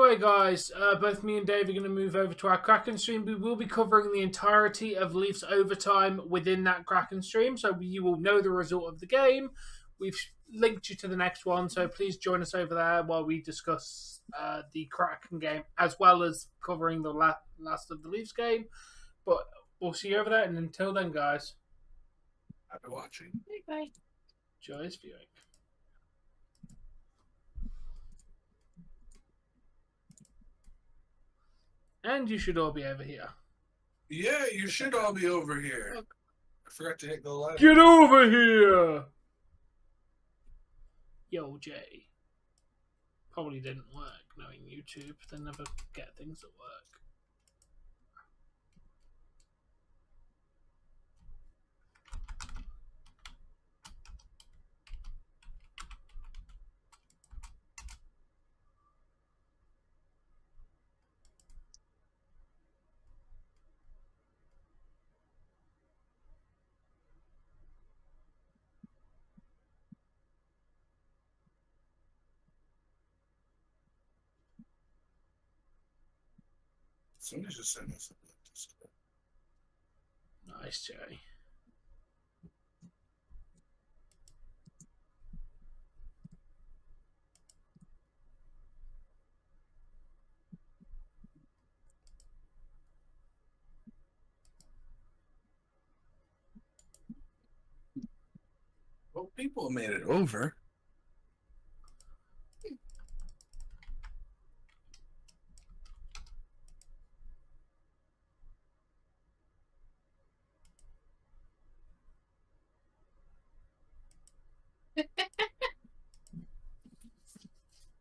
Anyway, guys, both me and Dave are going to move over to our Kraken stream. We will be covering the entirety of Leafs overtime within that Kraken stream, so you will know the result of the game. We've linked you to the next one, so please join us over there while we discuss the Kraken game, as well as covering the last of the Leafs game. But we'll see you over there, and until then, guys, happy watching. Bye. Joyous viewing. And you should all be over here. Yeah, you should all be over here. Look, I forgot to hit the live. Get over here! Yo, Jay. Probably didn't work, knowing YouTube. They never get things that work. Somebody just sent us a Nice, Jay. Well, people made it over.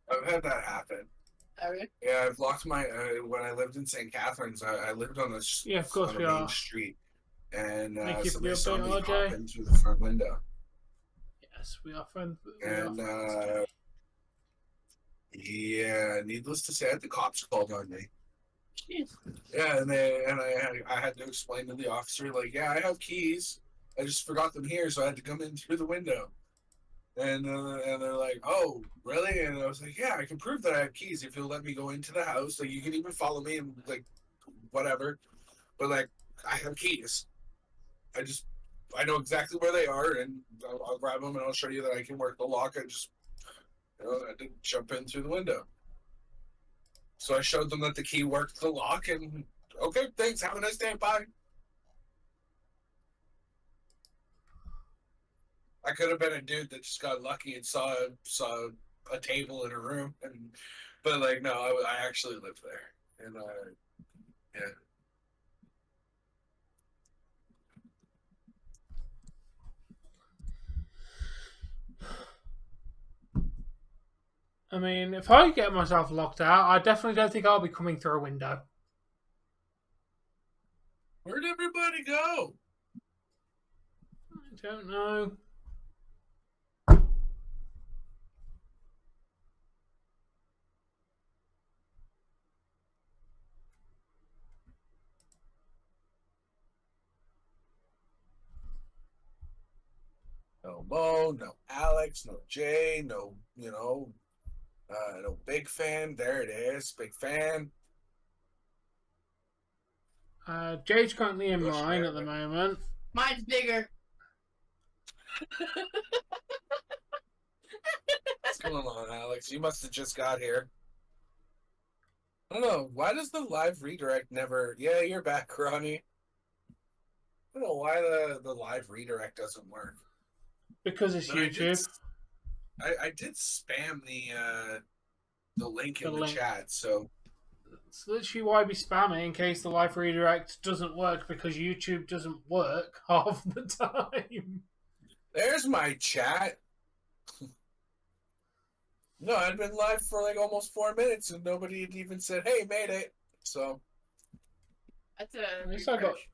I've had that happen. Okay. Yeah, I've locked my. When I lived in St. Catharines, I lived on this. Yeah, of course on we a main are. street, and Thank you for somebody your saw update, me RJ. hop in through the front window. Yes, we are friends. And yeah, needless to say, the cops called on me. Jeez. Yeah, and I had to explain to the officer, like, yeah, I have keys. I just forgot them here, so I had to come in through the window. And they're like, oh, really? And I was like, yeah, I can prove that I have keys if you'll let me go into the house. Like, you can even follow me and, like, whatever. But, like, I have keys. I know exactly where they are, and I'll grab them, and I'll show you that I can work the lock. I didn't jump in through the window. So I showed them that the key worked the lock, and, okay, thanks, have a nice day, bye. I could have been a dude that just got lucky and saw a table in a room, but like no, I actually lived there, and yeah. I mean, if I get myself locked out, I definitely don't think I'll be coming through a window. Where'd everybody go? I don't know. No Mo, no Alex, no Jay, no, no Big Fan. There it is, Big Fan. Jay's currently in mine at the moment. Mine's bigger. What's going on, Alex? You must have just got here. I don't know. Why does the live redirect never... Yeah, you're back, Ronnie. I don't know why the live redirect doesn't work. Because it's YouTube. I did spam the link in the chat, so... It's literally why we spam it, in case the live redirect doesn't work, because YouTube doesn't work half the time. There's my chat. No, I'd been live for like almost 4 minutes, and nobody had even said, hey, made it. So... That's a At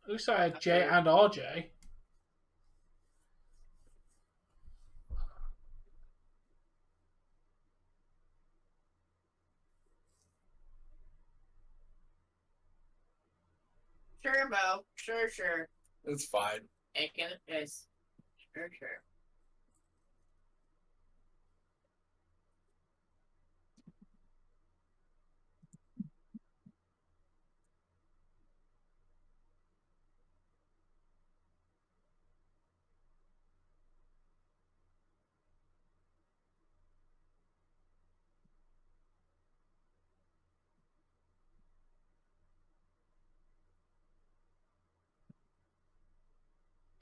least I had Jay and RJ. Sure, Mo. Sure. It's fine. Yes. Sure.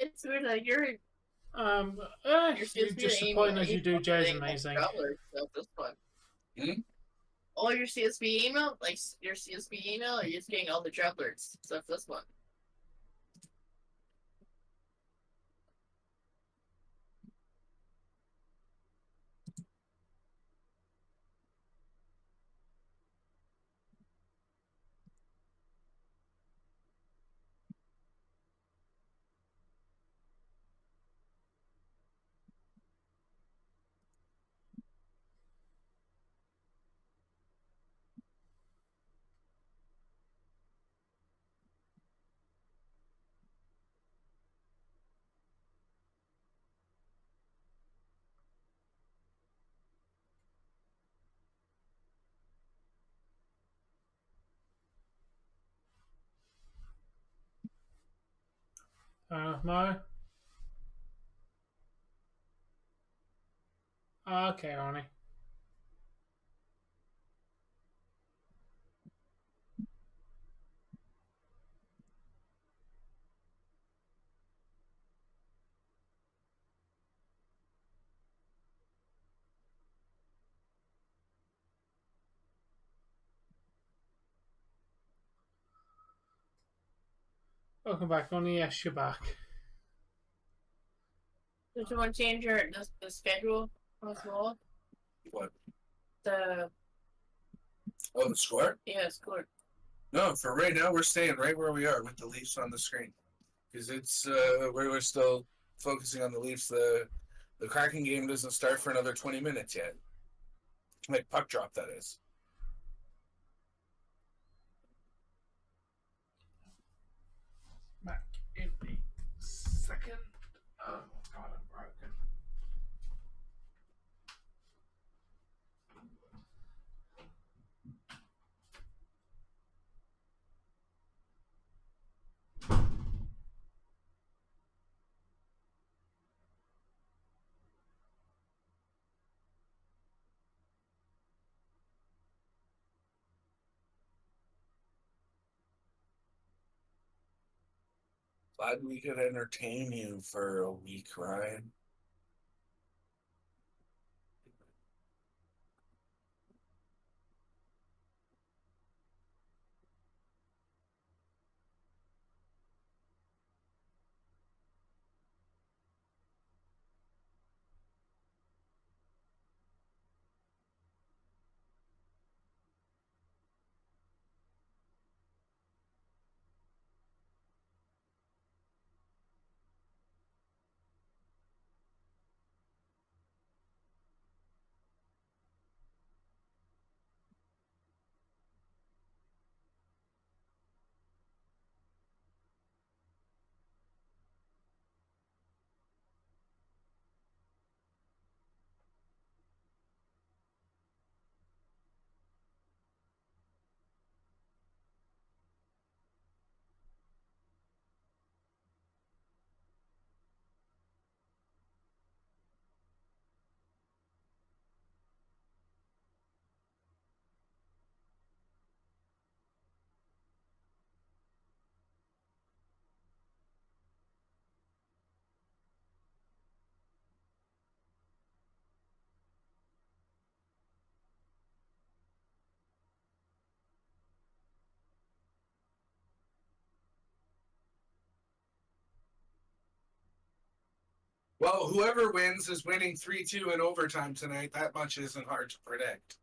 It's weird that you're You disappoint as you do, Jay's amazing. This one. Hmm? All your CSB email, like your CSB email, you're just getting all the job alerts except this one. Mo? Okay, Ronnie. Welcome back, Ronnie. Yes, you're back. Did you want to change the schedule as well? What? The score? Yeah, score. No, for right now, we're staying right where we are with the Leafs on the screen. Because it's we're still focusing on the Leafs. The Kraken game doesn't start for another 20 minutes yet. Like puck drop, that is. Back in a second. Oh, God, I'm broken. Glad we could entertain you for a week, Ryan. Well, whoever wins is winning 3-2 in overtime tonight. That much isn't hard to predict.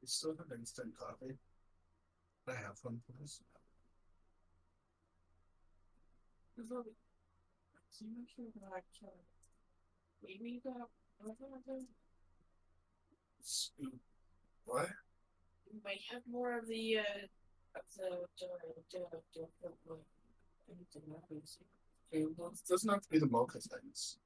still have instant coffee? I have one, please. What? You might have more of the Okay, well, it doesn't have to be the mocha things.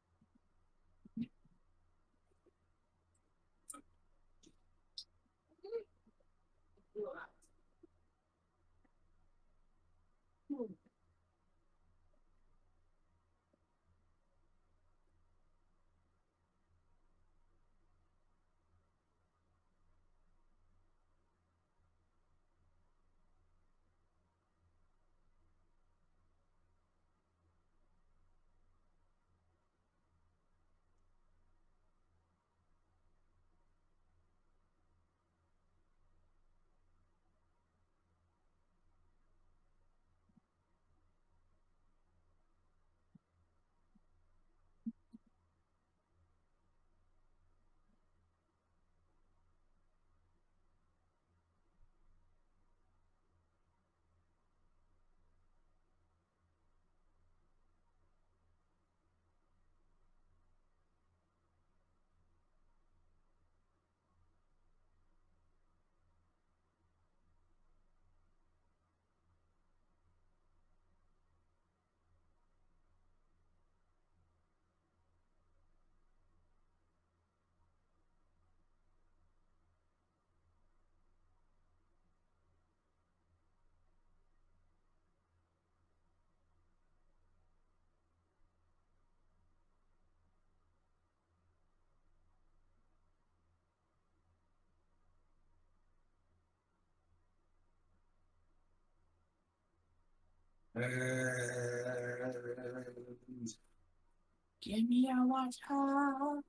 give me a water.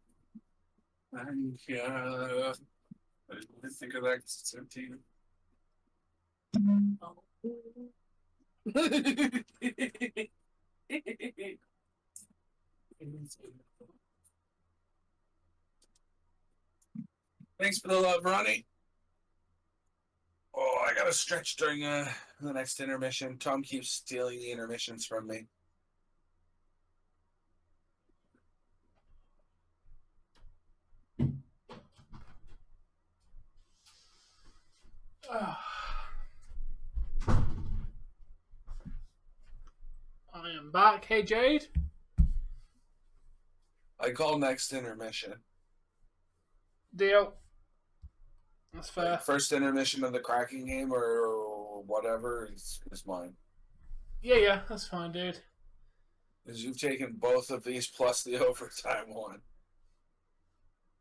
I didn't think of that because it's empty. Thanks for the love, Ronnie. Oh, I got to stretch during the next intermission. Tom keeps stealing the intermissions from me. I am back. Hey, Jade. I call next intermission. Deal. That's fair. Like first intermission of the Kraken game or whatever is mine. Yeah, that's fine, dude. Because you've taken both of these plus the overtime one.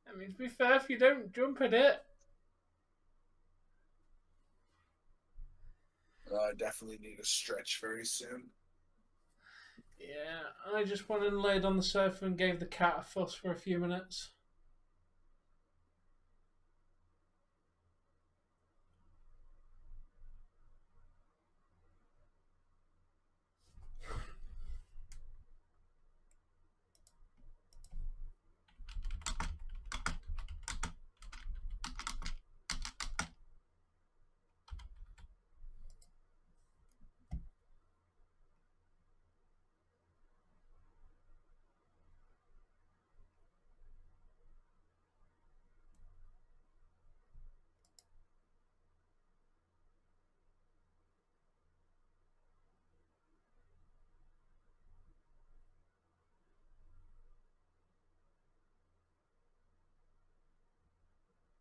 I mean, to be fair, if you don't jump at it. I definitely need a stretch very soon. Yeah, I just went and laid on the sofa and gave the cat a fuss for a few minutes.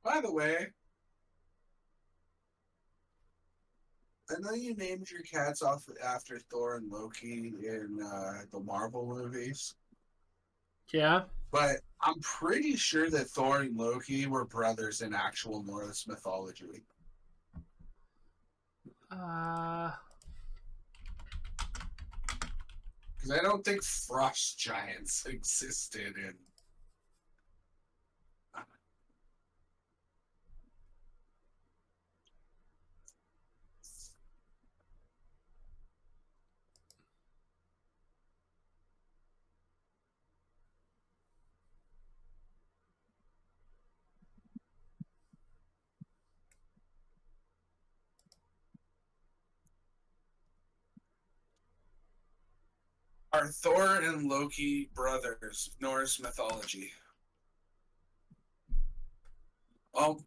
By the way, I know you named your cats off after Thor and Loki in the Marvel movies. Yeah. But I'm pretty sure that Thor and Loki were brothers in actual Norse mythology. Because I don't think frost giants existed in. Are Thor and Loki brothers? Norse mythology. Oh,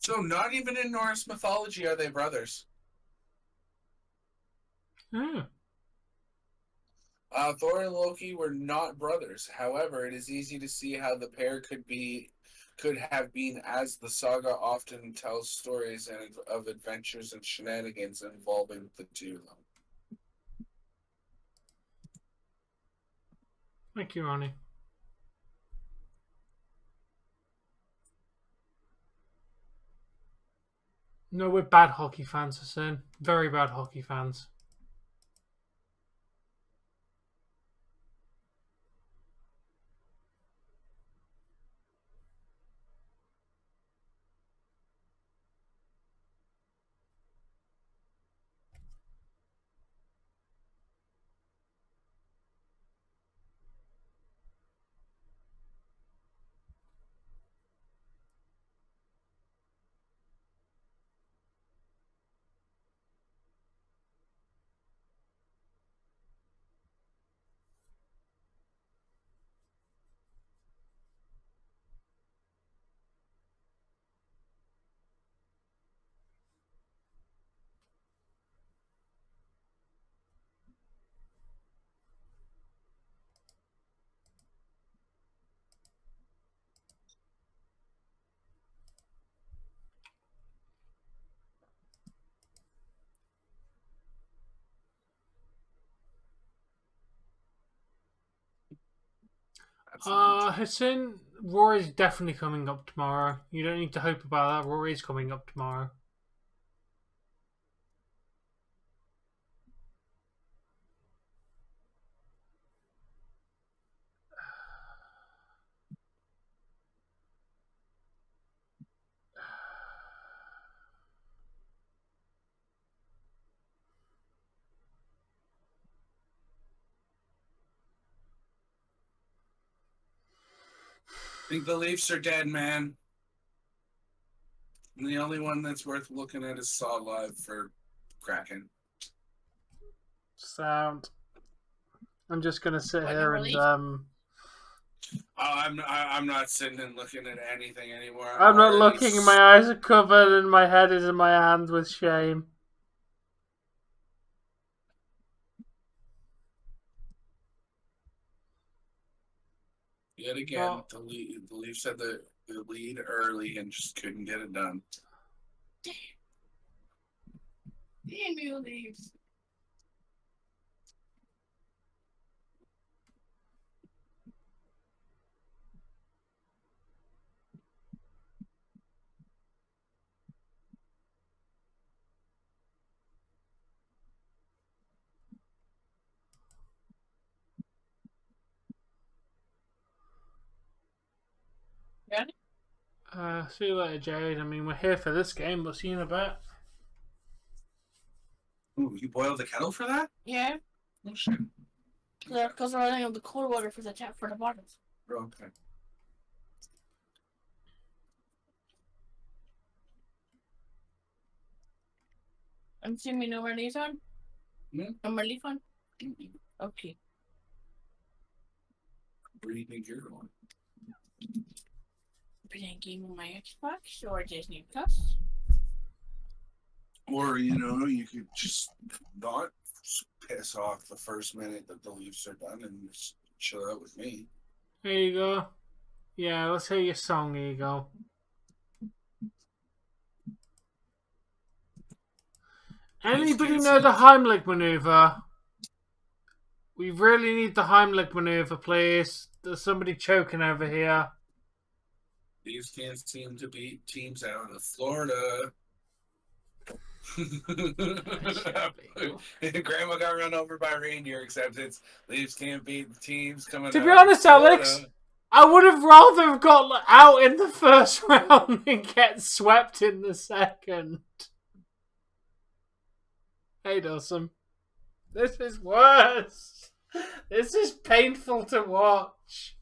so not even in Norse mythology are they brothers. Hmm. Thor and Loki were not brothers. However, it is easy to see how the pair could have been, as the saga often tells stories of adventures and shenanigans involving the two of them. Thank you, Ronnie. No, we're bad hockey fans, Hassan. Very bad hockey fans. Hassan, Rory's definitely coming up tomorrow. You don't need to hope about that. Rory's coming up tomorrow. I think the Leafs are dead, man. And the only one that's worth looking at is Saw Live for Kraken. Sound. I'm just gonna sit What here number and Leafs? I'm not sitting and looking at anything anymore. I'm not already looking. My eyes are covered and my head is in my hands with shame. Yet again, the Leafs had the lead early and just couldn't get it done. Damn you, Leafs. Yeah. See you later, Jared. I mean, we're here for this game, but see you in a bit. Ooh, you boiled the kettle for that? Yeah. Oh shit. Because we're running out the cold water for the tap for the bottles. Okay. I'm assuming no more leaves on? Hmm? No more leaf on? Okay. Where do you think you're going? Playing a game on my Xbox or Disney Plus. Or, you could just not piss off the first minute that the Leafs are done and just chill out with me. There you go. Yeah, let's hear your song, Eagle. Anybody can't know see the it. Heimlich maneuver? We really need the Heimlich maneuver, please. There's somebody choking over here. These can't seem to beat teams out of Florida. Grandma got run over by reindeer, except it's Leafs can't beat the teams coming out. To be honest, Alex, I would have rather have got out in the first round than get swept in the second. Hey, Dawson. This is worse. This is painful to watch.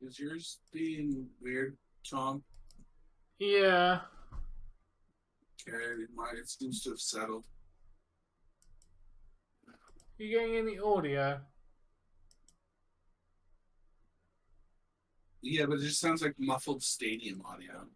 Is yours being weird, Tom? Yeah. Okay, mine it seems to have settled. You getting any audio? Yeah, but it just sounds like muffled stadium audio.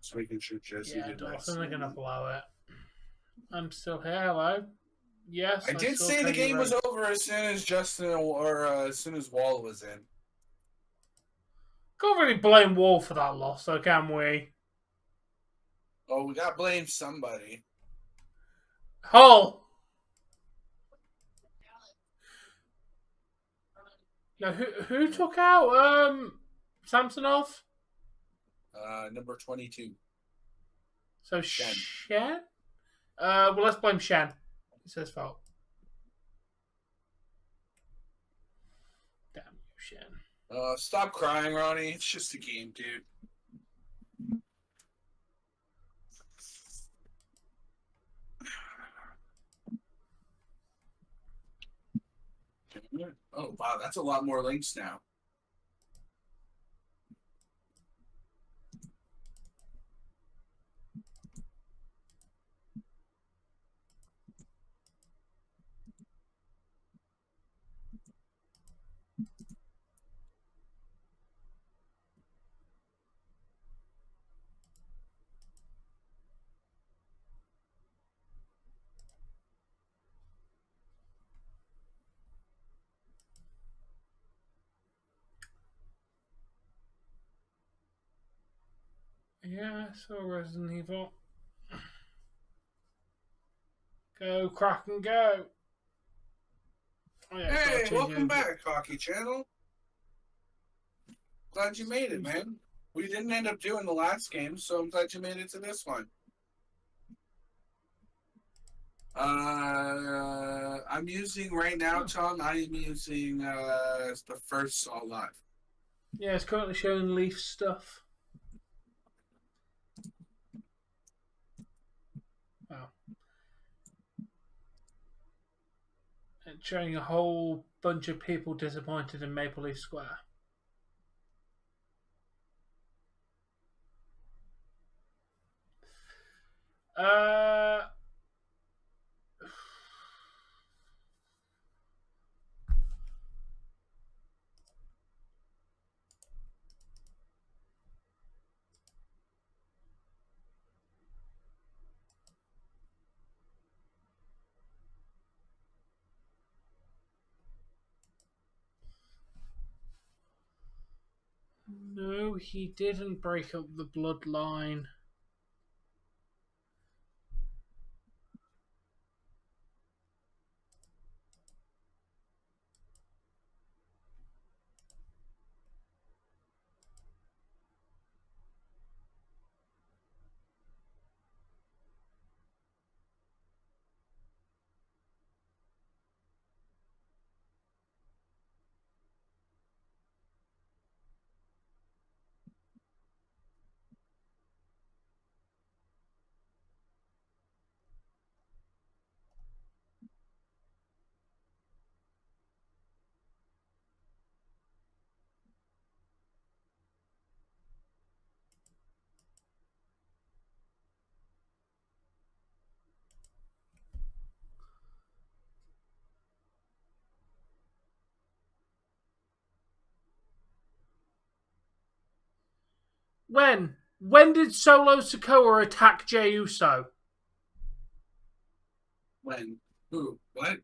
Just making sure Jesse Yeah, didn't Dawson, they're accidentally- gonna blow it. I'm still here. Hello. Yes, I did saw say the Cody game was Rhodes. over as soon as Justin or as soon as Wall was in. Can't really blame Wall for that loss, though, can we? Oh, we got to blame somebody. Hull. No, who took out Samsonov? Number 22. So Shen. Shen? Well, let's blame Shen. It's his fault. Damn you, Shen. Stop crying, Ronnie. It's just a game, dude. Oh, wow. That's a lot more links now. Yeah, I saw Resident Evil. Go, Kraken, go. Oh, yeah, Hey, gotta welcome change back, Hockey Channel. Glad you made it, man. We didn't end up doing the last game, so I'm glad you made it to this one. I'm using right now, Tom. I am using the first All Live. Yeah, it's currently showing Leaf stuff. Wow. It's showing a whole bunch of people disappointed in Maple Leaf Square. Uh, no, he didn't break up the bloodline. When? When did Solo Sikoa attack Jey Uso? When? Who? What?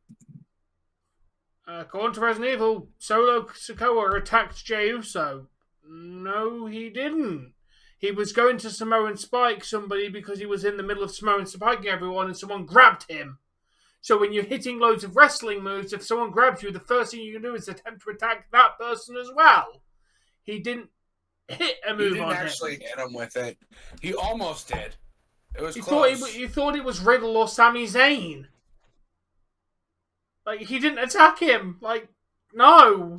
According to Resident Evil, Solo Sikoa attacked Jey Uso. No, he didn't. He was going to Samoan Spike somebody because he was in the middle of Samoan Spiking everyone and someone grabbed him. So when you're hitting loads of wrestling moves, if someone grabs you, the first thing you can do is attempt to attack that person as well. He didn't hit a move on him. He didn't actually hit him with it. He almost did. It was He close. thought it was Riddle or Sami Zayn. Like, he didn't attack him. Like, no.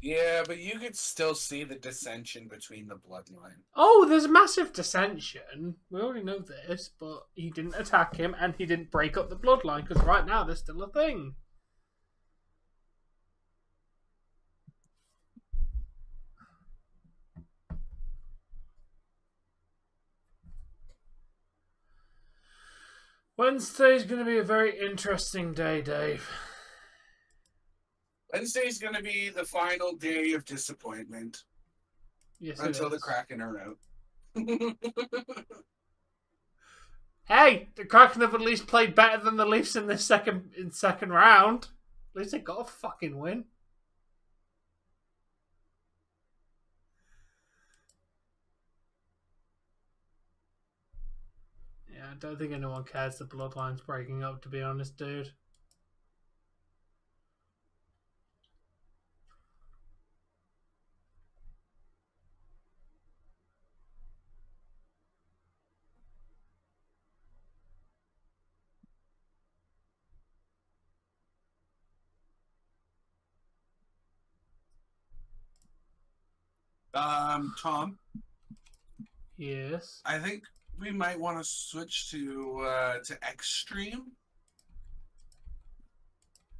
Yeah, but you could still see the dissension between the bloodline. Oh, there's massive dissension. We already know this, but he didn't attack him and he didn't break up the bloodline because right now there's still a thing. Wednesday's going to be a very interesting day, Dave. Wednesday's going to be the final day of disappointment. Yes, until the Kraken are out. Hey, the Kraken have at least played better than the Leafs in this second round. At least they got a fucking win. Yeah, I don't think anyone cares the bloodline's breaking up, to be honest, dude. Tom? Yes? I think we might want to switch to Extreme.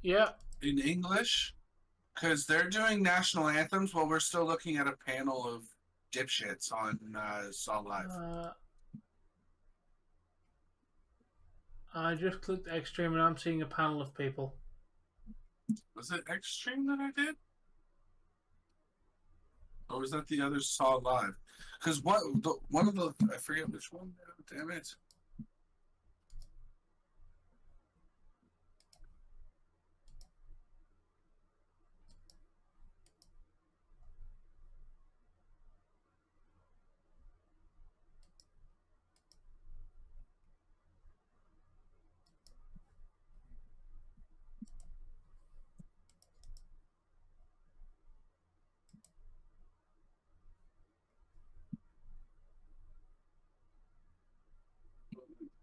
Yeah. In English. Because they're doing national anthems while we're still looking at a panel of dipshits on Saw Live. I just clicked Extreme and I'm seeing a panel of people. Was it Extreme that I did? Or was that the other Saw Live? Because one of the... I forget which one. Damn it.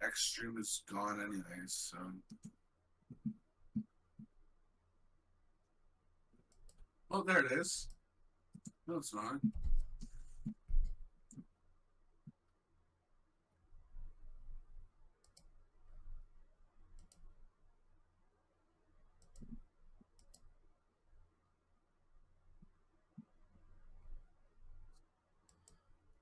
Extreme is gone anyways, so... Oh, there it is. No, it's not.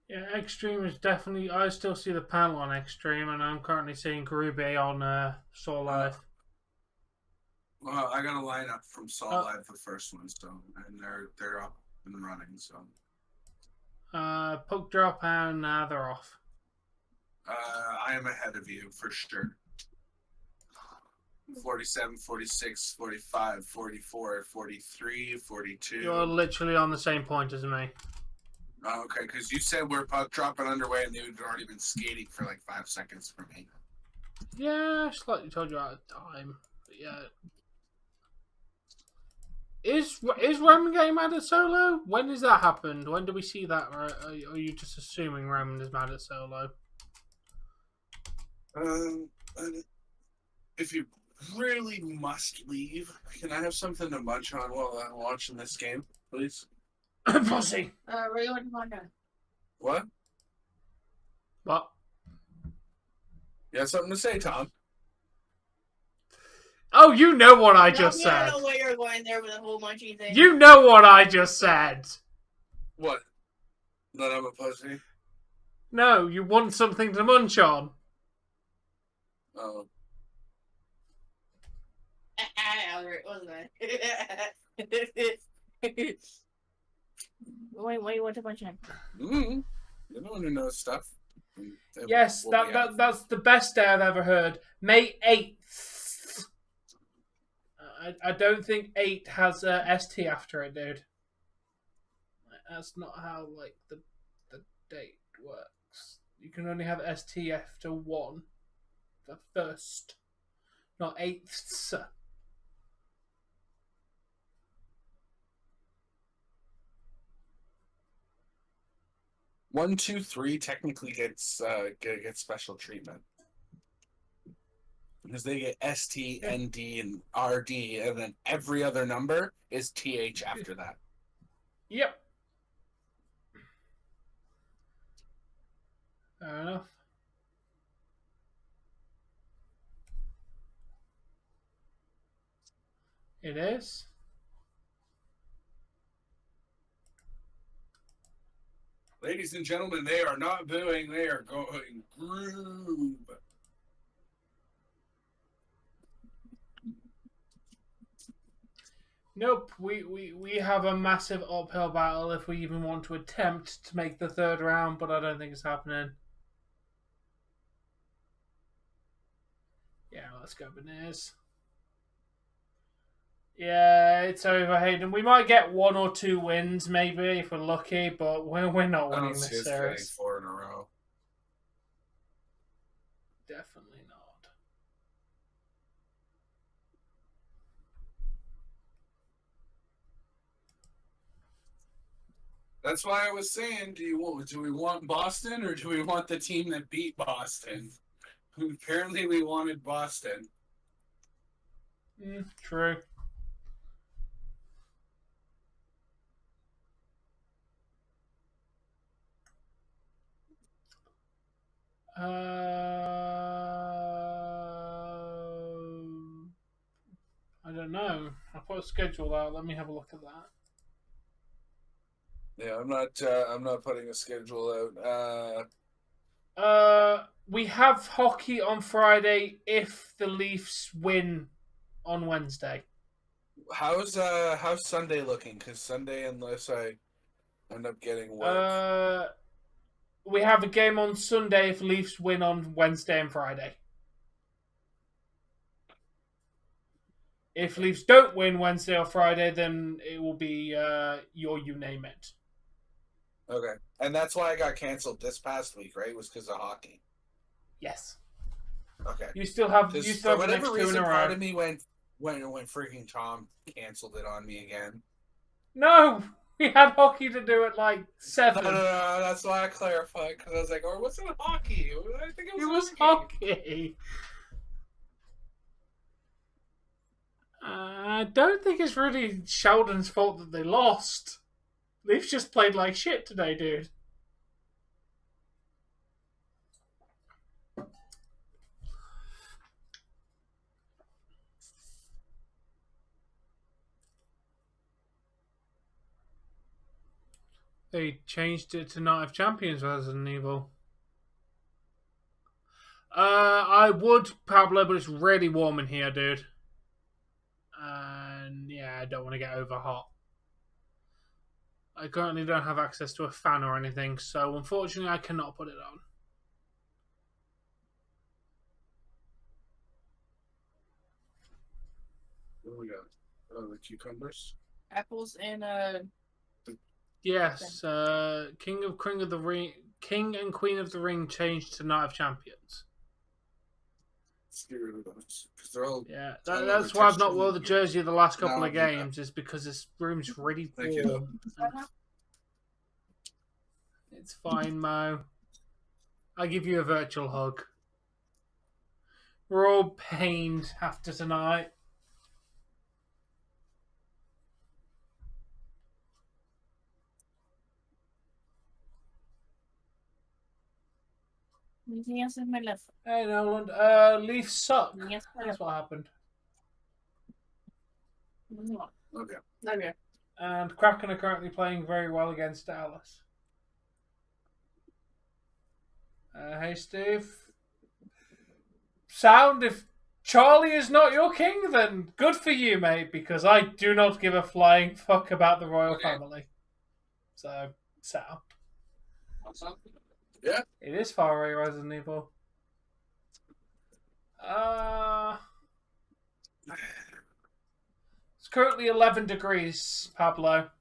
Yeah, Extreme is definitely... I still see the panel on Extreme and I'm currently seeing Grube on Saw Live. Well, I got a lineup from Saw Live, the first one, so... And they're up and running, so... Puck drop and they're off. I am ahead of you, for sure. 47, 46, 45, 44, 43, 42. You're literally on the same point as me. Oh, okay, because you said we're puck dropping underway and they'd already been skating for like 5 seconds for me. Yeah, I slightly told you out of time. But yeah. Is Roman getting mad at Solo? When does that happen? When do we see that? Or are you just assuming Roman is mad at Solo? If you really must leave, can I have something to munch on while I'm watching this game, please? Pussy. Where are you going to find out? What? What? You have something to say, Tom? Oh, you know what I just said. I don't know where you're going there with the whole munching thing. You know what I just said. What? That I'm a pussy? No, you want something to munch on. Oh. Albert, wasn't I? What do you want to munch on? You're the one who knows stuff. Yes, that's the best day I've ever heard. May 8th. I don't think 8 has a ST after it, dude. That's not how like the date works. You can only have ST after 1. The first. Not 8th. 1, 2, 3 technically gets special treatment because they get ST, ND, and RD, and then every other number is TH after that. Yep. Fair enough. It is. Ladies and gentlemen, they are not booing. They are going groove. Nope, we have a massive uphill battle if we even want to attempt to make the third round, but I don't think it's happening. Yeah, let's go Beniers. Yeah, it's over, Hayden. We might get 1 or 2 wins, maybe, if we're lucky, but we're not I winning don't see this us getting series. 4 in a row. Definitely not. That's why I was saying, do we want Boston or do we want the team that beat Boston? Apparently, we wanted Boston. True. I don't know. I put a schedule out. Let me have a look at that. Yeah, I'm not putting a schedule out. We have hockey on Friday if the Leafs win on Wednesday. How's Sunday looking? Because Sunday, unless I end up getting work. We have a game on Sunday if Leafs win on Wednesday and Friday. If Leafs don't win Wednesday or Friday, then it will be you name it. Okay. And that's why I got canceled this past week, right? It was because of hockey. Yes. Okay. You still have the next 2 in a row. Part of me when freaking Tom canceled it on me again. No, we had hockey to do at like 7. No, that's why I clarified, because I was like, "Oh, what's in hockey?" I think it was hockey. I don't think it's really Sheldon's fault that they lost. Leafs just played like shit today, dude. They changed it to Night of Champions Resident Evil. I would, Pablo, but it's really warm in here, dude. And yeah, I don't want to get over hot. I currently don't have access to a fan or anything, so unfortunately I cannot put it on. What do we got? The cucumbers? Apples and Yes, King and Queen of the Ring changed to Night of Champions. Let's get rid of those. Because they're all... Yeah, that's why I've not worn the jersey the last couple of games, is because this room's really warm. It's fine, Mo. I give you a virtual hug. We're all pained after tonight. anything else in my left? Hey, Nolan. Leafs suck. Yes, that's what happened. Okay. And Kraken are currently playing very well against Dallas. Hey, Steve. Sound, if Charlie is not your king, then good for you, mate, because I do not give a flying fuck about the royal family. So, sound. Yeah. It is far away Resident Evil. It's currently 11 degrees, Pablo.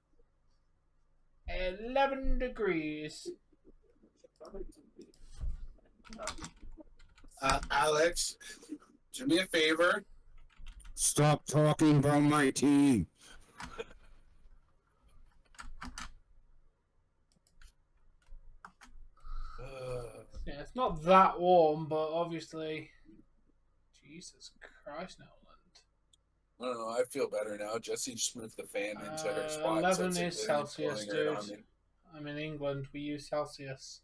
11 degrees. Alex, do me a favor. Stop talking about my team. Yeah, it's not that warm, but obviously... Jesus Christ, Noland. I don't know. I feel better now. Jesse just moved the fan into her spot. 11 so is it's Celsius, blowing right dude. on me. I'm in England. We use Celsius.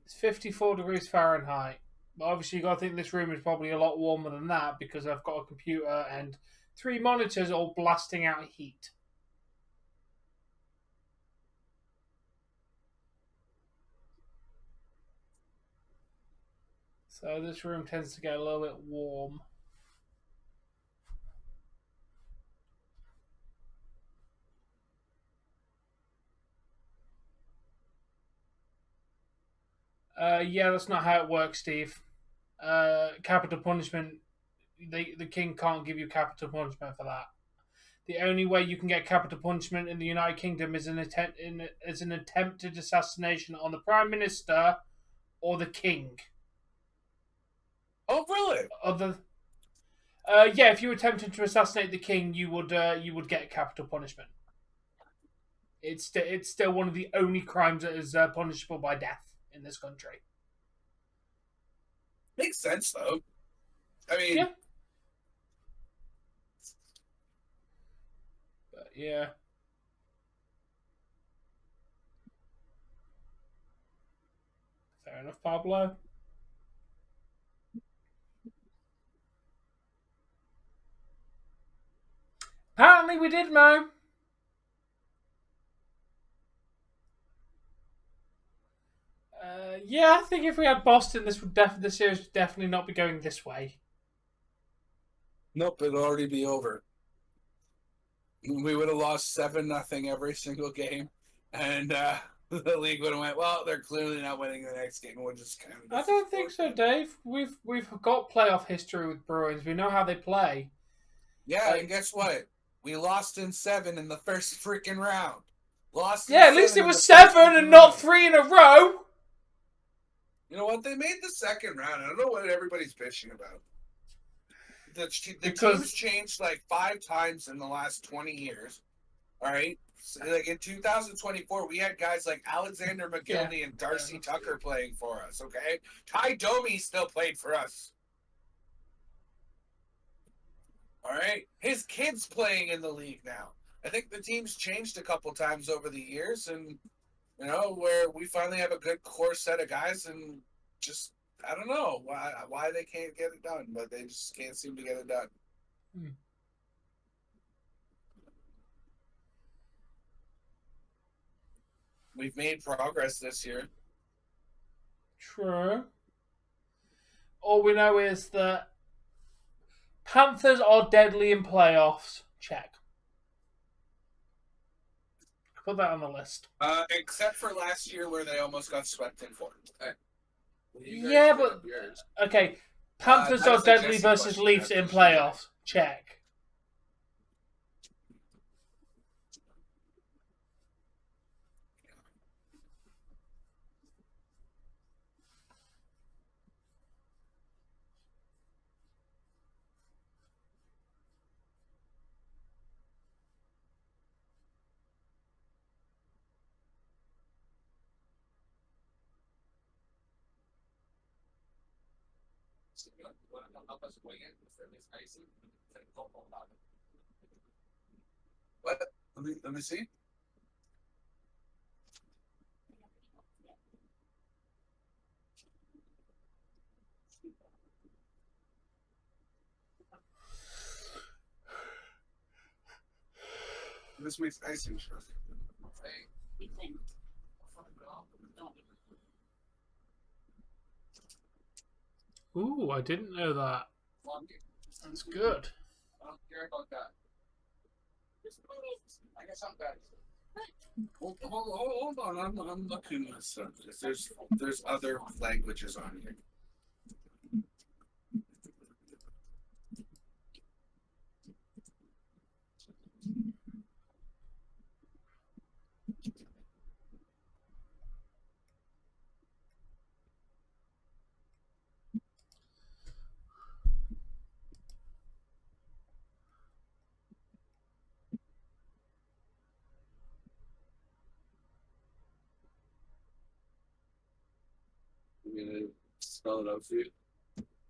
It's 54 degrees Fahrenheit. But obviously, you got to think this room is probably a lot warmer than that because I've got a computer and 3 monitors all blasting out heat. So this room tends to get a little bit warm. Yeah, that's not how it works, Steve. Capital punishment. The king can't give you capital punishment for that. The only way you can get capital punishment in the United Kingdom is an attempted assassination on the Prime Minister or the King. Oh, really? Yeah, if you attempted to assassinate the King, you would get capital punishment. It's still one of the only crimes that is punishable by death in this country. Makes sense, though. I mean, yeah. But yeah. Fair enough, Pablo. Apparently we did, Mo. Yeah, I think if we had Boston, the series would definitely not be going this way. Nope, it'll already be over. We would have lost 7-0 every single game, and the league would have went, well, they're clearly not winning the next game. We'll just kind of. I don't think so, Dave. We've got playoff history with Bruins. We know how they play. Yeah, and guess what? We lost in 7 in the first freaking round. At least it was 7 and not 3 in a row. You know what? They made the second round. I don't know what everybody's bitching about. The team's changed like 5 times in the last 20 years. All right? So, like in 2024, we had guys like Alexander McGillney and Darcy Tucker playing for us, okay? Ty Domi still played for us. All right? His kid's playing in the league now. I think the team's changed a couple times over the years, and where we finally have a good core set of guys, and just I don't know why they can't get it done, but they just can't seem to get it done. We've made progress this year. True. All we know is that Panthers are deadly in playoffs. Check. Put that on the list. Except for last year where they almost got swept in 4. Yeah, but okay. Panthers are deadly versus Leafs in playoffs. Check. What? Let me see. This makes icing sure. Ooh, I didn't know that. That's good. I don't care about that. I guess I'm bad. Hold on, I'm looking this up. There's other languages on here. I'm gonna spell it out for you.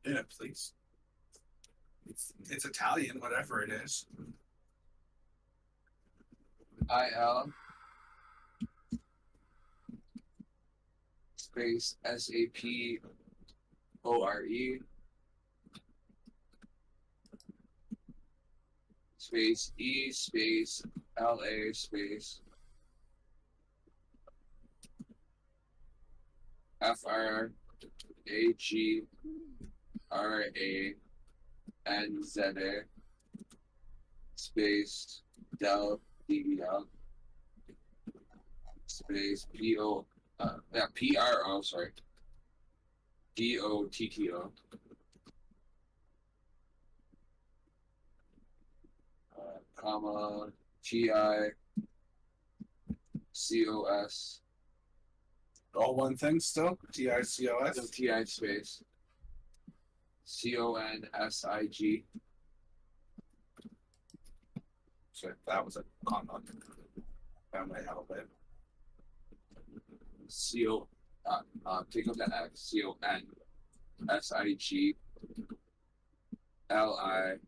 Yeah, please. It's Italian, whatever it is. IL space SAPORE space E space LA space FRAGRANZA space Del DBL space PRO, sorry, DOTTO, comma, TICOS, All one thing still? TICOS? no TI space, CONSIG, So that was a comma. That might help it. take up that X, CONSIG, LIAM,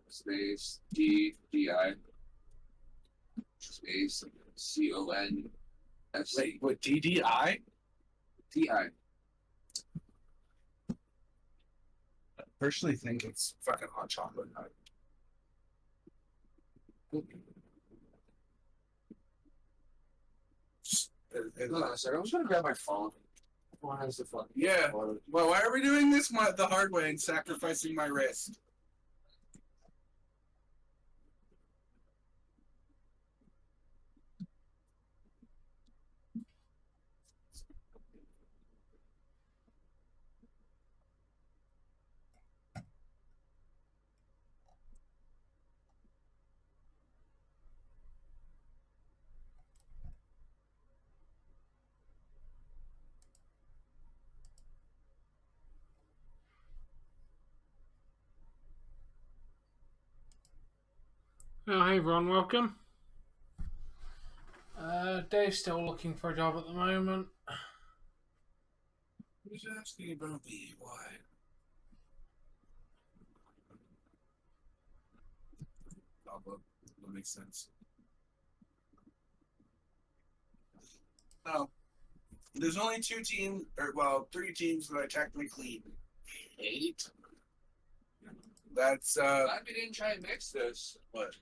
space DDI, space CONS. Wait, what, DDI? TI. I personally think it's fucking hot chocolate. Hold on a second. I'm just gonna grab my phone. Why has the phone? Yeah. Well, why are we doing this the hard way and sacrificing my wrist? Oh, hey everyone, welcome. Dave's still looking for a job at the moment. Who's asking about me? Why? That makes sense. No. There's only 2 teams, or well, 3 teams that I technically hate. That's Glad we didn't try and mix this. what?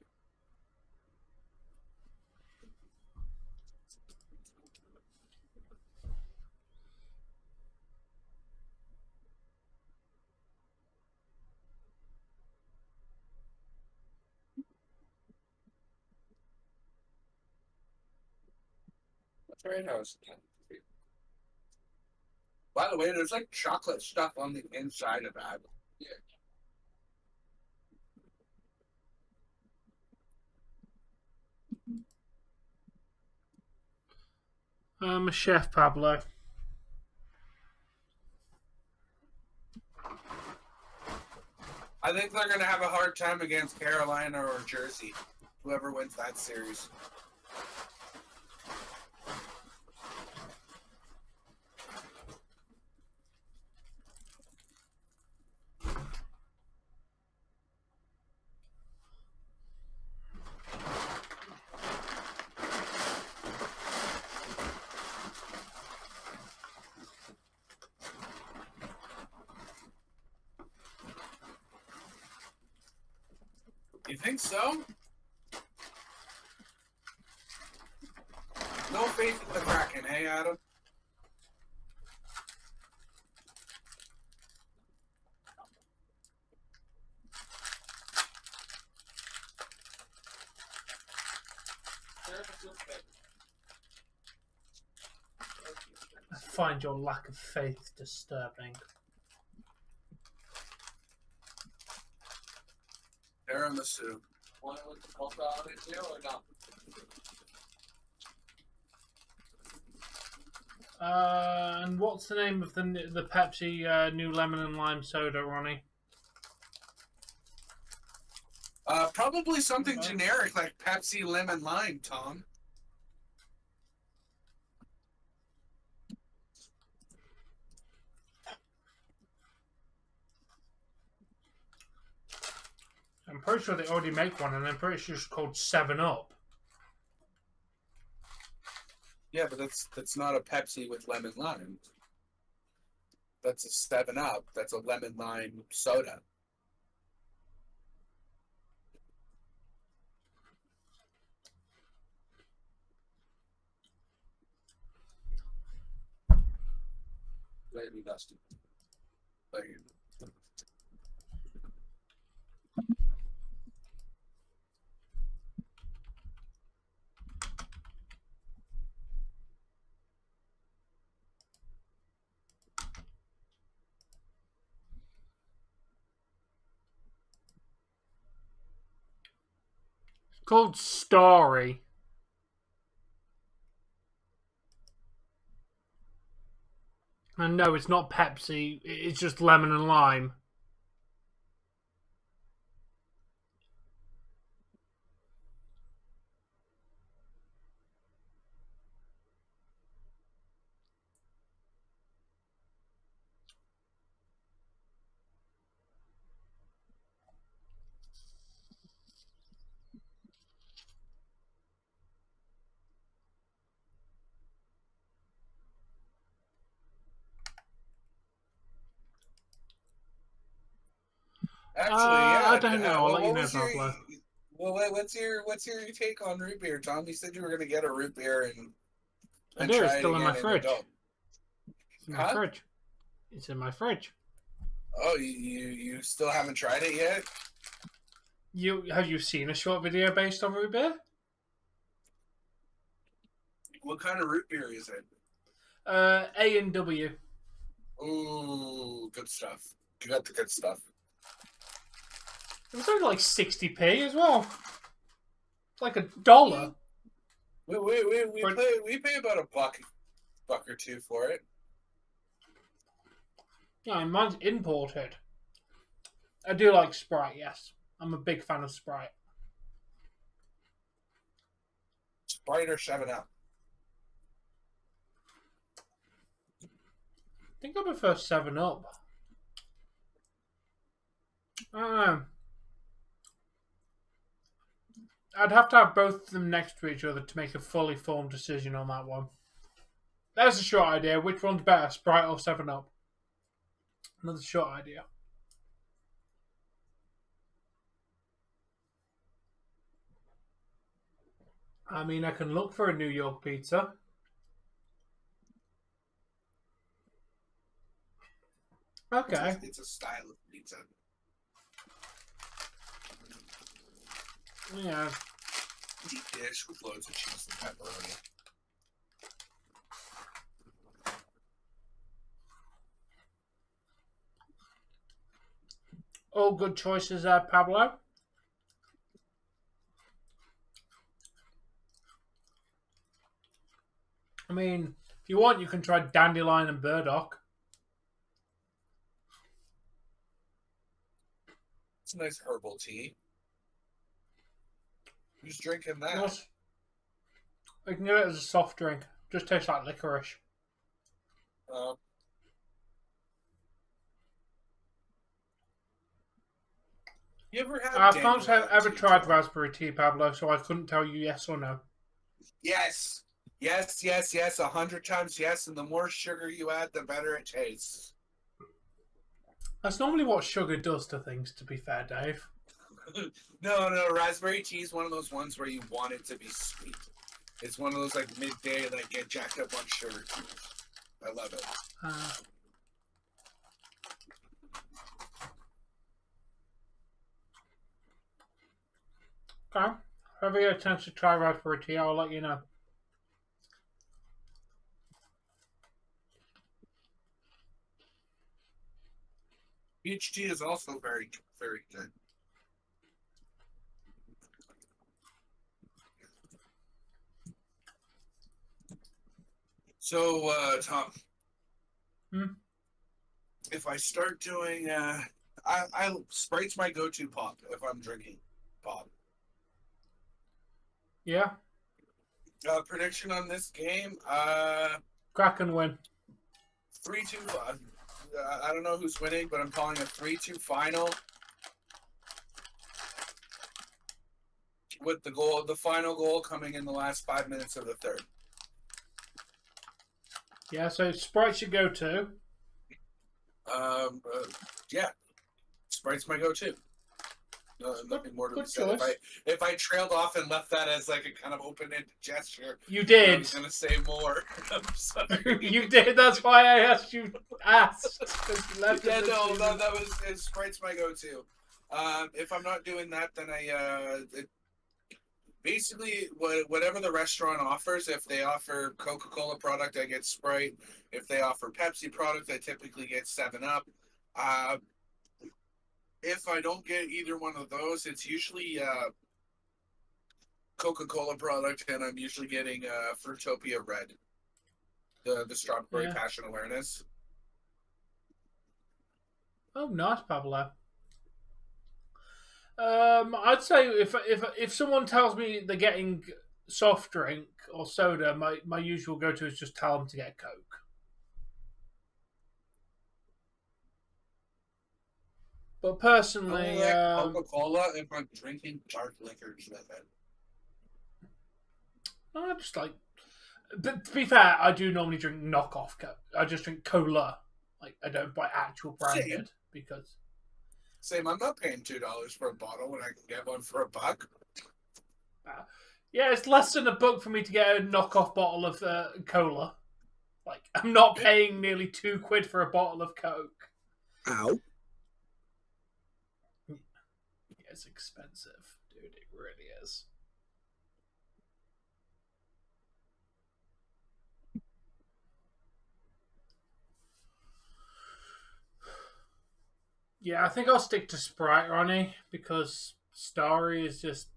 That's right, house. By the way, there's like chocolate stuff on the inside of that. I'm a chef, Pablo. I think they're gonna have a hard time against Carolina or Jersey. Whoever wins that series. You think so? No faith in the Kraken, hey Adam? I find your lack of faith disturbing. Tiramisu. Want to look the mocha on it too, or not? And what's the name of the Pepsi new lemon and lime soda, Ronnie? Probably something generic like Pepsi Lemon Lime, Tom. I'm pretty sure they already make one, and I'm pretty sure it's called 7-Up. Yeah, but that's not a Pepsi with lemon lime. That's a 7-Up. That's a lemon lime soda. Let me dusty. Like, It's called Starry. And no, it's not Pepsi. It's just lemon and lime. actually, yeah. I don't know. I'll let you know, was your, Pablo. well, what's your take on root beer, Tom? You said you were gonna get a root beer I and do. try It's it still in my again fridge. adult. It's in my fridge. It's in my fridge. Oh, you still haven't tried it yet? Have you seen a short video based on root beer? What kind of root beer is it? A&W. Ooh, good stuff. You got the good stuff. It was only like 60p as well. It's like $1. We pay about a buck or two for it. Yeah, mine's imported. I do like Sprite, yes. I'm a big fan of Sprite. Sprite or 7-Up? I think I prefer 7-Up. I don't know. I'd have to have both of them next to each other to make a fully formed decision on that one. There's a short idea. Which one's better, Sprite or 7-Up? Another short idea. I mean, I can look for a New York pizza. Okay. It's a style of pizza. Yeah. Deep dish with loads of cheese and pepperoni. All good choices there, Pablo. I mean, if you want, you can try dandelion and burdock. It's a nice herbal tea. Who's drinking that? Yes. You can get it as a soft drink. Just tastes like licorice. You ever had? I can't say I've ever tea, tried Tom? raspberry tea, Pablo, so I couldn't tell you yes or no. Yes. 100 times yes, and the more sugar you add, the better it tastes. That's normally what sugar does to things, to be fair, Dave. No, raspberry tea is one of those ones where you want it to be sweet. It's one of those like midday, like get jacked up on sugar. I love it. Okay. If I ever get a chance to try raspberry tea, I'll let you know. Peach tea is also very, very good. So, Tom, if I start doing, I Sprite's my go-to pop if I'm drinking pop. Yeah? Prediction on this game, Kraken win. 3-2. I don't know who's winning, but I'm calling a 3-2 final. with the final goal coming in the last 5 minutes of the third. Yeah, so Sprite's your go-to. Yeah, Sprite's my go-to. Nothing more to be Good said. choice. If I trailed off and left that as like a kind of open-ended gesture, You I did. was gonna say more. I'm sorry. You did. That's why I asked you. Asked. 'Cause you left Yeah, it no, as- that was Sprite's my go-to. If I'm not doing that, then basically whatever the restaurant offers. If they offer Coca-Cola product, I get Sprite. If they offer Pepsi product, I typically get 7-Up. If I don't get either one of those, it's usually Coca-Cola product, and I'm usually getting Fruitopia Red, the strawberry passion awareness. Oh, nice, Pablo. I'd say if someone tells me they're getting soft drink or soda, my usual go-to is just tell them to get Coke. But personally, I like Coca-Cola if I'm drinking dark liquors with it. I just like. But to be fair, I do normally drink knockoff Coke. I just drink cola. Like I don't buy actual branded because. Same. I'm not paying $2 for a bottle when I can get one for $1. Yeah, it's less than $1 for me to get a knockoff bottle of cola. Like I'm not paying nearly £2 for a bottle of Coke. Ow. It's expensive, dude. It really is. Yeah, I think I'll stick to Sprite, Ronnie, because Starry is just,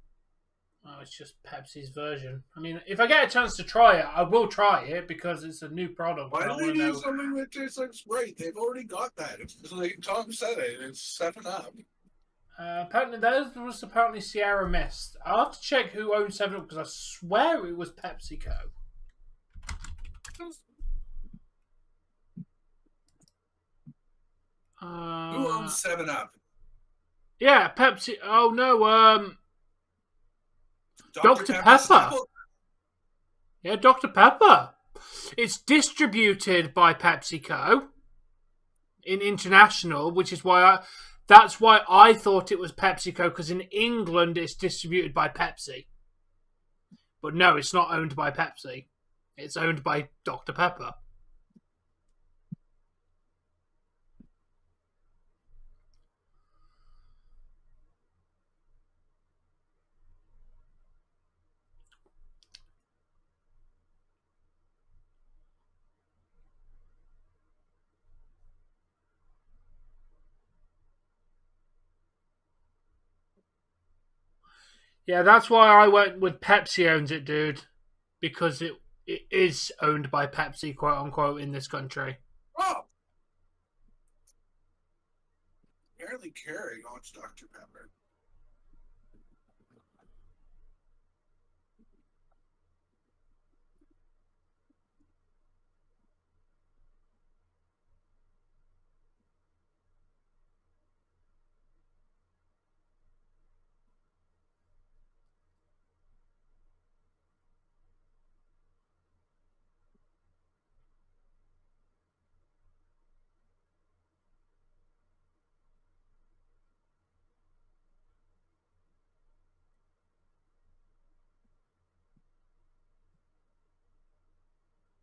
it's just Pepsi's version. I mean, if I get a chance to try it, I will try it because it's a new product. Why and I do they wanna do know. something that tastes like Sprite? They've already got that. It's like Tom said it. It's 7-Up. Apparently, there was apparently Sierra Mist. I'll have to check who owns 7-Up because I swear it was PepsiCo. Who owns 7-Up? Yeah, Pepsi. Oh no, Dr. Pepper. Yeah, Dr. Pepper. It's distributed by PepsiCo in international, which is why that's why I thought it was PepsiCo, because in England it's distributed by Pepsi. But no, it's not owned by Pepsi. It's owned by Dr. Pepper. Yeah, that's why I went with Pepsi owns it, dude. Because it is owned by Pepsi, quote unquote, in this country. Oh! Apparently Carrie owns Dr. Pepper.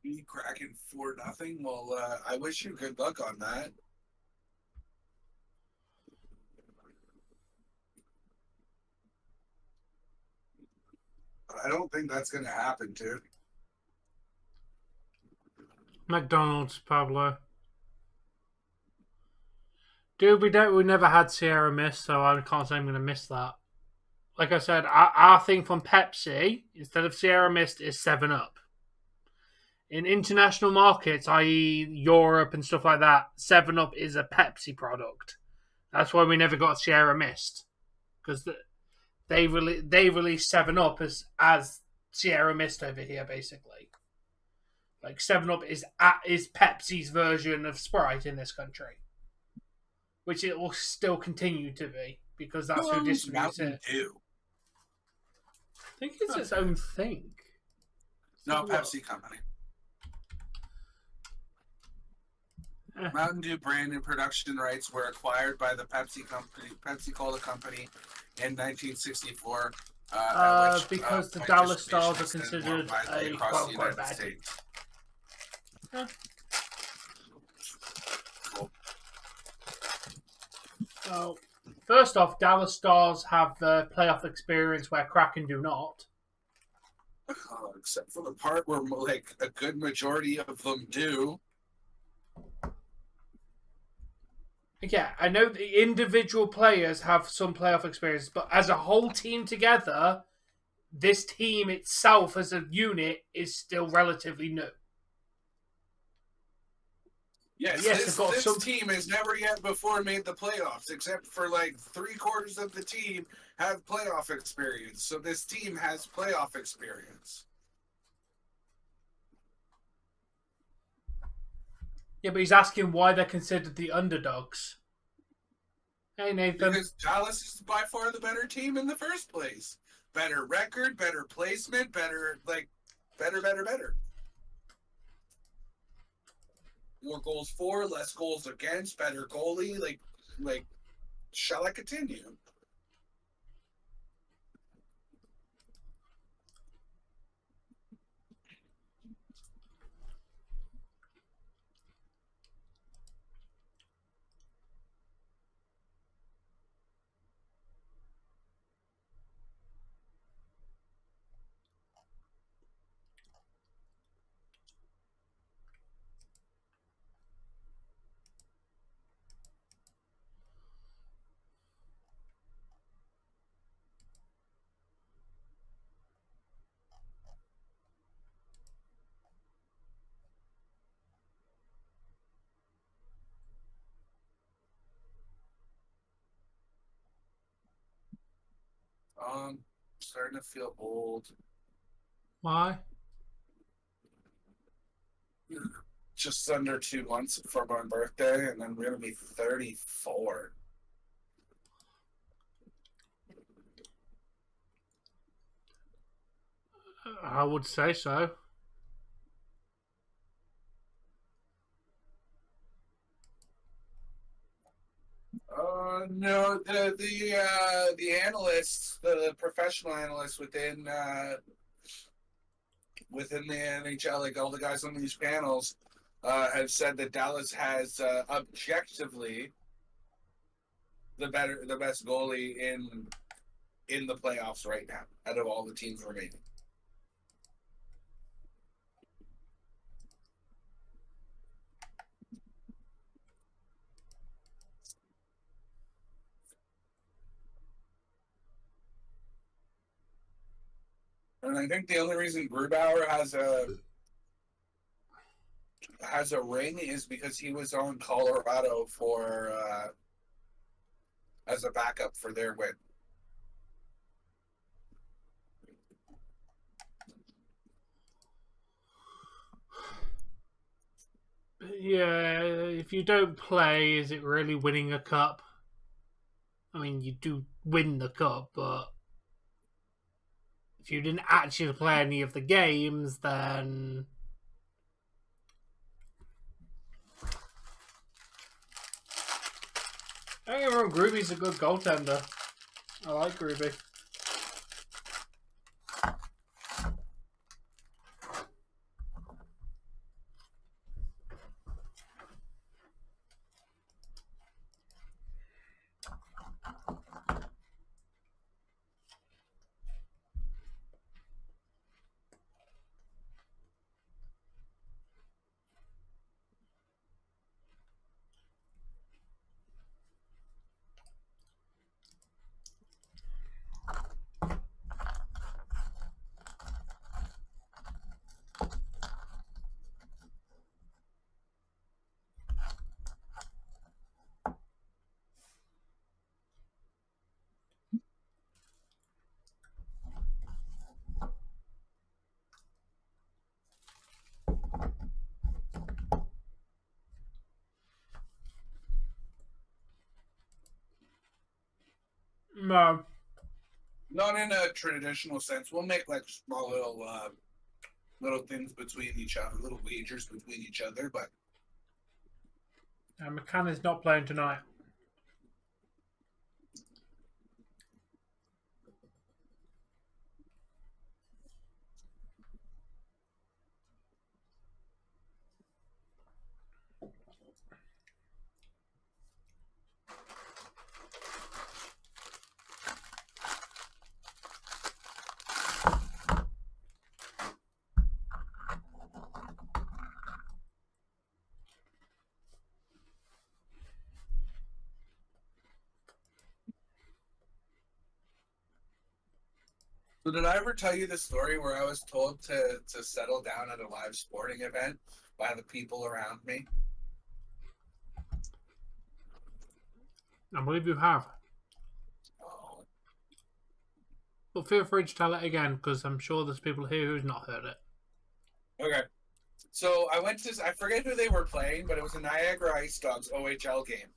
You Kraken 4-0. Well, I wish you good luck on that. I don't think that's going to happen, dude. McDonald's, Pablo. Dude, we never had Sierra Mist, so I can't say I'm going to miss that. Like I said, our thing from Pepsi, instead of Sierra Mist, is 7-Up. In international markets, i.e. Europe and stuff like that, 7-Up is a Pepsi product. That's why we never got Sierra Mist. Because they release 7-Up as Sierra Mist over here, basically. Like 7-Up is Pepsi's version of Sprite in this country. Which it will still continue to be, because that's who distributes it. Dew? think it's its own thing. No, What? Pepsi Company. Mountain Dew brand and production rights were acquired by the Pepsi Cola Company in 1964. Because the point Dallas distribution Stars are extended more considered widely a across the quote-unquote United bad. States. Yeah. Cool. So, first off, Dallas Stars have playoff experience where Kraken do not. Except for the part where like a good majority of them do. Yeah, I know the individual players have some playoff experience, but as a whole team together, this team itself as a unit is still relatively new. Yes, Yes, this, they've got this some. team has never yet before made the playoffs, except for like 3/4 of the team have playoff experience. So this team has playoff experience. Yeah, but he's asking why they're considered the underdogs. Hey, Nathan. Because Dallas is by far the better team in the first place. Better record, better placement, better. More goals for, less goals against, better goalie. Like, shall I continue? Starting to feel old. Why? Just under 2 months for my birthday, and then we're gonna be 34. I would say so. No, the analysts, the professional analysts within the NHL, like all the guys on these panels, have said that Dallas has objectively the best goalie in the playoffs right now out of all the teams remaining. And I think the only reason Grubauer has a ring is because he was on Colorado for as a backup for their win. Yeah, if you don't play, is it really winning a cup? I mean, you do win the cup, but if you didn't actually play any of the games, then I think everyone Groovy's a good goaltender. I like Groovy. No. Not in a traditional sense. We'll make like small little things between each other, little wagers between each other, but McCann is not playing tonight. So did I ever tell you the story where I was told to settle down at a live sporting event by the people around me? I believe you have. Oh. But feel free to tell it again, because I'm sure there's people here who's not heard it. Okay. So I went to, I forget who they were playing, but it was a Niagara Ice Dogs OHL game.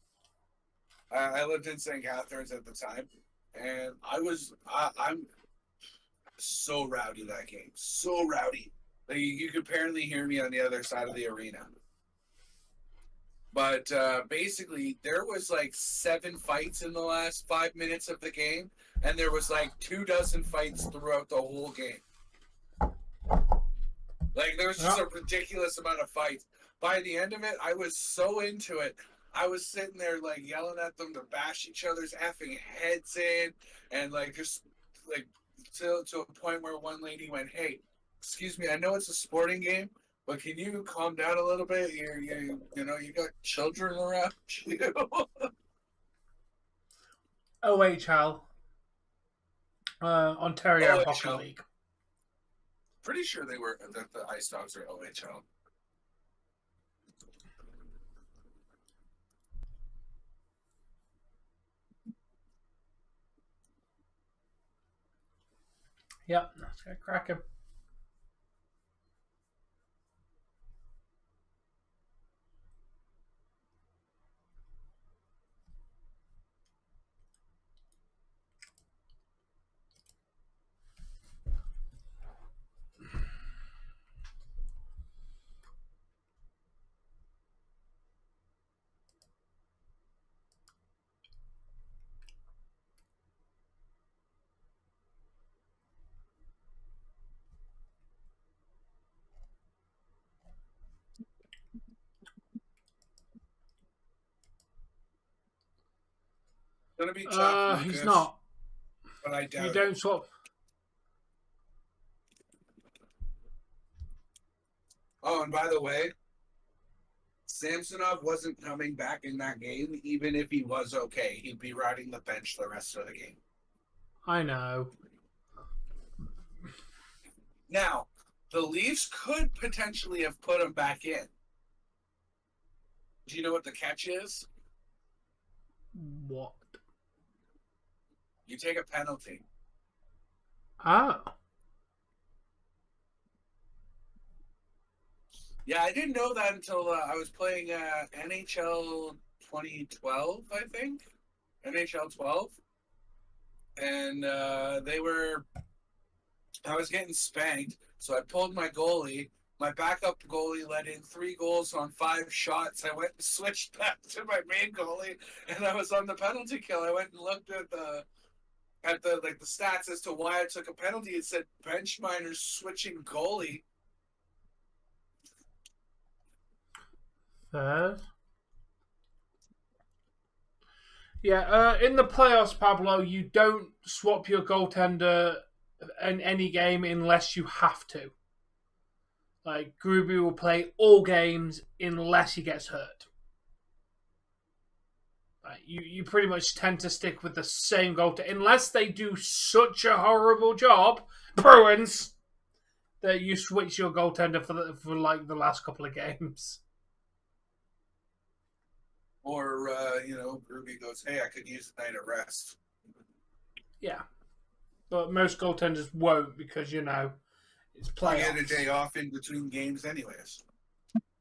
I lived in St. Catharines at the time, and I'm so rowdy that game. So rowdy. Like, you could apparently hear me on the other side of the arena. But basically, there was like 7 fights in the last 5 minutes of the game, and there was like 24 fights throughout the whole game. Like, there was just a ridiculous amount of fights. By the end of it, I was so into it. I was sitting there, like, yelling at them to bash each other's effing heads in, and, like, just, like, to a point where one lady went, "Hey, excuse me, I know it's a sporting game, but can you calm down a little bit? You know, you got children around you." OHL. Ontario OHL. Hockey League. Pretty sure they were that the Ice Dogs are OHL. Yep, let's get cracking. Gonna be tough. He's Lucas, not. but I doubt You it. don't swap. Oh, and by the way, Samsonov wasn't coming back in that game. Even if he was okay, he'd be riding the bench the rest of the game. I know. Now, the Leafs could potentially have put him back in. Do you know what the catch is? What? You take a penalty. Oh. Yeah, I didn't know that until I was playing NHL 2012, I think. NHL 12. And I was getting spanked, so I pulled my goalie. My backup goalie let in 3 goals on 5 shots. I went and switched back to my main goalie, and I was on the penalty kill. I went and looked at the stats as to why I took a penalty. It said bench minors switching goalie. Fair. Yeah, in the playoffs, Pablo, you don't swap your goaltender in any game unless you have to. Like, Gruby will play all games unless he gets hurt. Like, you pretty much tend to stick with the same goaltender unless they do such a horrible job, Bruins, that you switch your goaltender for like the last couple of games. Or, Ruby goes, "Hey, I could use a night of rest." Yeah. But most goaltenders won't because, it's I playoffs. get a day off in between games anyways.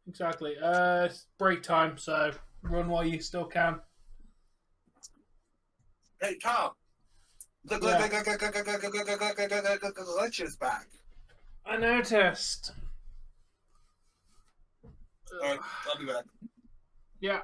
Exactly. It's break time, so run while you still can. Hey, Tom. The Yeah. glitch is back. I noticed. Alright, I'll be back. Yeah.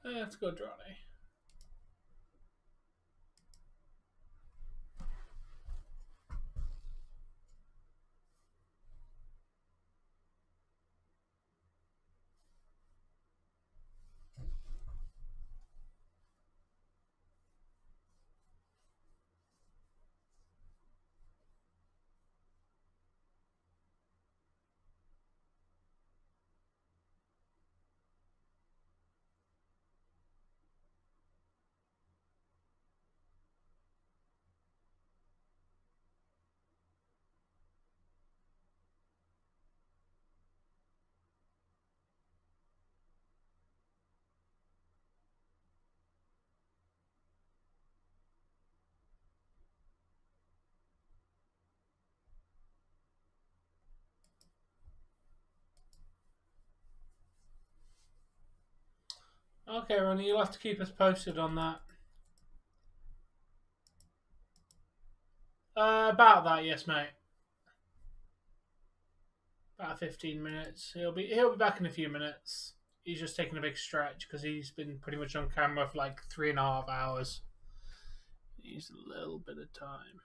That's good, Ronnie. Okay, Ronnie, you'll have to keep us posted on that. About that, yes, mate. About 15 minutes. He'll be back in a few minutes. He's just taking a big stretch because he's been pretty much on camera for like 3.5 hours. He's a little bit of time.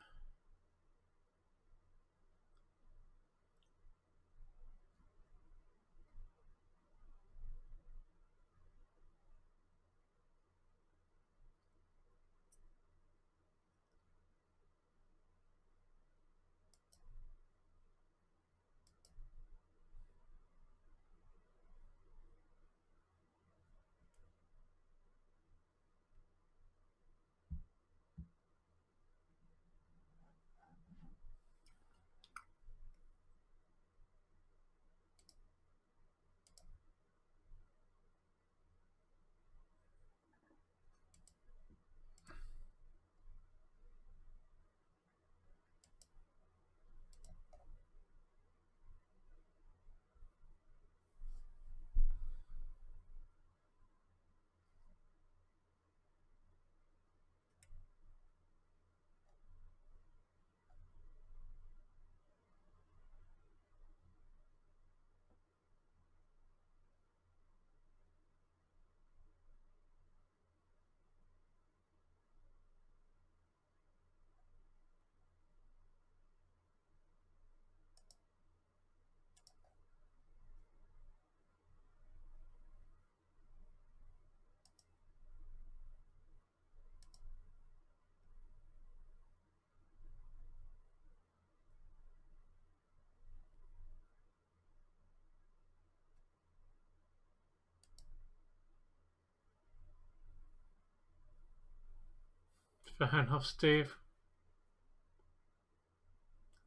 Fair enough, Steve.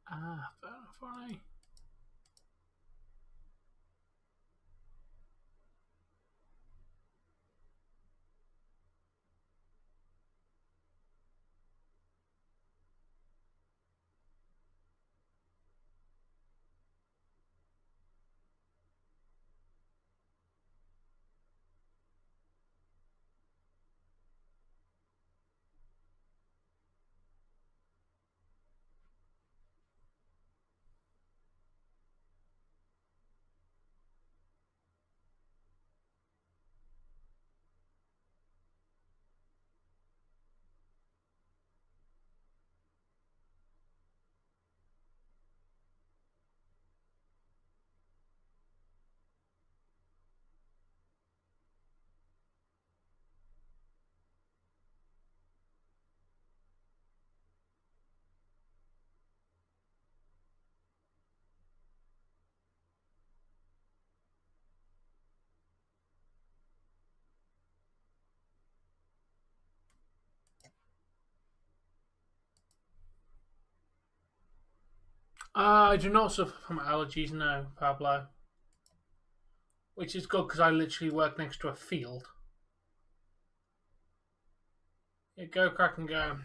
Fair enough, Ronnie. I do not suffer from allergies, no, Pablo. Which is good because I literally work next to a field. Yeah, go, Kraken, go.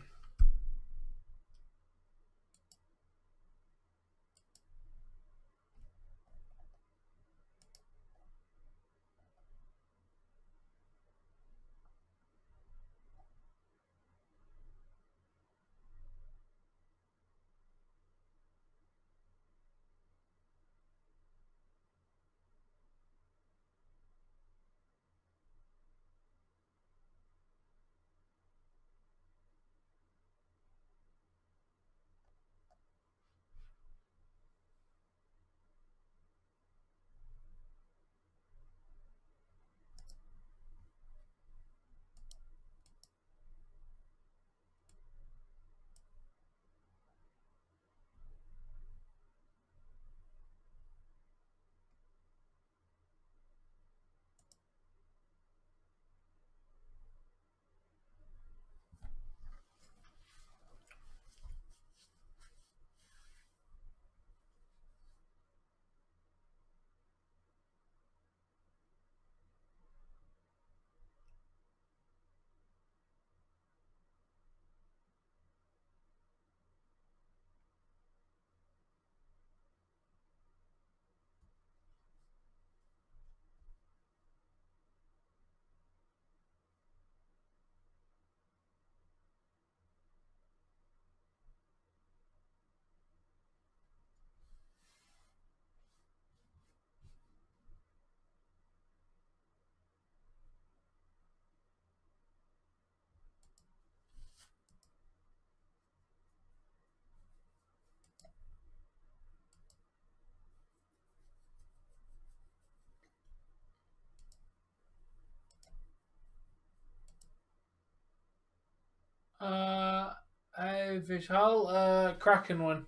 Hey, Vishal, Kraken one.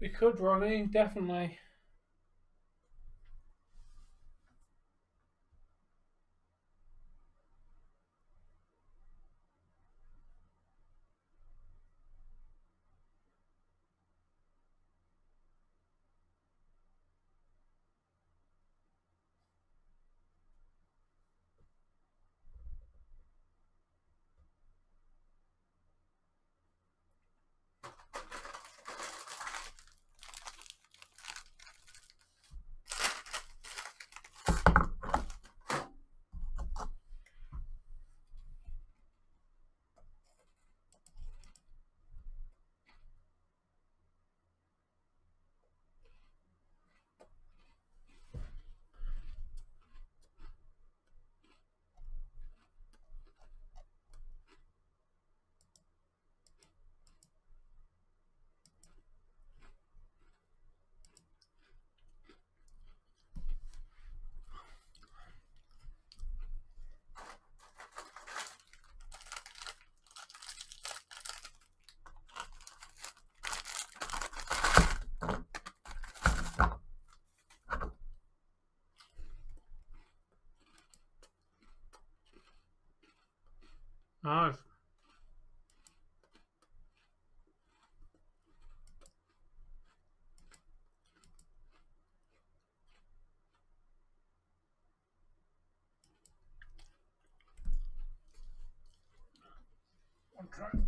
We could, Ronnie, definitely. Nice. Okay.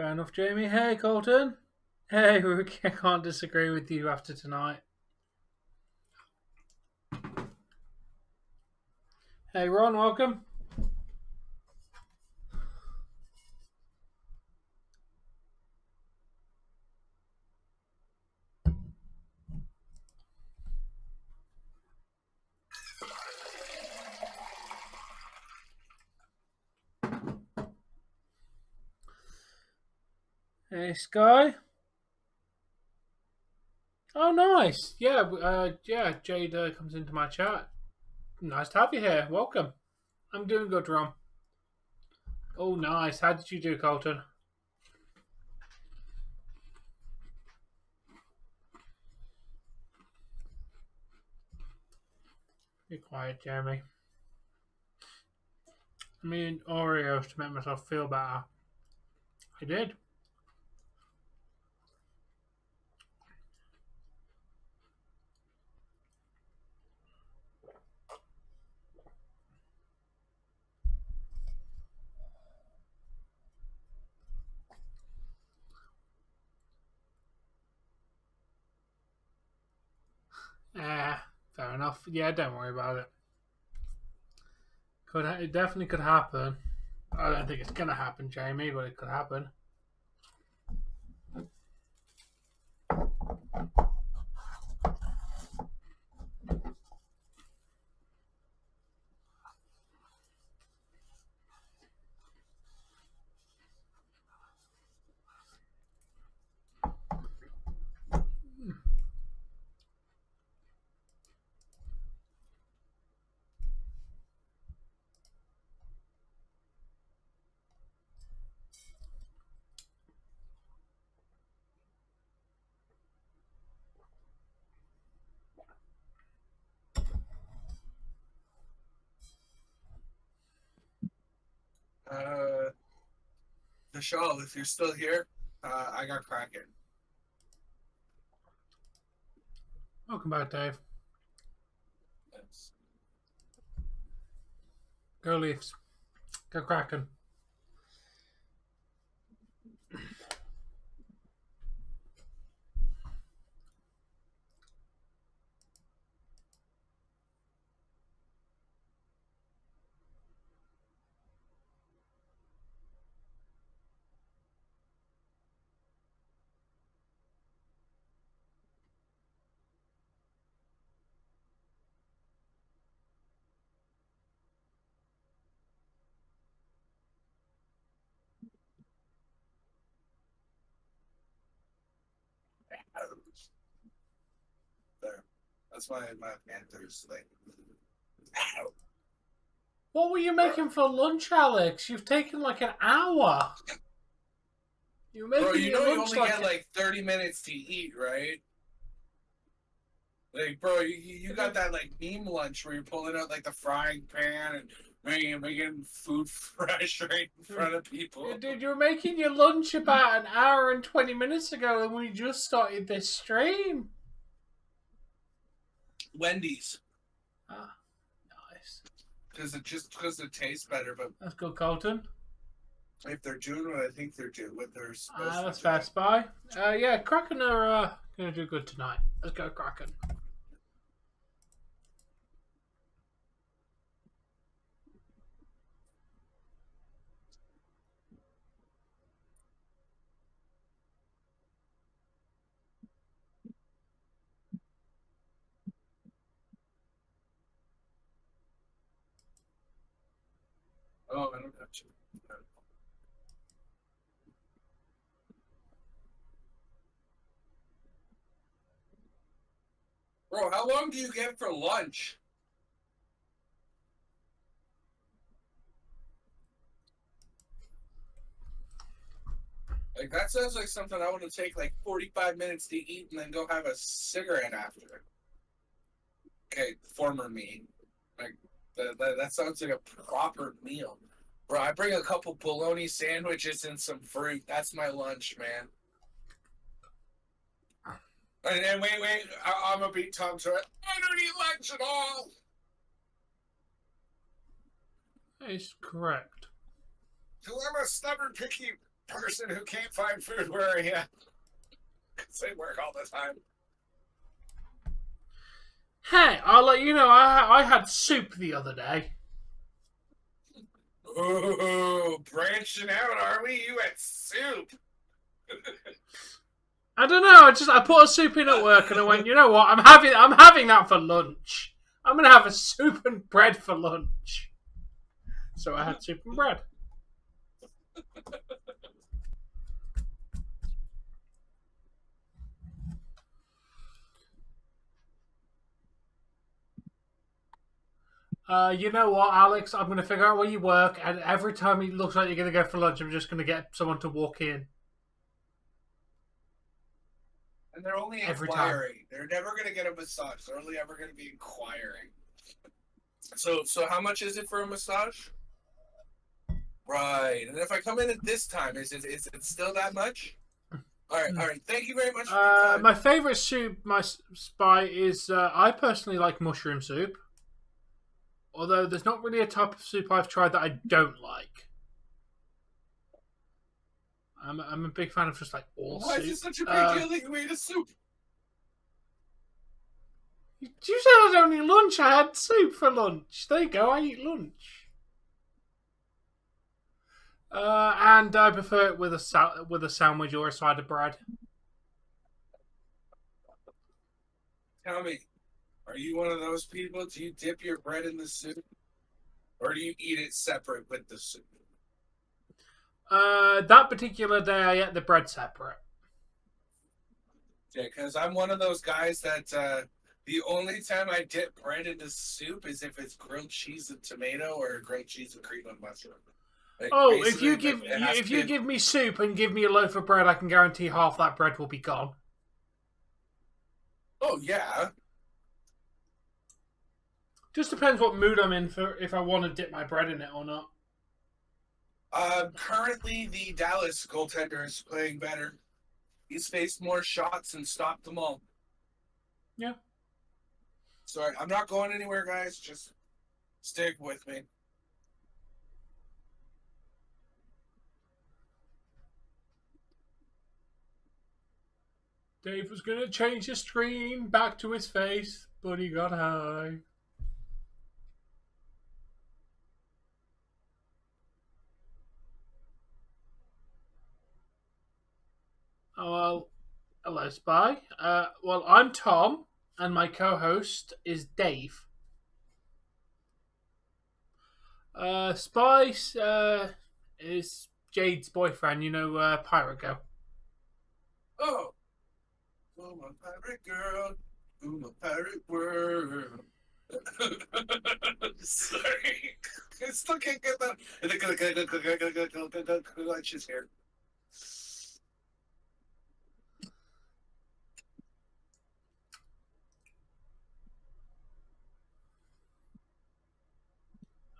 Fair enough, Jamie. Hey, Colton. Hey, I can't disagree with you after tonight. Hey, Ron, welcome. Hey, Sky. Oh, nice. Yeah, Jade comes into my chat. Nice to have you here. Welcome. I'm doing good, Ron. Oh, nice. How did you do, Colton? Be quiet, Jeremy. I mean, Oreos to make myself feel better. I did. Fair enough. Yeah, don't worry about it. It definitely could happen. I don't think it's gonna happen, Jamie, but it could happen. Vishal, if you're still here, I got Kraken. Welcome back, Dave. Yes. Go Leafs. Go Kraken. There. That's my Panthers thing. What were you making for lunch, Alex? You've taken like an hour. You're making Bro, you your know you lunch only like get like 30 minutes to eat, right? Like, bro, you got that like meme lunch where you're pulling out like the frying pan and making food fresh right in front of people. Dude, you were making your lunch about an hour and 20 minutes ago and we just started this stream. Wendy's. Ah, nice. Because it tastes better, but That's good, Colton. if they're doing what I think they're doing, what they're supposed to That's do. fair, Spy. Yeah, Kraken are going to do good tonight. Let's go, Kraken. Oh, I don't got you. Bro, how long do you get for lunch? Like, that sounds like something I want to take like 45 minutes to eat and then go have a cigarette after. Okay, former me. Like, that sounds like a proper meal. Bro, I bring a couple bologna sandwiches and some fruit. That's my lunch, man. And wait, I'm gonna beat Tom to it. I don't eat lunch at all. That is correct. Because I'm a stubborn, picky person who can't find food, where are you? Because they work all the time. Hey, I'll let you know. I had soup the other day. Ooh, branching out, are we? You had soup. I don't know. I put a soup in at work, and I went, you know what? I'm having that for lunch. I'm gonna have a soup and bread for lunch. So I had soup and bread. You know what, Alex? I'm gonna figure out where you work, and every time it looks like you're gonna go for lunch, I'm just gonna get someone to walk in. And they're only Every inquiring. They're never going to get a massage. They're only ever going to be inquiring. So how much is it for a massage? Right. And if I come in at this time, is it still that much? All right. Thank you very much for your time. My favorite soup, my spy, is I personally like mushroom soup. Although there's not really a type of soup I've tried that I don't like. I'm a big fan of just like all soup. Why is it such a big deal that you ate a soup? You said I don't eat lunch. I had soup for lunch. There you go. I eat lunch. And I prefer it with a sandwich or a side of bread. Tell me, are you one of those people? Do you dip your bread in the soup? Or do you eat it separate with the soup? That particular day, I ate the bread separate. Yeah, because I'm one of those guys that the only time I dip bread into soup is if it's grilled cheese and tomato or grilled cheese and cream and mushroom. Like, if you give me soup and give me a loaf of bread, I can guarantee half that bread will be gone. Oh yeah. Just depends what mood I'm in for if I want to dip my bread in it or not. Currently, the Dallas goaltender is playing better. He's faced more shots and stopped them all. Yeah. Sorry, I'm not going anywhere, guys. Just stick with me. Dave was going to change the screen back to his face, but he got high. Oh, well, hello, Spy. Well, I'm Tom, and my co-host is Dave. Spy is Jade's boyfriend, Pirate Girl. Oh, my pirate girl, my pirate world. Sorry, I still can't get that. She's here.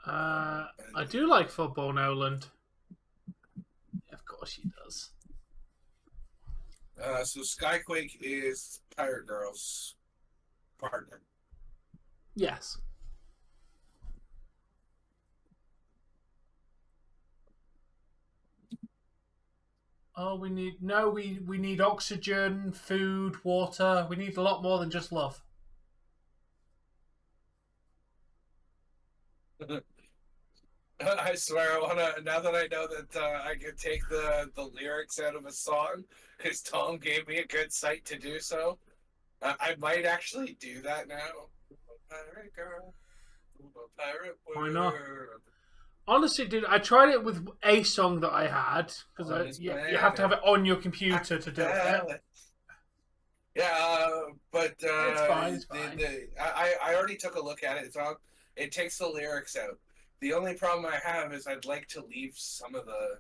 I do like football, Noland. Of course she does. So Skyquake is Pirate Girl's partner. Yes. Oh, we need oxygen, food, water. We need a lot more than just love. I swear, now that I know that I can take the lyrics out of a song, because Tom gave me a good site to do so, I might actually do that now. Pirate girl, pirate Why not? world. Honestly, dude, I tried it with a song that I had, because you have to have it on your computer to do it. Yeah, but It's fine. I already took a look at it. It takes the lyrics out. The only problem I have is I'd like to leave some of the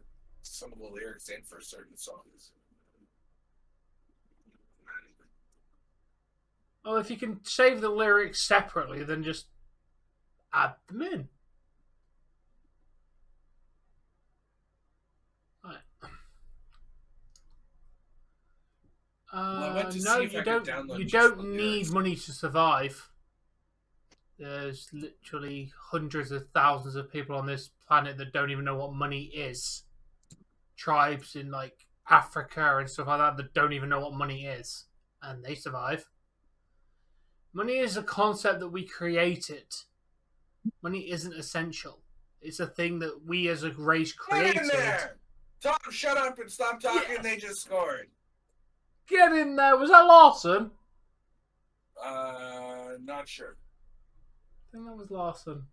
lyrics in for certain songs. Well, if you can save the lyrics separately, then just add them in. No, you don't need money to survive. There's literally hundreds of thousands of people on this planet that don't even know what money is. tribes in like Africa and stuff like that don't even know what money is, and they survive. Money is a concept that we created. Money isn't essential. It's a thing that we as a race Get in created. there! Tom, shut up and stop talking. Yes. They just scored. Get in there. Was that Larson? Not sure. I think that was Larson.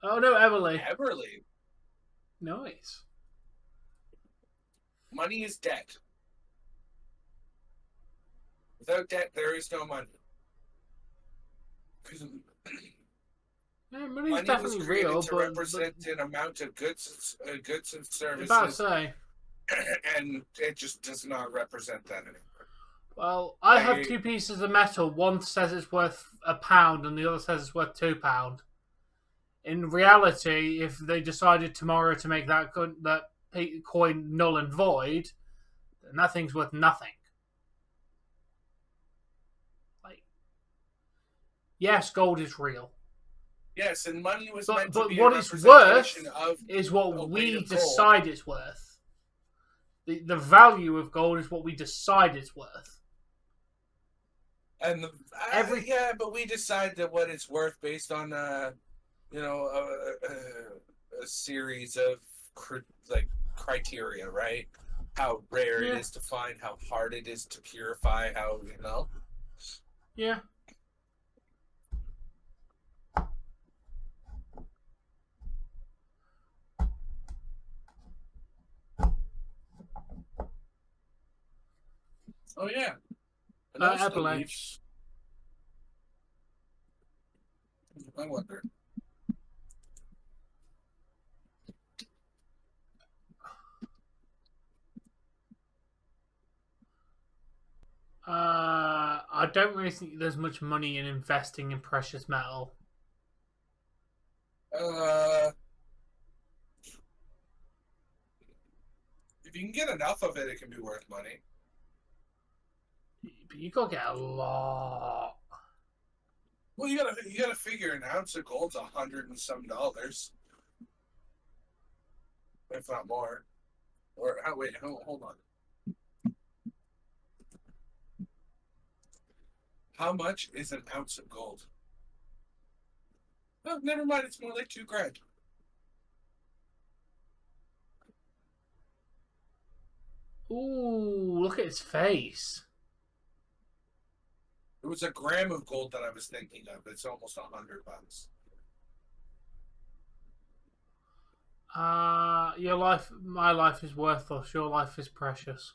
Oh no, Everly. Everly. Nice. Money is debt. Without debt, there is no money. Because Yeah, money's money was definitely created real, to represent an amount of goods and services, about to say. and it just does not represent that anymore. Well, I have two pieces of metal. One says it's worth £1, and the other says it's worth £2. In reality, if they decided tomorrow to make that coin null and void, then that thing's worth nothing. Like, yes, gold is real. Yes, and money was But meant to be what a it's worth representation of is what a weight we of gold. decide it's worth. The value of gold is what we decide it's worth. And yeah, but we decide that what it's worth based on a series of criteria, right? How rare it is to find, how hard it is to purify, how Yeah. Oh yeah. Avalanche. I wonder. I don't really think there's much money in investing in precious metal. If you can get enough of it, it can be worth money. But you gotta get a lot. Well, you gotta figure an ounce of gold's $100 and some, if not more. Or wait, hold on. How much is an ounce of gold? Oh, never mind. It's more like $2,000. Ooh, look at his face. It was a gram of gold that I was thinking of. It's almost $100. My life is worthless. Your life is precious.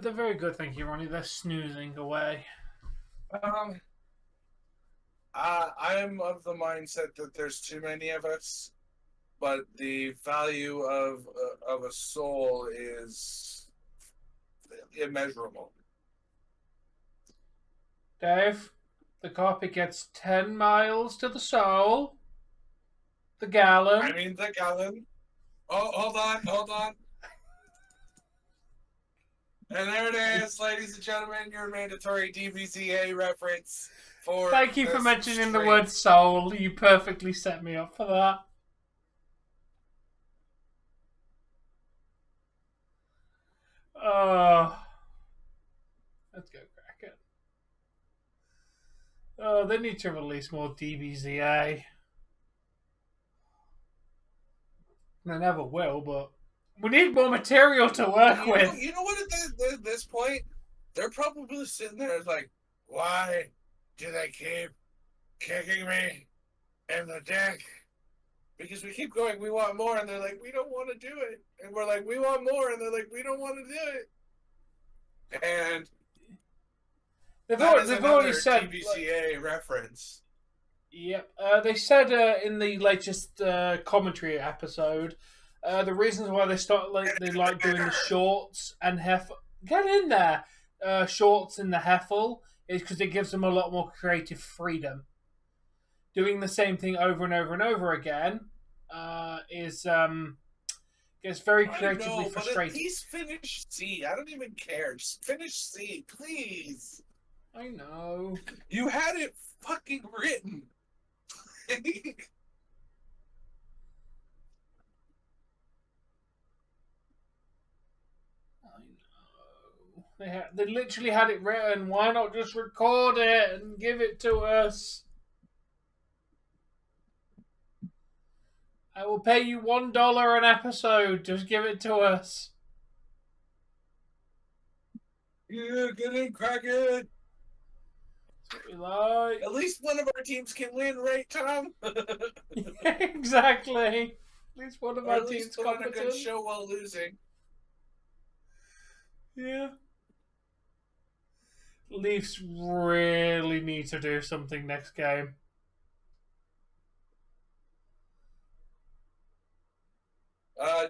They're very good, thank you, Ronnie. They're snoozing away. I'm of the mindset that there's too many of us, but the value of a soul is immeasurable. Dave, the carpet gets 10 miles to the soul. The gallon. I mean the gallon. Oh, hold on. And there it is, ladies and gentlemen, your mandatory DVCA reference for. Thank you for mentioning the word soul. You perfectly set me up for that. Let's go, Kraken. Oh, they need to release more DVCA. They never will, but we need more material to work with. You know what? At this point, they're probably sitting there like, why do they keep kicking me in the dick? Because we keep going, we want more, and they're like, we don't want to do it. And we're like, we want more, and they're like, we don't want to do it. And they've already said DVCA reference. Yep. They said in the latest commentary episode, the reasons why they like doing the shorts and get in there, shorts in the Heffel is because it gives them a lot more creative freedom. doing the same thing over and over and over again gets very I creatively know, but at frustrating. least finish C. I don't even care. Just finish C, please. I know. You had it fucking written. They literally had it written. Why not just record it and give it to us? I will pay you $1 an episode. Just give it to us. Yeah, get in, Kraken. That's what we like. At least one of our teams can win, right, Tom? Yeah, exactly. At least one of Or our at team's least put on a competent. good show while losing. Yeah. Leafs really need to do something next game.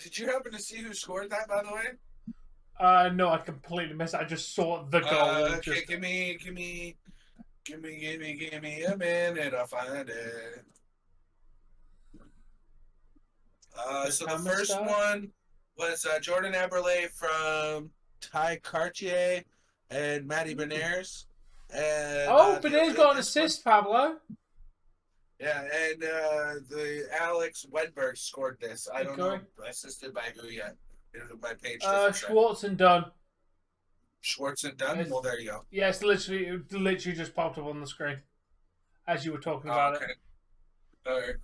Did you happen to see who scored that, by the way? No, I completely missed it. I just saw the goal. Okay, give me a minute. I'll find it. So the first one was Jordan Eberle from Ty Cartier and Matty Beniers. And, Beniers got an assist, Pablo. Yeah, and the Alex Wedberg scored this. I don't know assisted by who yet. My page doesn't say. Schwartz and Dunn. Schwartz and Dunn? Well, there you go. Yeah, it literally just popped up on the screen as you were talking about it. All right.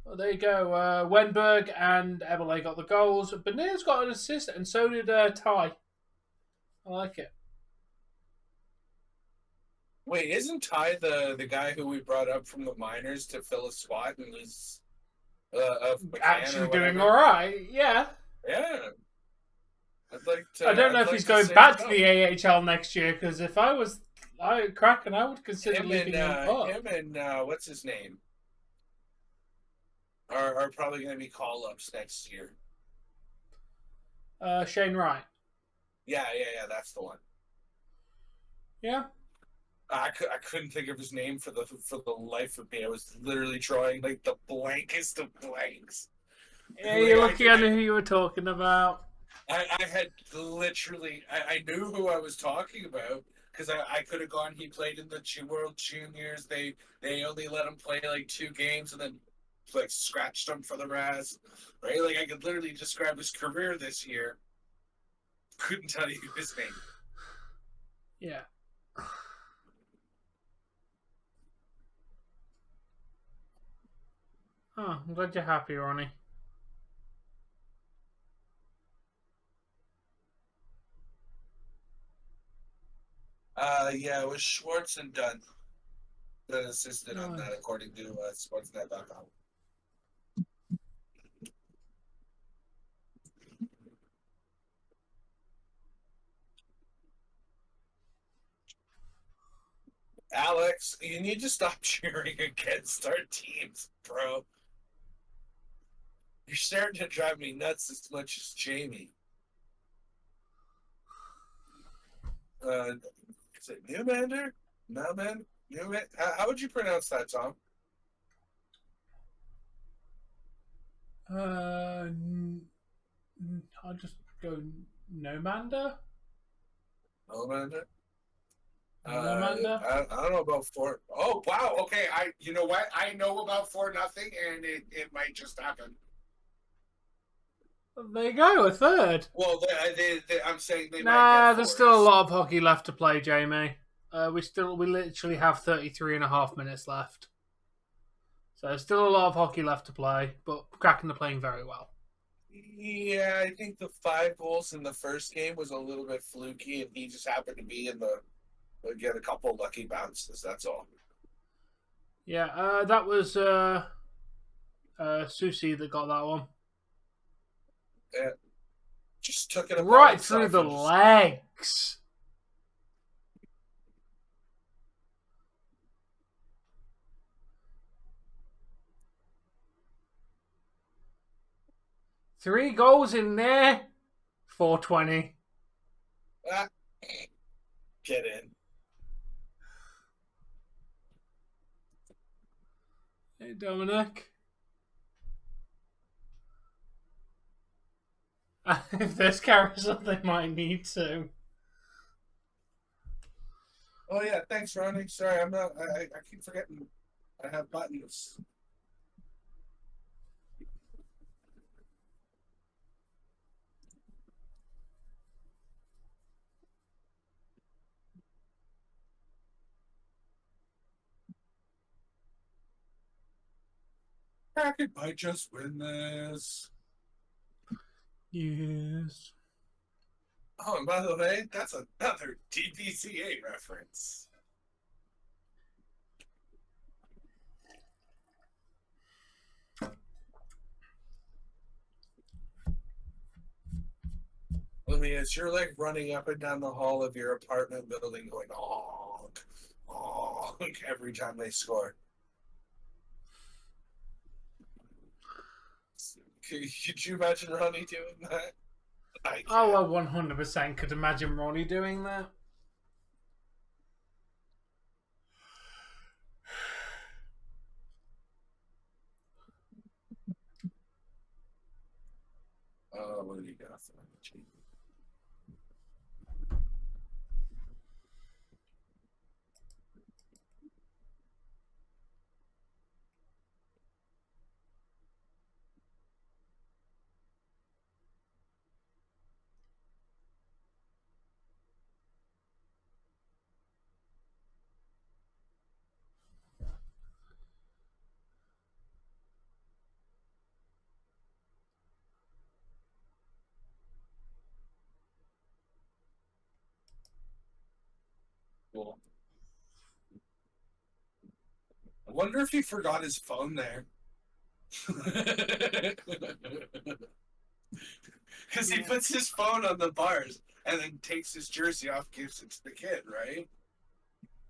Well, there you go. Wenberg and Eberle got the goals. Beniers got an assist, and so did Ty. I like it. Wait, isn't Ty the guy who we brought up from the minors to fill a spot and he's actually doing all right? Yeah. Yeah. I'd like to. I don't know if he's going back to the AHL next year, because if I was Kraken, I would consider leaving him up. Him and what's his name are probably going to be call-ups next year. Shane Wright. Yeah, that's the one. Yeah. I couldn't think of his name for the life of me. I was literally drawing like the blankest of blanks. Yeah, you're lucky I knew who you were talking about. I had literally I knew who I was talking about because I could have gone. He played in the World Juniors. They only let him play like 2 games and then like scratched him for the Raz. Right, like I could literally describe his career this year. Couldn't tell you his name. Yeah. Oh, I'm glad you're happy, Ronnie. Yeah, it was Schwartz and Dunn that assisted on that, according to Sportsnet.com. Alex, you need to stop cheering against our teams, bro. You're starting to drive me nuts as much as Jamie. Is it Newmander? Newman? How would you pronounce that, Tom? I'll just go Nomander. Nomander? Nomander? I don't know about 4. Oh, wow. Okay. You know what? I know about 4-0, and it might just happen. There you go, a third. Well, I'm saying they might get there's 4s. still a lot of hockey left to play, Jamie. We literally have 33 and a half minutes left. So there's still a lot of hockey left to play, but Kraken are playing very well. Yeah, I think the 5 goals in the first game was a little bit fluky, and he just happened to be get a couple lucky bounces. That's all. Yeah, that was Susie that got that one. Yeah. Just took it right through the legs. Three goals in there. 420. Get in. Hey, Dominic. If there's carousel, they might need to. Oh yeah, thanks, Ronnie. Sorry, I'm not. I keep forgetting. I have buttons. Kraken might just win this. Yes. Oh, and by the way, that's another DPCA reference. I mean, it's you're like running up and down the hall of your apartment building going, oh, like every time they score. Could you imagine Ronnie doing that? I Oh, can't. I 100% could imagine Ronnie doing that. What do you got for me? Cool. I wonder if he forgot his phone there. Because he puts his phone on the bars and then takes his jersey off, gives it to the kid, right?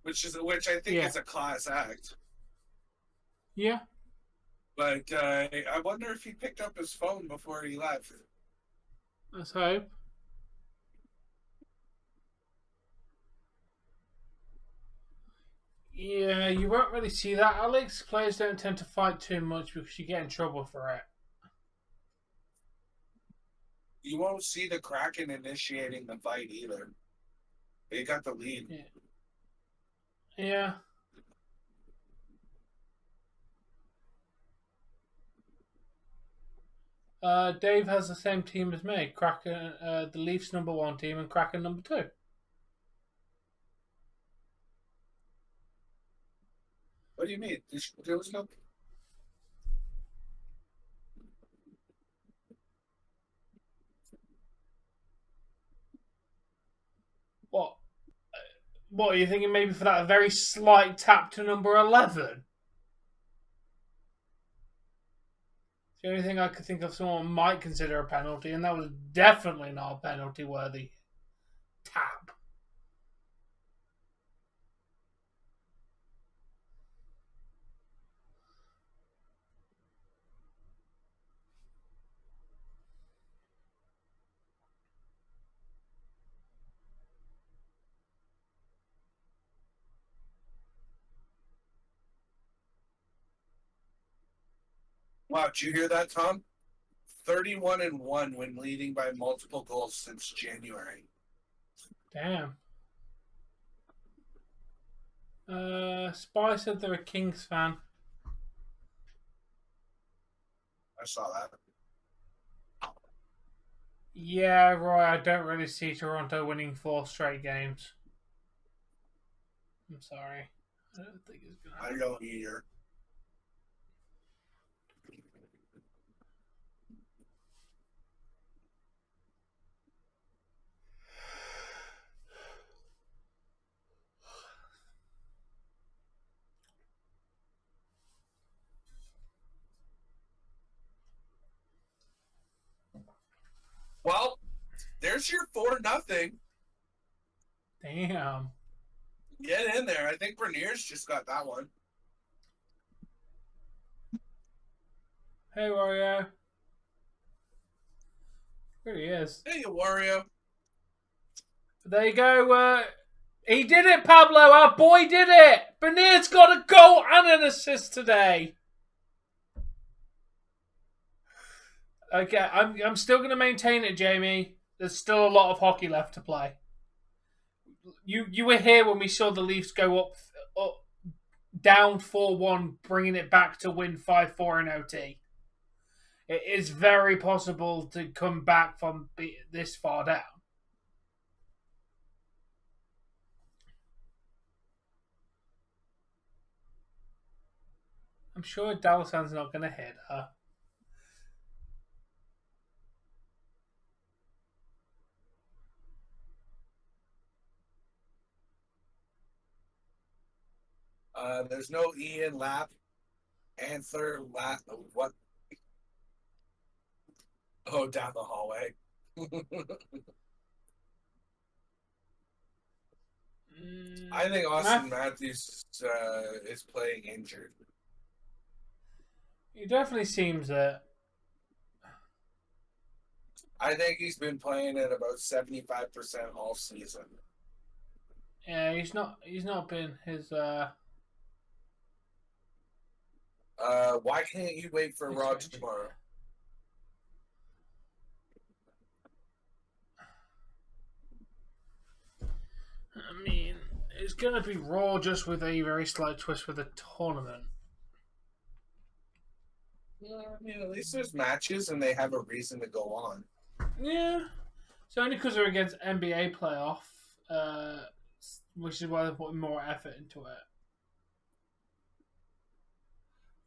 Which I think Yeah. is a class act. Yeah. But I wonder if he picked up his phone before he left. Let's hope. Yeah, you won't really see that, Alex. Players don't tend to fight too much because you get in trouble for it. You won't see the Kraken initiating the fight either. They got the lead. Yeah. Dave has the same team as me. Kraken, the Leafs #1 team, and Kraken #2. What do you mean? There was no. What? What are you thinking? Maybe for that very slight tap to #11. The only thing I could think of someone might consider a penalty, and that was definitely not a penalty worthy tap. Wow, did you hear that, Tom? 31-1 when leading by multiple goals since January. Damn. Spy said they're a Kings fan. I saw that. Yeah, Roy, I don't really see Toronto winning 4 straight games. I'm sorry. I don't think it's going to happen. I don't either. Well, there's your 4-0. Damn. Get in there. I think Bernier's just got that one. Hey, Wario. There he is. Hey, Wario. There you go. He did it, Pablo. Our boy did it. Bernier's got a goal and an assist today. Okay, I'm still going to maintain it, Jamie. There's still a lot of hockey left to play. You were here when we saw the Leafs go up down 4-1, bringing it back to win 5-4 in OT. It is very possible to come back from this far down. I'm sure Dallas fans not going to hit her. There's no Ian Lap, Anther Lap. What? Oh, down the hallway. I think Austin Matthews is playing injured. He definitely seems it. I think he's been playing at about 75% all season. Yeah, he's not been his. Why can't you wait for Raw tomorrow? I mean, it's gonna be Raw just with a very slight twist for the tournament. Yeah, I mean, at least there's matches and they have a reason to go on. Yeah, it's only because they're against NBA playoff, which is why they're putting more effort into it.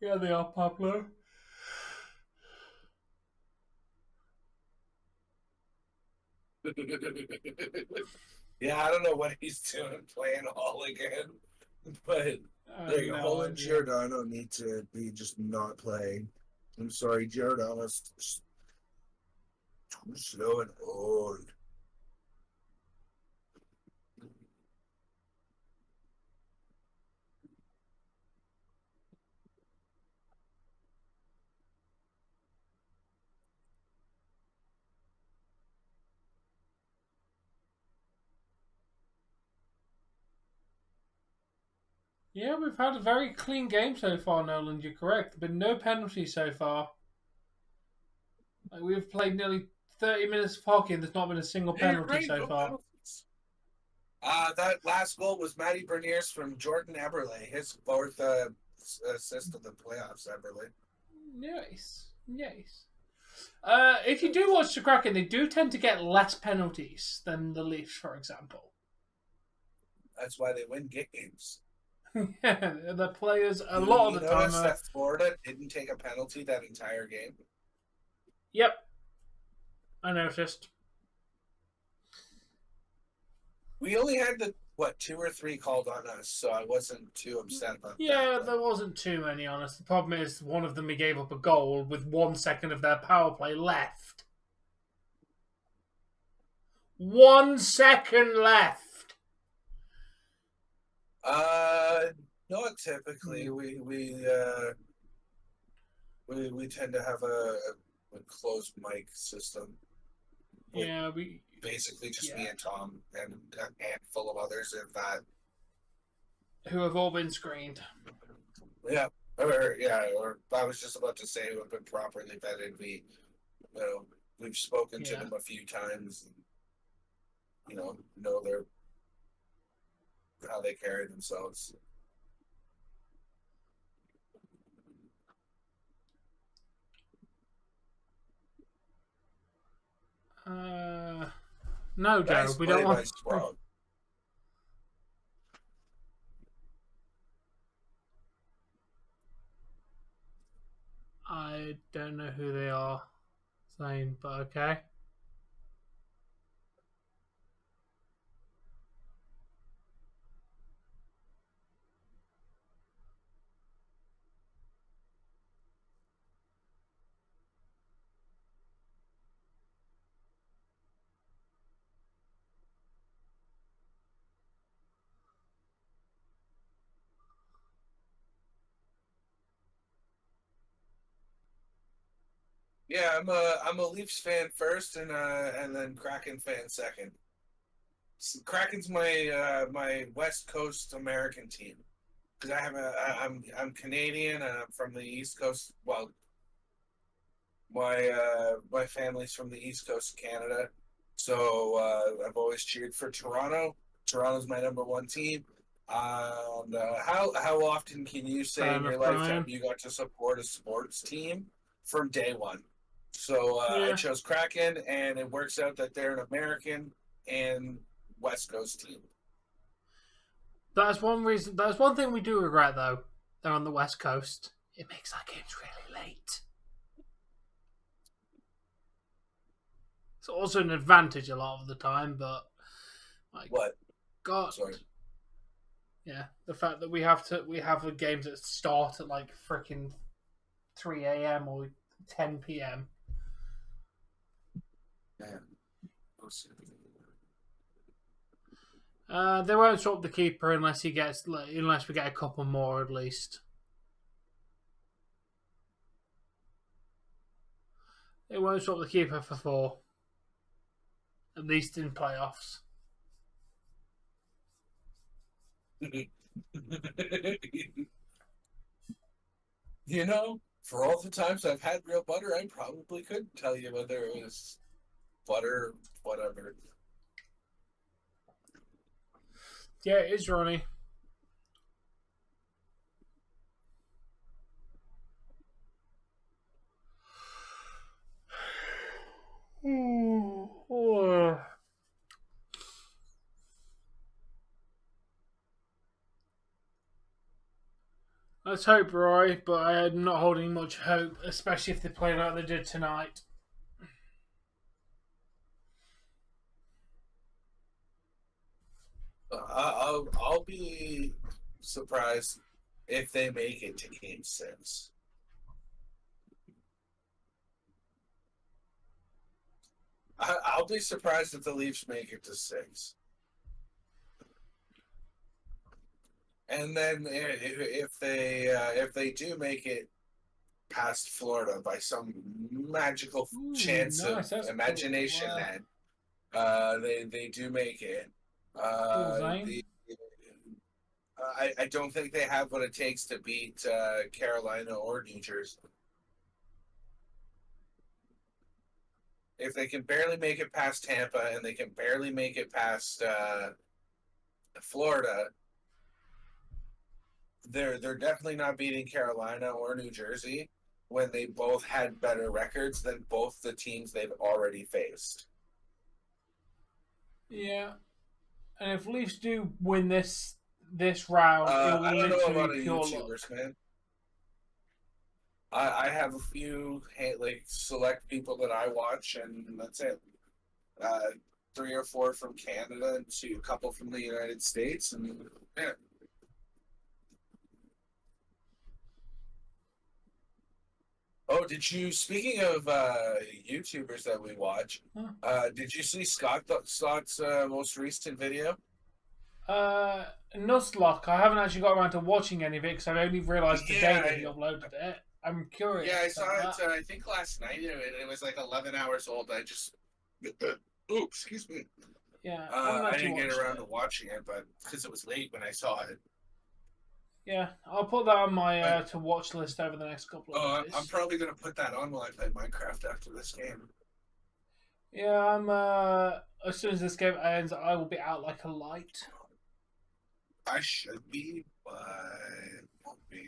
Yeah, they are, Pablo. Yeah, I don't know what he's doing playing all again, but Like, Holland Giordano need to be just not playing. I'm sorry, Giordano's too slow and old. Yeah, we've had a very clean game so far, Nolan. You're correct. There have been no penalties so far. Like, we've played nearly 30 minutes of hockey and there's not been a single penalty so far. That last goal was Matty Berniers from Jordan Eberle, his fourth assist of the playoffs, Eberle. Nice. If you do watch the Kraken, they do tend to get less penalties than the Leafs, for example. That's why they win games. Yeah, the players a lot of the time. That Florida didn't take a penalty that entire game. Yep, I noticed. We only had 2 or 3 called on us, so I wasn't too upset about that. Yeah, there wasn't too many, honest. The problem is one of them we gave up a goal with 1 second of their power play left. 1 second left. Not typically. We tend to have a closed mic system. Yeah, we basically just me and Tom and a handful of others, if that. Who have all been screened. Yeah, or I was just about to say who have been properly vetted. We've spoken to them a few times. And, know their how they carry themselves. No, Joe, we don't want. I don't know who they are saying, but okay. Yeah, I'm a Leafs fan first, and then Kraken fan second. Kraken's my West Coast American team because I'm Canadian and I'm from the East Coast. Well, my family's from the East Coast of Canada, so I've always cheered for Toronto. Toronto's my number one team. How often can you say Fair in your enough, lifetime Brian. you got to support a sports team from day one? So I Yeah. chose Kraken, and it works out that they're an American and West Coast team. That's one reason. That's one thing we do regret, though. They're on the West Coast. It makes our games really late. It's also an advantage a lot of the time, but like, What? God, Sorry. yeah, the fact that we have the games that start at like freaking 3 a.m. or 10 p.m. Man. They won't swap the keeper unless we get a couple more at least. They won't swap the keeper for 4, at least in playoffs. You know, for all the times I've had real butter, I probably could tell you whether it was butter, whatever. Yeah, it is, Ronnie. Let's hope, Roy, but I'm not holding much hope, especially if they play like they did tonight. I'll be surprised if they make it to Game 6. I'll be surprised if the Leafs make it to 6. And then if they do make it past Florida by some magical chance nice. That's of imagination, cool. they do make it. Cool, Zane. I don't think they have what it takes to beat Carolina or New Jersey. If they can barely make it past Tampa and they can barely make it past Florida, they're definitely not beating Carolina or New Jersey when they both had better records than both the teams they've already faced. Yeah, and if Leafs do win this round, it will I don't know about literally pure YouTubers, luck. man. I have a few select people that I watch, and that's it. 3 or 4 from Canada and a couple from the United States, and yeah. Oh, speaking of YouTubers that we watch, did you see Scott's most recent video? Nuzlocke. I haven't actually got around to watching any of it because I've only realised today that he uploaded it. I'm curious. Yeah, I saw it, I think last night. It was like 11 hours old. I just... Oh, excuse me. Yeah, I didn't get around to watching it, but because it was late when I saw it. Yeah, I'll put that on my to watch list over the next couple of days. I'm probably going to put that on while I play Minecraft after this game. Yeah, I'm as soon as this game ends, I will be out like a light. I should be, but won't be.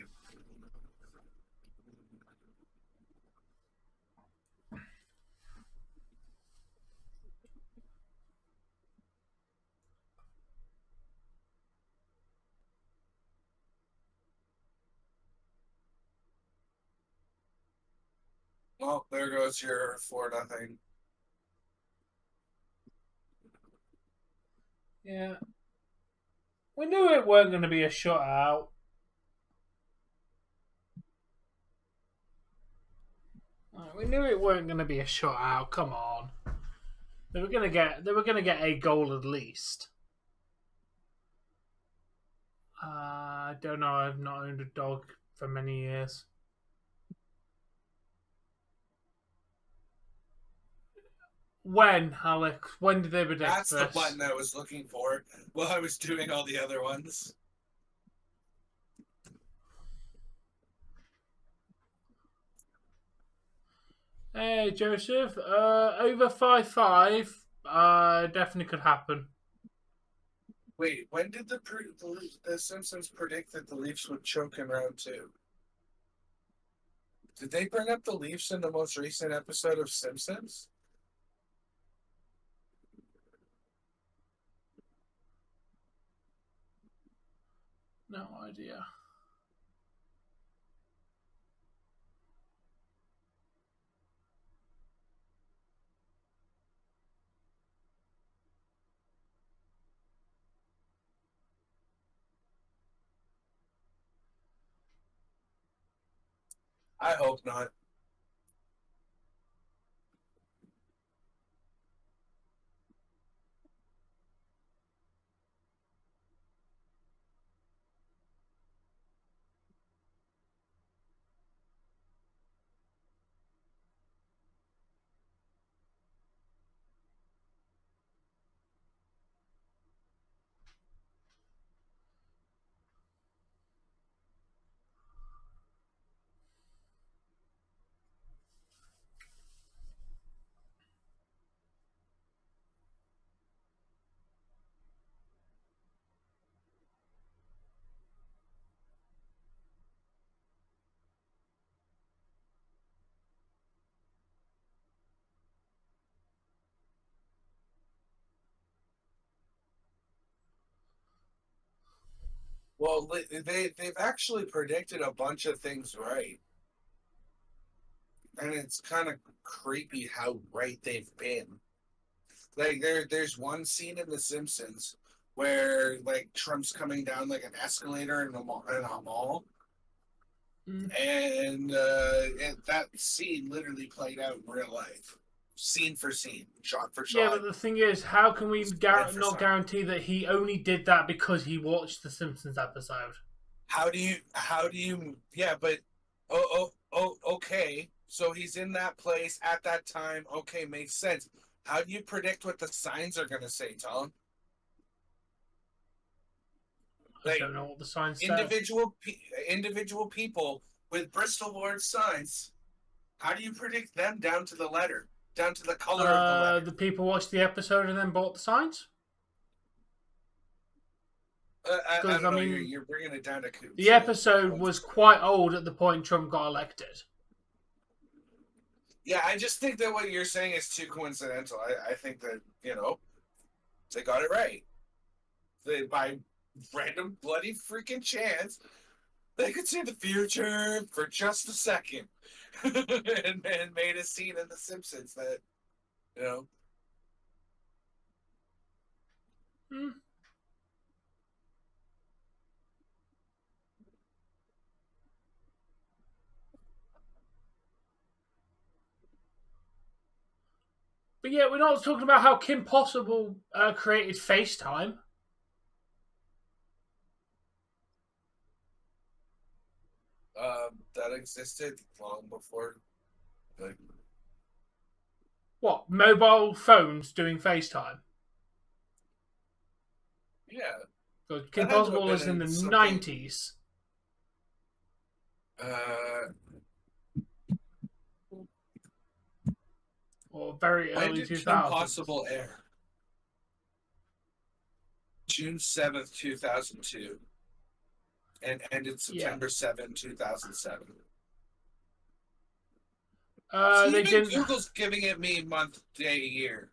Well, there goes your 4-0. Yeah. We knew it weren't going to be a shutout. We knew it weren't going to be a shutout. Come on. They were going to get a goal at least. I don't know. I've not owned a dog for many years. When, Alex? When did they predict That's this? the button I was looking for while I was doing all the other ones. Hey, Joseph. Over 5-5. Definitely could happen. Wait, when did the Simpsons predict that the Leafs would choke in round 2? Did they bring up the Leafs in the most recent episode of Simpsons? No idea. I hope not. Well, they've actually predicted a bunch of things right, and it's kind of creepy how right they've been. Like there's one scene in The Simpsons where like Trump's coming down like an escalator in a mall, and that scene literally played out in real life, scene for scene, shot for shot. Yeah, but the thing is, how can we not Sight. guarantee that he only did that because he watched the Simpsons episode? How do you? Yeah, but okay. So he's in that place at that time. Okay, makes sense. How do you predict what the signs are going to say, Tom? I don't know what the signs say. Individual people with Bristol board signs. How do you predict them down to the letter, down to the color of the letter? The people watched the episode and then bought the signs. I don't know. You're bringing it down to Coops. The episode was quite old at the point Trump got elected. Yeah, I just think that what you're saying is too coincidental. I think that, they got it right. They, by random bloody freaking chance, they could see the future for just a second. and made a scene in The Simpsons that, But yeah, we're not talking about how Kim Possible created FaceTime. that existed long before. Like, What? Mobile phones doing FaceTime? yeah. Because Kim That had to Possible have was been in the in something- 90s. Or very When early did Kim 2000s. Possible air? June 7th, 2002. And ended September 7, 2007. They Even didn't. Google's giving it me month, day, year.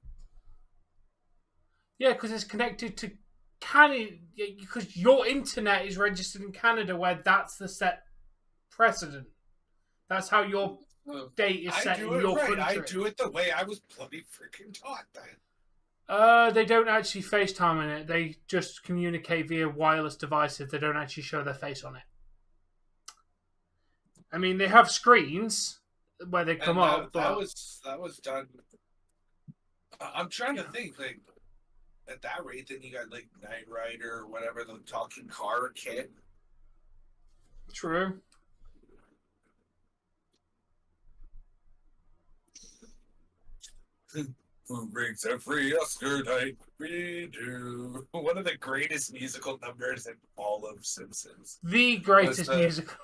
Yeah, because it's connected to Canada. Because your internet is registered in Canada, where that's the set precedent. That's how your date is set in your country. I do it the way I was bloody freaking taught then. They don't actually FaceTime in it. They just communicate via wireless devices. They don't actually show their face on it. I mean, they have screens where they come up. That was done. I'm trying to think, like, at that rate, then you got like Knight Rider or whatever, the talking car kit. True. Who brings every Oscar night? We do. One of the greatest musical numbers in all of Simpsons. The greatest musical.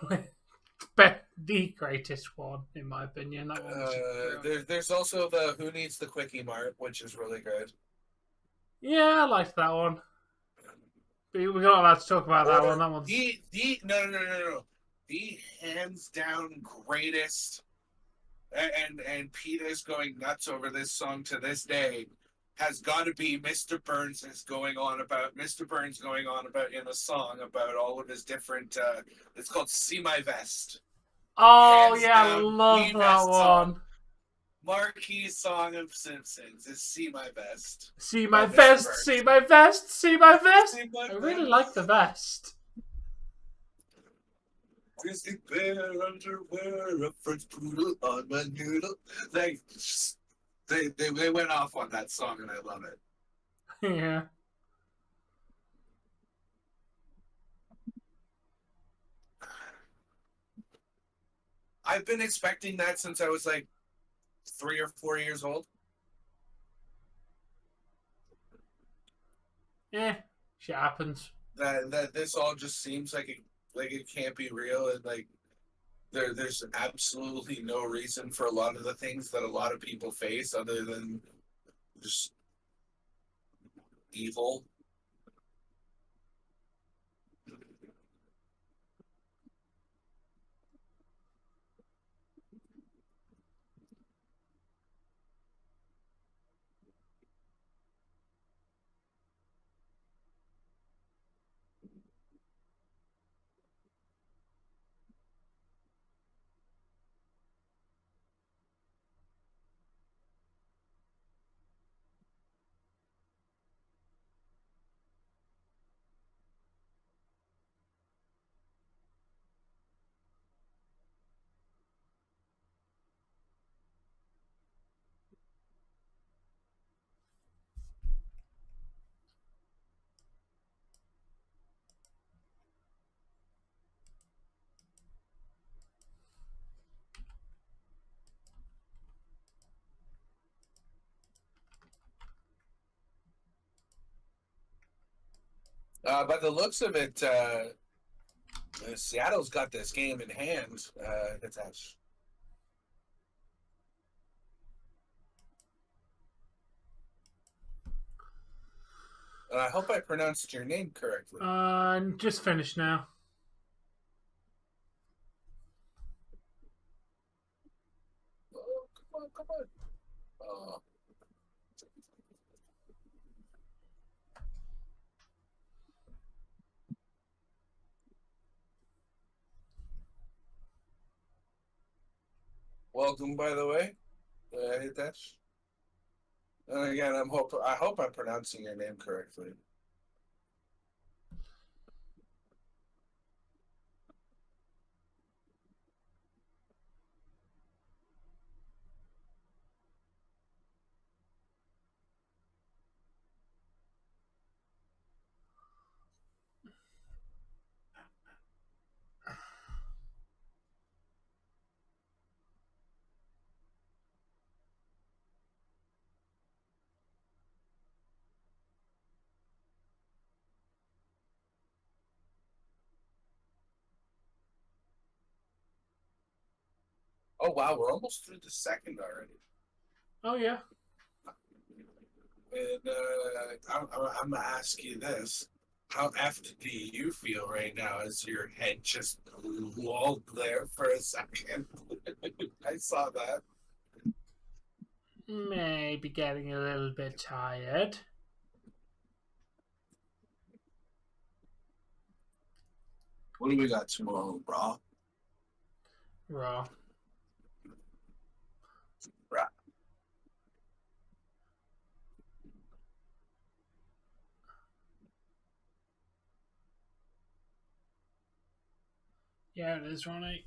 the greatest one, in my opinion. That one was brilliant. There's also the Who Needs the Quickie Mart, which is really good. Yeah, I liked that one. But we're not allowed to talk about that one. That one's... No. The hands down greatest, and Peter's going nuts over this song to this day, has got to be Mr. Burns going on about in a song about all of his different. It's called "See My Vest." Oh, Hands yeah, I down, love the that best one. song. Marquee song of Simpsons is "See My Vest." See my By Mr. vest, Burns. see my vest, see my vest. See my I really vest. like the vest. Grizzly bear underwear, a French poodle on my noodle. They went off on that song, and I love it. Yeah. I've been expecting that since I was like 3 or 4 years old. Yeah, shit happens. That this all just seems like it can't be real, and like there's absolutely no reason for a lot of the things that a lot of people face other than just evil. By the looks of it, Seattle's got this game in hand. Hitesh. I hope I pronounced your name correctly. Just finished now. Oh, come on. Oh. Welcome, by the way, Hitesh. And again, I hope I'm pronouncing your name correctly. Oh wow, we're almost through the second already. Oh, yeah. And I'm gonna ask you this: how effed do you feel right now as your head just lolled there for a second? I saw that. Maybe getting a little bit tired. What do we got tomorrow, bro? Raw. Right. Yeah, it is, Ronnie.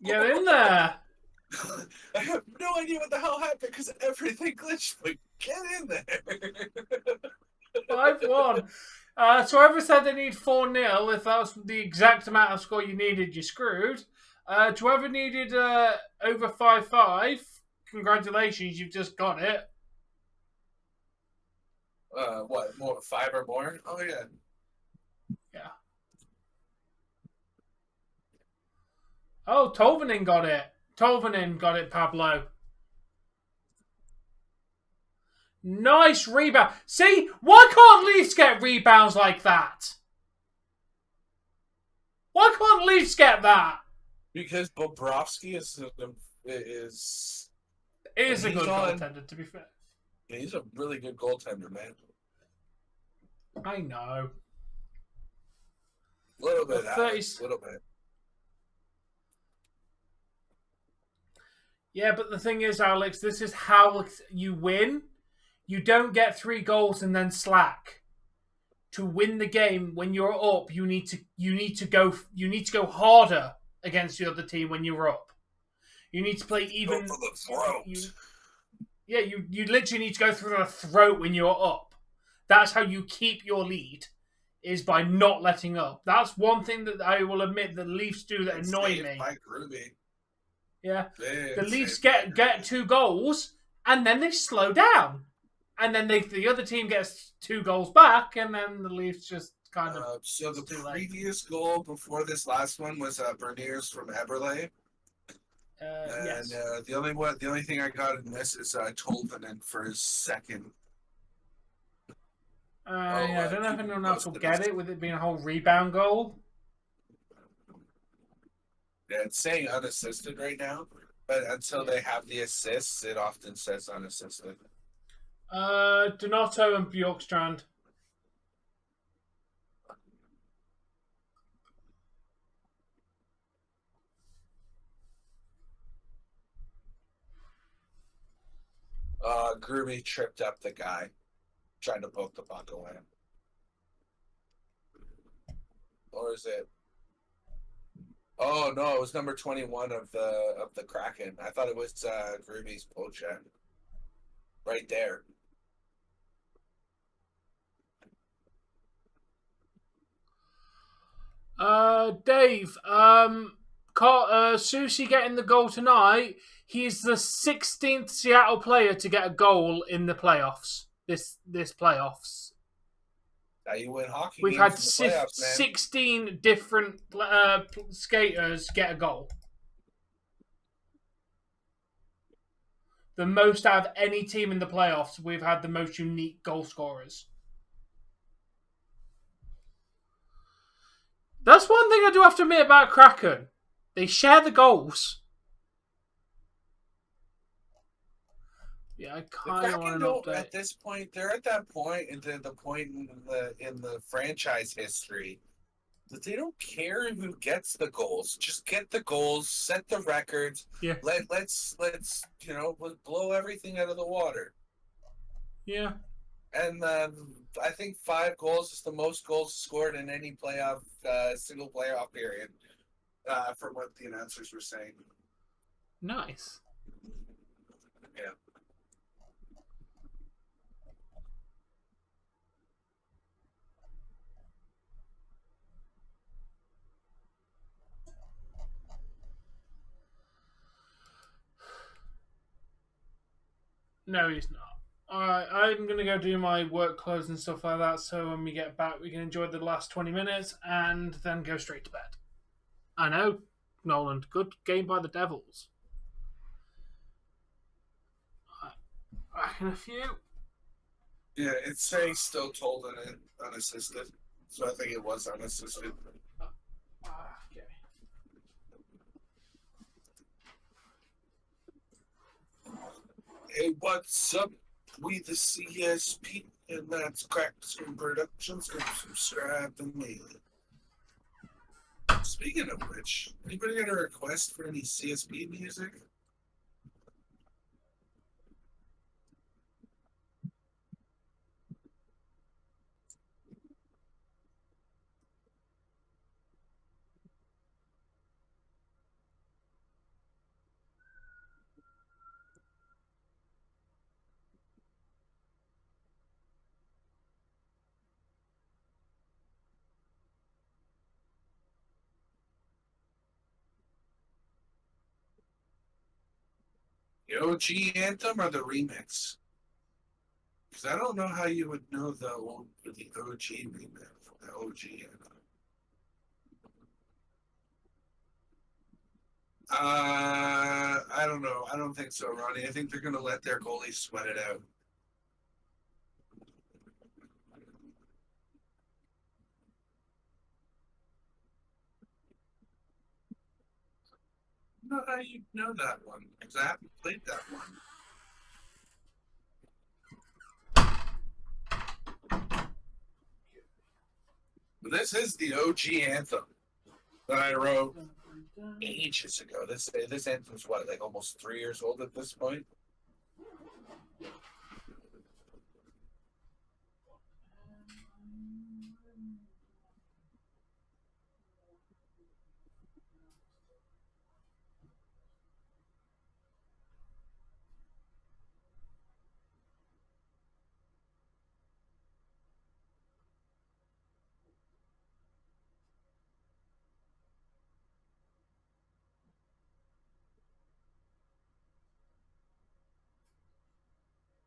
Get in there. I have no idea what the hell happened because everything glitched, but get in there. 5-1. So whoever said they need 4-0, if that was the exact amount of score you needed, you're screwed. To whoever needed over 5-5, congratulations, you've just got it. What, more 5 or more? Oh, yeah. Yeah. Oh, Tolvanen got it. Tolvanen got it, Pablo. Nice rebound. See, why can't Leafs get rebounds like that? Why can't Leafs get that? Because Bobrovsky is It is a he's good on- goaltender, to be fair. he's a really good goaltender, man. I know. A little bit, Well, 30 Alex, a little bit. Yeah, but the thing is, Alex, this is how you win. You don't get 3 goals and then slack. To win the game when you're up, you need to go harder against the other team when you're up. You need to play even. Go for the throat. You literally need to go through the throat when you're up. That's how you keep your lead, is by not letting up. That's one thing that I will admit the Leafs do that annoy me. Mike Ruby. Yeah, Big the Leafs save by get Ruby. 2 goals and then they slow down, and then the other team gets 2 goals back, and then the Leafs just kind of. So the too late. previous goal before this last one was Berniers from Eberle. Yes. And the only thing I got in this is Tolvanen for his second. I don't know if keep anyone else will posted. get it with it being a whole rebound goal. Yeah, it's saying unassisted right now, but until they have the assists, it often says unassisted. Donato and Bjorkstrand. Groovy tripped up the guy, trying to poke the puck away. Or is it? Oh no, it was number 21 of the Kraken. I thought it was Groovy's poacher. Right there. Dave, Susie getting the goal tonight. He's the 16th Seattle player to get a goal in the playoffs. This playoffs. Now you win hockey. We've games had in the playoffs, man. 16 different skaters get a goal. The most out of any team in the playoffs. We've had the most unique goal scorers. That's one thing I do have to admit about Kraken. They share the goals. Yeah, I kind of want an update. At this point, they're at that point, and the point in the franchise history that they don't care who gets the goals. Just get the goals, set the records. Yeah. Let's blow everything out of the water. Yeah. And I think 5 goals is the most goals scored in any playoff, single playoff period, from what the announcers were saying. Nice. Yeah. No, he's not. Alright, I'm going to go do my work clothes and stuff like that, so when we get back, we can enjoy the last 20 minutes and then go straight to bed. I know, Nolan. Good game by the Devils. Back in a few. Yeah, it's saying still told and unassisted. So I think it was unassisted. Okay. Hey, what's up? We the CSP, and that's Crack Screen Productions. Go subscribe to me. Speaking of which, anybody got a request for any CSP music? The OG anthem or the remix? Because I don't know how you would know the OG remix. The OG anthem. I don't know. I don't think so, Ronnie. I think they're going to let their goalies sweat it out. I don't know how you know that one because I haven't played that one. But this is the OG anthem that I wrote ages ago. This anthem's what, like almost 3 years old at this point?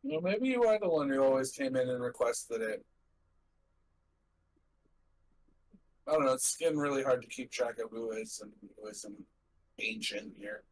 Well, maybe you are the one who always came in and requested it. I don't know. It's getting really hard to keep track of who is an ancient here.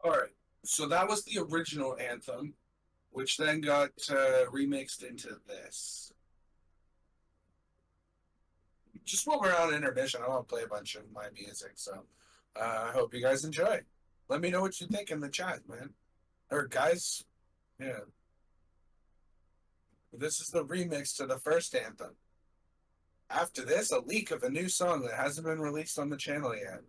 All right. So that was the original anthem, which then got remixed into this. Just while we're on intermission, I want to play a bunch of my music. So I hope you guys enjoy. Let me know what you think in the chat, man. Or guys, yeah. This is the remix to the first anthem. After this, a leak of a new song that hasn't been released on the channel yet.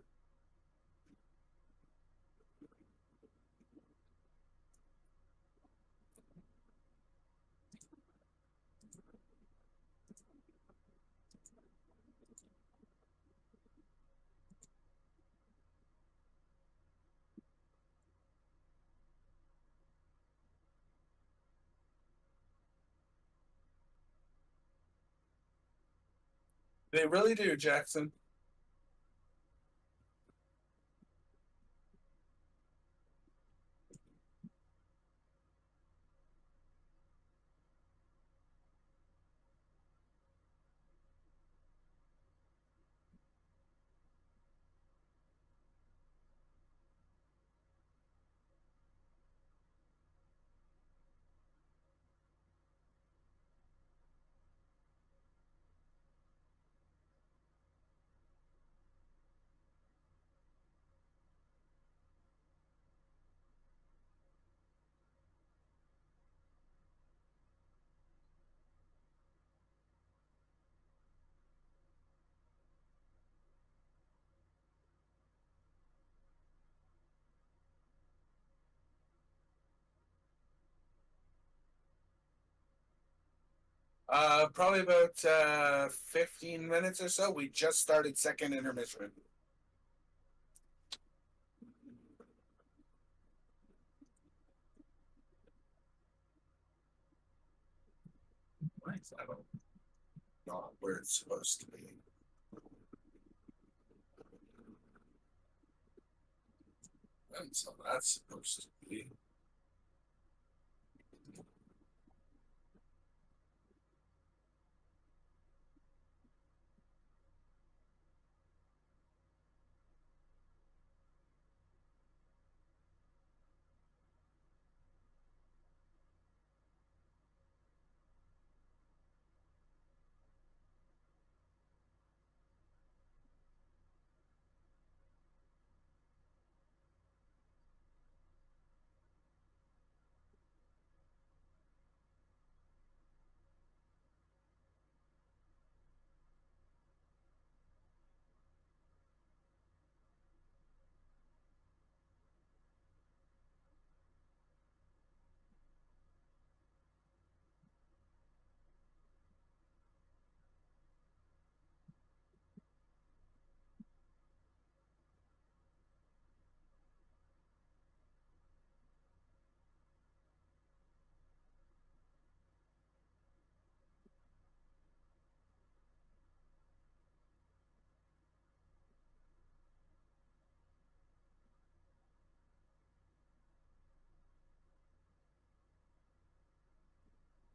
They really do, Jackson. Probably about 15 minutes or so. We just started second intermission. Why is that not where it's supposed to be? And so that's supposed to be.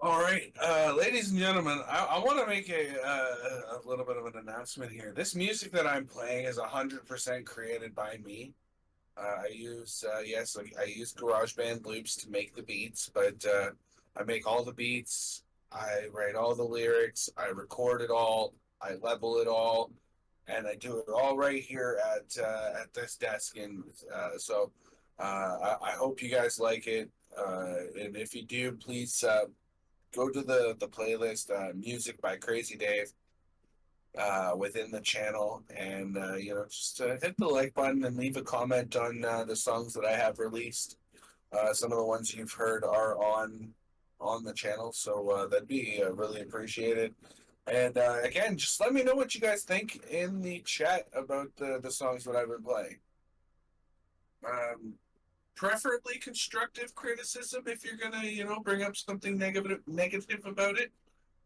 All right, ladies and gentlemen, I want to make a little bit of an announcement here. This music that I'm playing is 100% created by me. I use I use GarageBand loops to make the beats, but I make all the beats. I write all the lyrics. I record it all. I level it all, and I do it all right here at this desk. And I hope you guys like it. And if you do, please go to the playlist music by Crazy Dave within the channel, and just hit the like button and leave a comment on the songs that I have released. Some of the ones you've heard are on the channel, so that'd be really appreciated. And again, just let me know what you guys think in the chat about the songs that I've been playing. Preferably constructive criticism if you're gonna bring up something negative about it.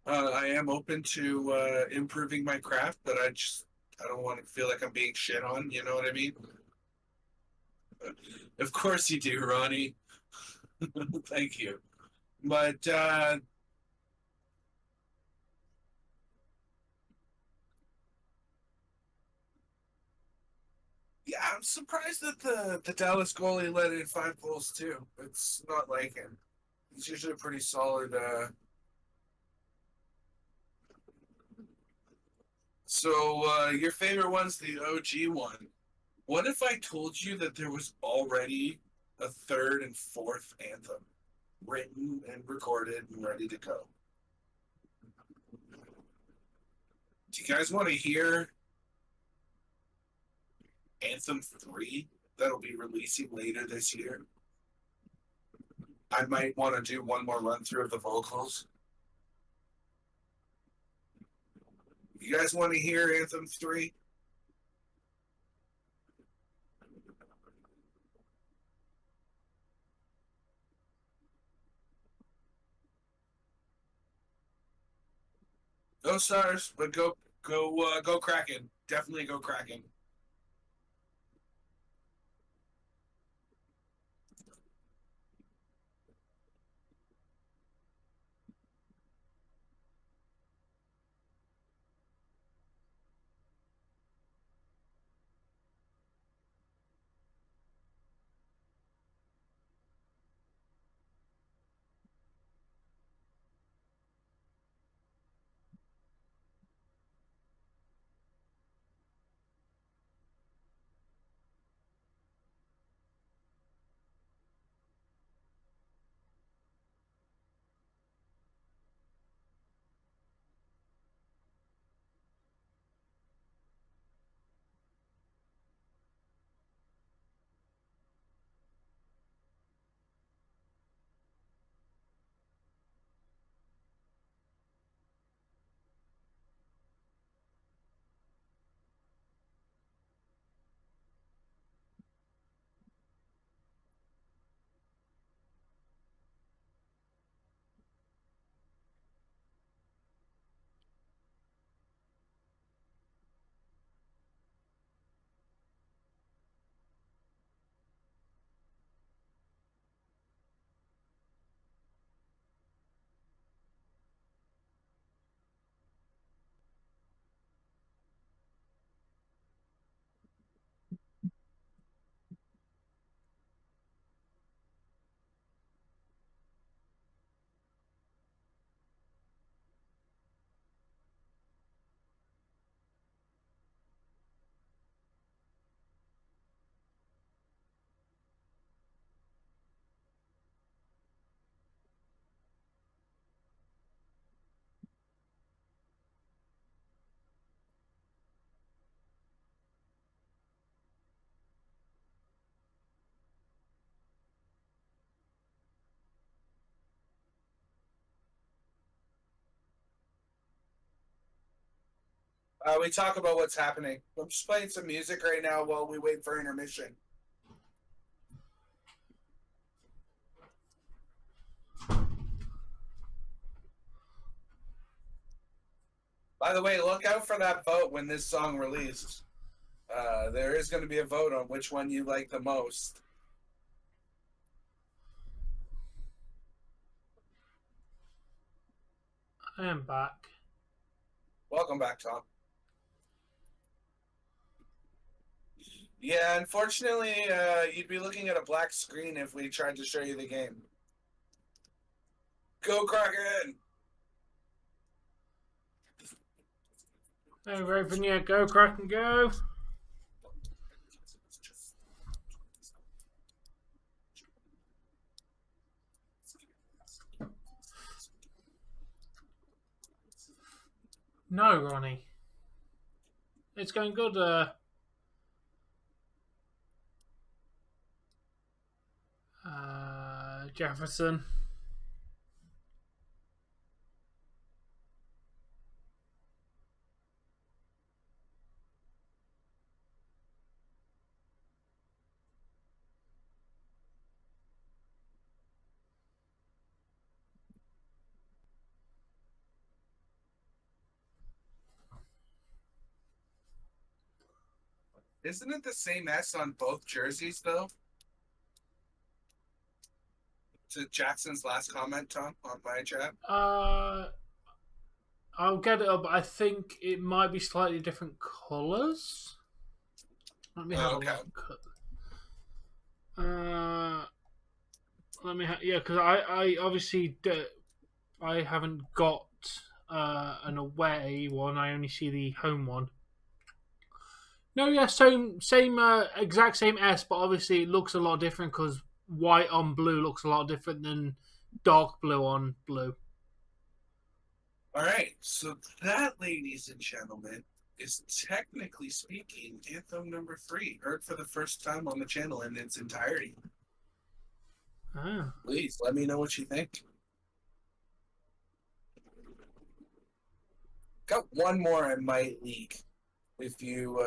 I am open to improving my craft, but I don't want to feel like I'm being shit on. You know what I mean? Of course you do, Ronnie. Thank you. But yeah, I'm surprised that the Dallas goalie let in 5 goals too. It's not like him. He's usually a pretty solid. So your favorite one's the OG one. What if I told you that there was already a third and fourth anthem written and recorded and ready to go? Do you guys want to hear Anthem 3 that'll be releasing later this year? I might want to do one more run through of the vocals. You guys want to hear Anthem 3? Go Stars, but go Kraken. Definitely go Kraken. We talk about what's happening. I'm just playing some music right now while we wait for intermission. By the way, look out for that vote when this song released. There is going to be a vote on which one you like the most. I am back. Welcome back, Tom. Yeah, unfortunately, you'd be looking at a black screen if we tried to show you the game. Go Kraken! Hey, Raven, yeah, go, Kraken, go. No, Ronnie. It's going good, Jefferson. Isn't it the same S on both jerseys, though? To Jackson's last comment, Tom, on my chat. I'll get it up. I think it might be slightly different colours. Let me have a look. Let me yeah, because I obviously I haven't got an away one. I only see the home one. No, yeah, same, exact same S, but obviously it looks a lot different because white on blue looks a lot different than dark blue on blue. All right, so that, ladies and gentlemen, is technically speaking anthem number 3, heard for the first time on the channel in its entirety. Ah. Please let me know what you think. Got one more I might leak if you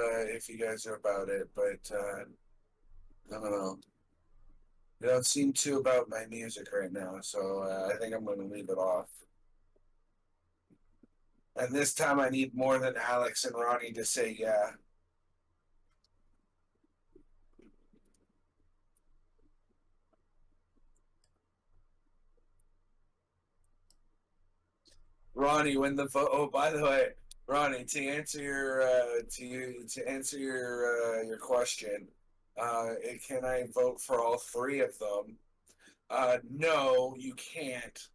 guys are about it, but I don't know. You don't seem too about my music right now, so I think I'm going to leave it off. And this time I need more than Alex and Ronnie to say yeah. Ronnie, when the vote. Oh, by the way, Ronnie, to answer your your question, can I vote for all 3 of them? No, you can't.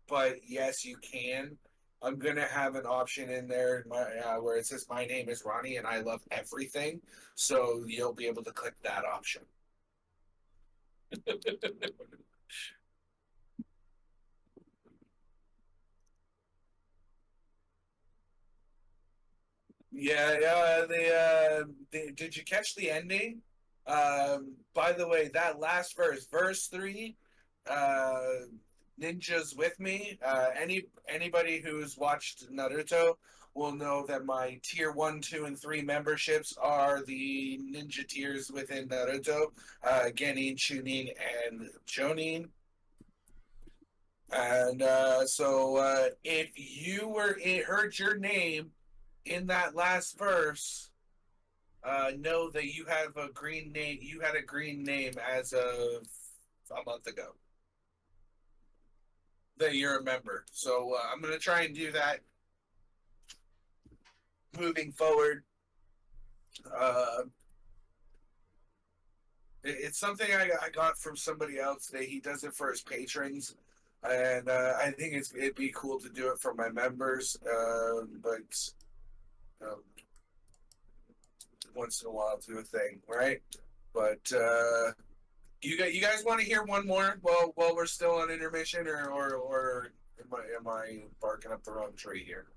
But yes, you can. I'm gonna have an option in there where it says my name is Ronnie and I love everything, so you'll be able to click that option. Yeah. Did you catch the ending? By the way, that last verse 3, Ninjas with me. Anybody who's watched Naruto will know that my tier 1, 2, and 3 memberships are the ninja tiers within Naruto. Genin, Chunin, and Jonin. And so if you heard your name in that last verse, know that you have a green name. You had a green name as of a month ago. That you're a member. So I'm gonna try and do that moving forward. It's something I got from somebody else. That he does it for his patrons. And I think it'd be cool to do it for my members, but once in a while do a thing, right? But you guys want to hear one more while we're still on intermission, or am I barking up the wrong tree here?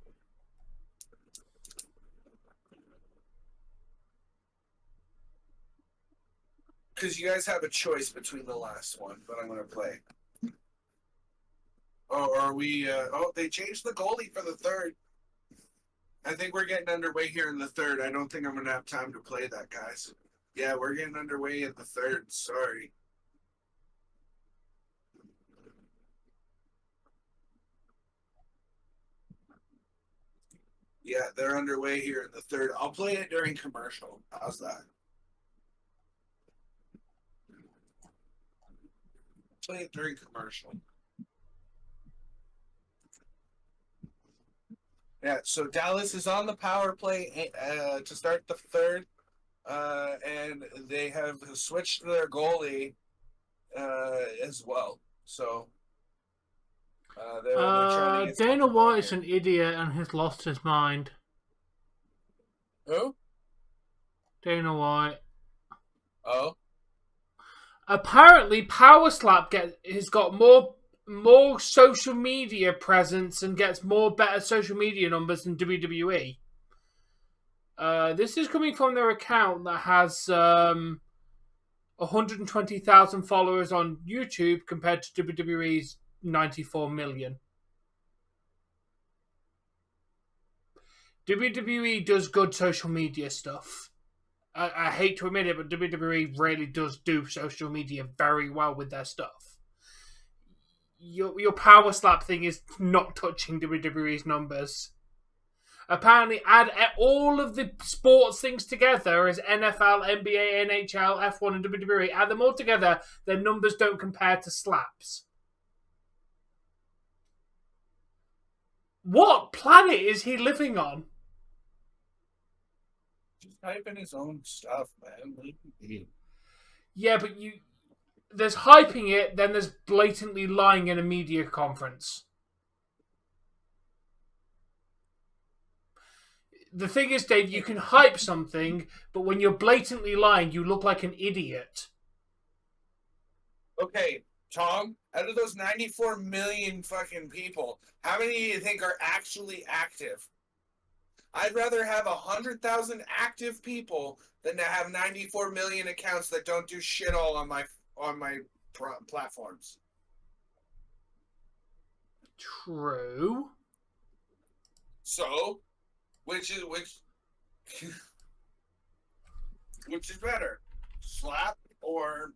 Because you guys have a choice between the last one that I'm going to play. Oh, are we? Oh, they changed the goalie for the third. I think we're getting underway here in the third. I don't think I'm gonna have time to play that, guys. Yeah, we're getting underway in the third. Sorry. Yeah, they're underway here in the third. I'll play it during commercial. How's that? Play it during commercial. Yeah, so Dallas is on the power play to start the third, and they have switched their goalie as well. So they're trying to get Dana something White going is an idiot and has lost his mind. here. Who? Dana White. Oh, Apparently, Power Slap has got more social media presence and gets better social media numbers than WWE. This is coming from their account that has 120,000 followers on YouTube compared to WWE's 94 million. WWE does good social media stuff. I hate to admit it, but WWE really does do social media very well with their stuff. Your Power Slap thing is not touching WWE's numbers. Apparently, add all of the sports things together as NFL, NBA, NHL, F1, and WWE. Add them all together, their numbers don't compare to Slap's. What planet is he living on? just type in his own stuff, man. Yeah, but there's hyping it, then there's blatantly lying in a media conference. The thing is, Dave, you can hype something, but when you're blatantly lying, you look like an idiot. Okay, Tom, out of those 94 million fucking people, how many do you think are actually active? I'd rather have 100,000 active people than to have 94 million accounts that don't do shit all on my platforms. True. So, which is better, Slap or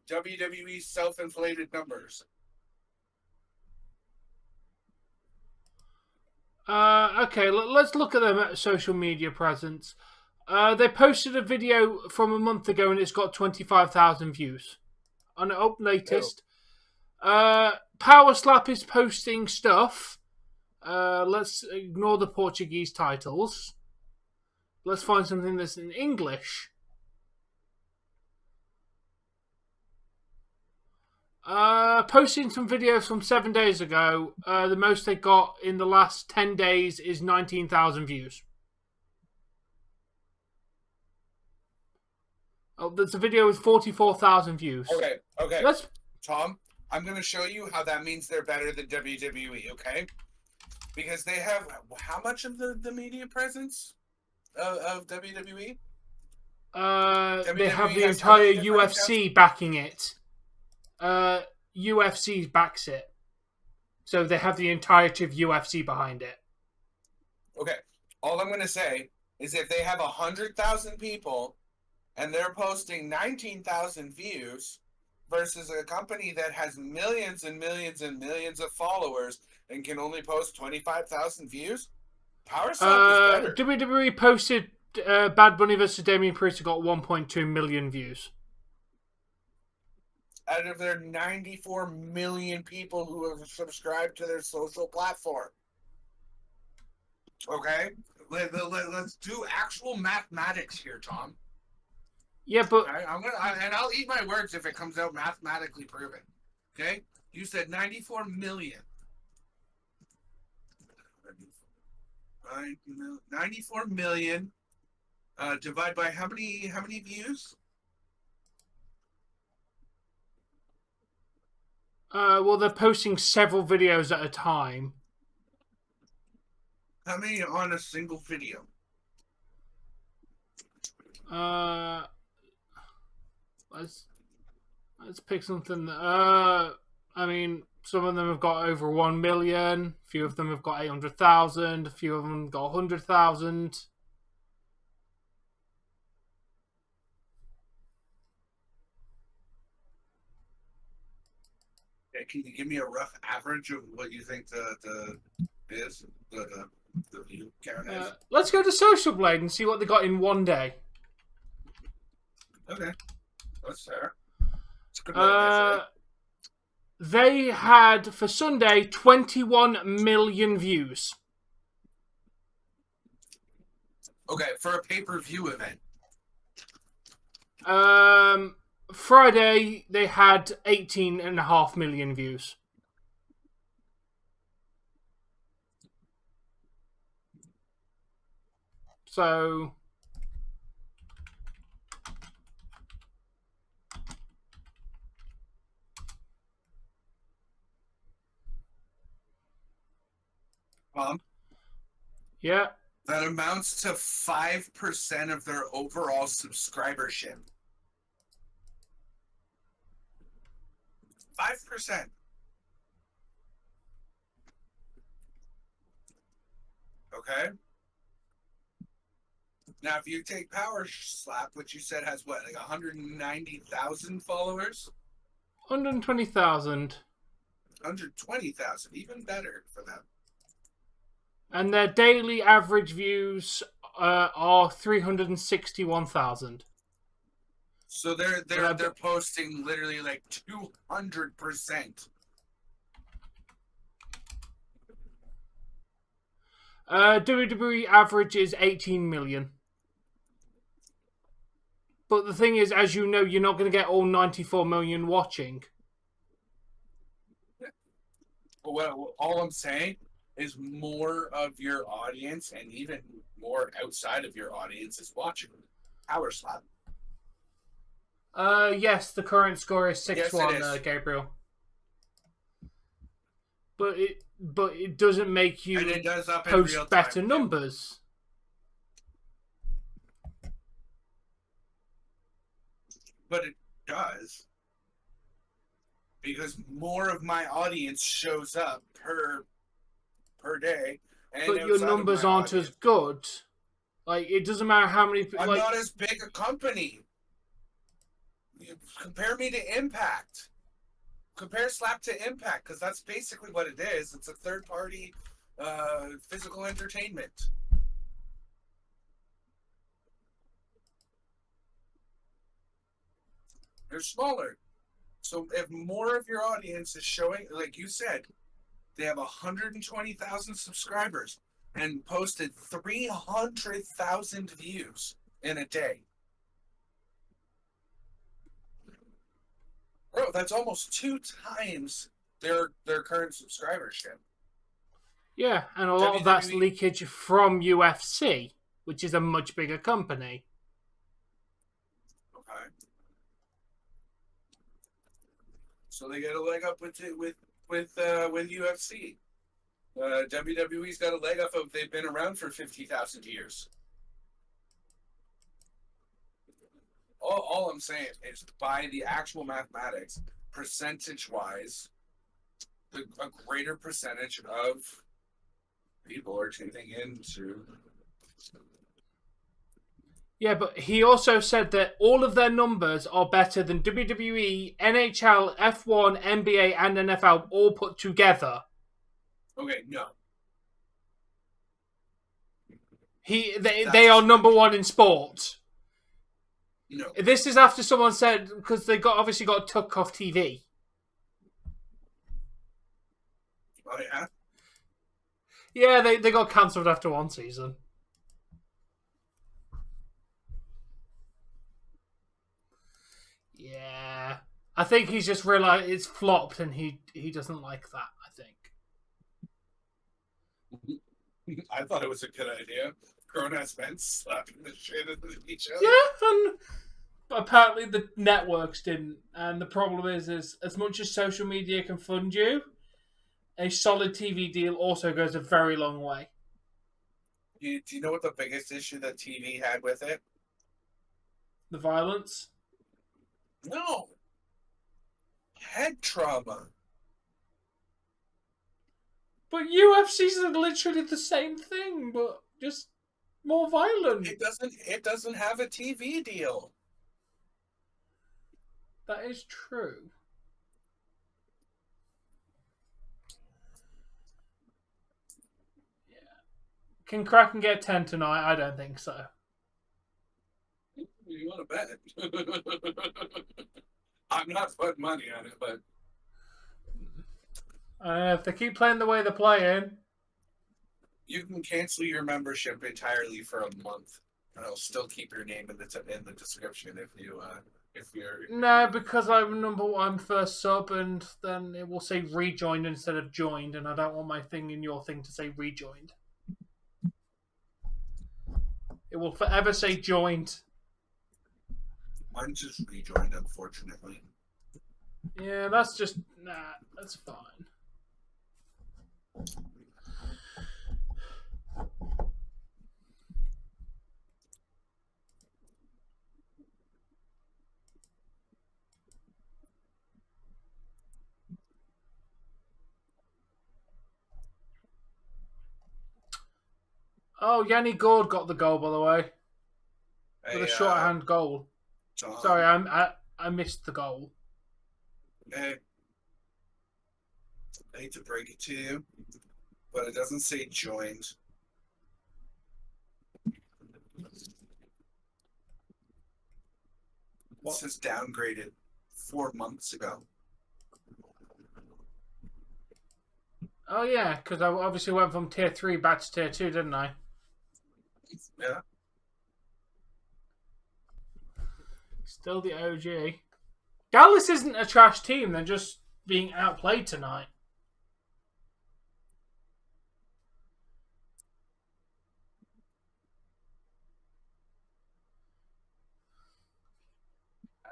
WWE self-inflated numbers? Okay, let's look at their social media presence. They posted a video from a month ago and it's got 25,000 views. On the latest. Power Slap is posting stuff. Let's ignore the Portuguese titles. Let's find something that's in English. Posting some videos from 7 days ago. The most they got in the last 10 days is 19,000 views. Oh, there's a video with 44,000 views. Okay. Let's... Tom, I'm going to show you how that means they're better than WWE, okay? Because they have how much of the media presence of WWE? They have the entire UFC backing it. UFC backs it. So they have the entirety of UFC behind it. Okay. All I'm going to say is if they have 100,000 people and they're posting 19,000 views versus a company that has millions and millions and millions of followers and can only post 25,000 views, Power Slap is better. WWE posted Bad Bunny vs. Damian Priest got 1.2 million views. Out of their 94 million people who have subscribed to their social platform. Okay? Let's do actual mathematics here, Tom. Yeah, but... And I'll eat my words if it comes out mathematically proven. Okay? You said 94 million. 94 million divided by how many views? Well, they're posting several videos at a time. How many on a single video? Let's pick something. I mean, Some of them have got over 1 million. A few of them have got 800,000. A few of them have got 100,000. Yeah, can you give me a rough average of what you think the view count is? Let's go to Social Blade and see what they got in one day. Okay, that's fair. It's a good way to measure it. They had, for Sunday, 21 million views. Okay, for a pay-per-view event. Friday, they had 18.5 million views. So... yeah. That amounts to 5% of their overall subscribership. 5%. Okay. Now, if you take Power Slap, which you said has what, like 190,000 followers? 120,000. 120,000, even better for them. And their daily average views are 361,000. So they're posting literally like 200%. WWE average is 18 million. But the thing is, as you know, you're not going to get all 94 million watching. Well, all I'm saying is more of your audience and even more outside of your audience is watching Power Slap. Yes, the current score is 6-1, Yes, Gabriel. But it doesn't make you And it does up in post real time, better yeah. numbers. But it does. Because more of my audience shows up per day. And But your outside of numbers my aren't as audience. good. Like, it doesn't matter how many people... I'm like, not as big a company. You compare me to Impact. Compare Slap to Impact, because that's basically what it is. It's a third-party physical entertainment. They're smaller. So if more of your audience is showing, like you said, they have 120,000 subscribers and posted 300,000 views in a day. Bro, that's almost 2 times their current subscribership. yeah, and a lot of that's WWE leakage from UFC, which is a much bigger company. Okay. So they get a leg up with UFC. WWE's got a leg up of they've been around for 50,000 years. All I'm saying is by the actual mathematics, percentage-wise, a greater percentage of people are tuning into. Yeah, but he also said that all of their numbers are better than WWE, NHL, F1, NBA, and NFL all put together. Okay, no. They are number one in sport. No. This is after someone said, because they obviously got took off TV. Oh, yeah? Yeah, they got cancelled after one season. Yeah. I think he's just realised it's flopped and he doesn't like that, I think. I thought it was a good idea. Grown-ass men slapping the shit out of each other. Yeah, and apparently the networks didn't. And the problem is as much as social media can fund you, a solid TV deal also goes a very long way. Do you know what the biggest issue that TV had with it? The violence? No. Head trauma. But UFC's literally the same thing, but just more violent. It doesn't have a TV deal. That is true. Yeah. Can Kraken get 10 tonight? I don't think so. You want to bet? I'm not putting money on it, but If they keep playing the way they're playing, you can cancel your membership entirely for a month, and I'll still keep your name in the description if you're. no, because I'm first sub, and then it will say rejoined instead of joined, and I don't want my thing in your thing to say rejoined. It will forever say joined. Mine's just rejoined, unfortunately. Yeah, that's fine. Oh, Yanni Gord got the goal, by the way. With a shorthand goal. Tom, Sorry, I missed the goal. hey, I hate to break it to you, but it doesn't say joined. It says downgraded 4 months ago. Oh yeah, because I obviously went from tier 3 back to tier 2, didn't I? Yeah. Still the OG. Dallas isn't a trash team. They're just being outplayed tonight.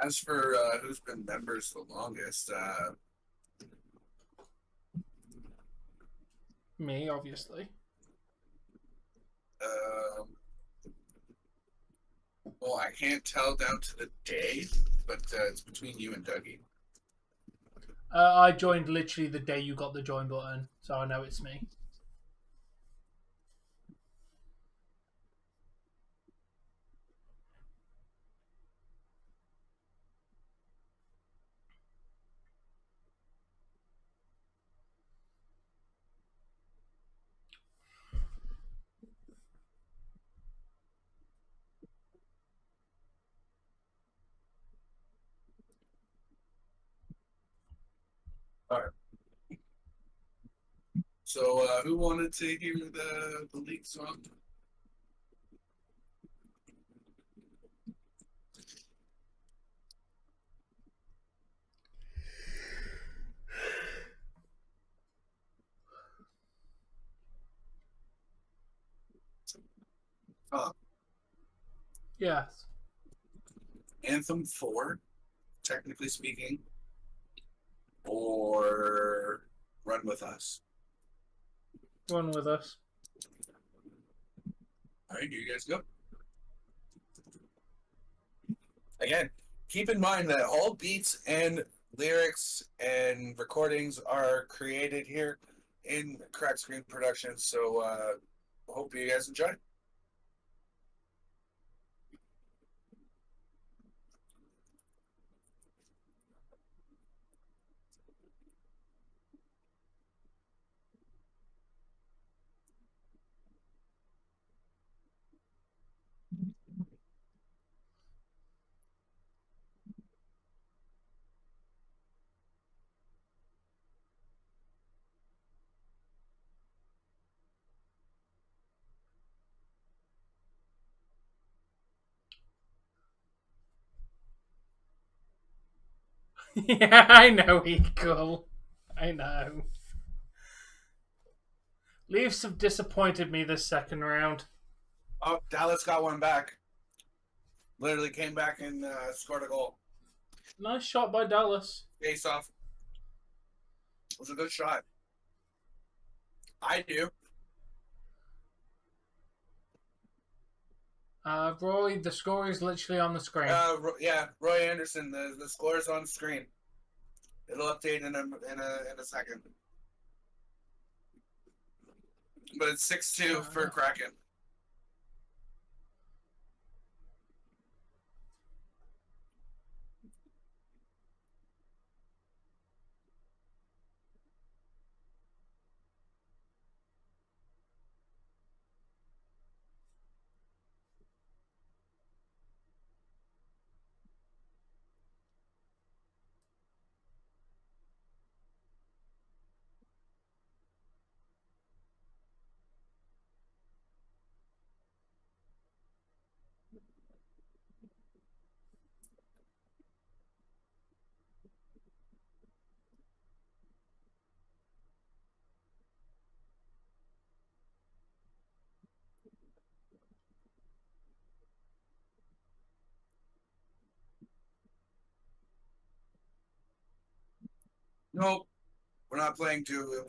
As for who's been members the longest, Me, obviously. well, I can't tell down to the day, but it's between you and Dougie. I joined literally the day you got the join button, so I know it's me. So, who wanted to hear the league song? Yes. Anthem 4, technically speaking, or Run With Us? Run with us. All right, here you guys go. Again, keep in mind that all beats and lyrics and recordings are created here in Crack Screen Productions, so hope you guys enjoy. Yeah, I know, Eagle. I know. Leafs have disappointed me this second round. Oh, Dallas got one back. Literally came back and scored a goal. Nice shot by Dallas. Face off. It was a good shot. I do. Roy, the score is literally on the screen. Yeah, Roy Anderson. The score is on the screen. It'll update in a second. But it's 6-2 for Kraken. Nope. We're not playing two.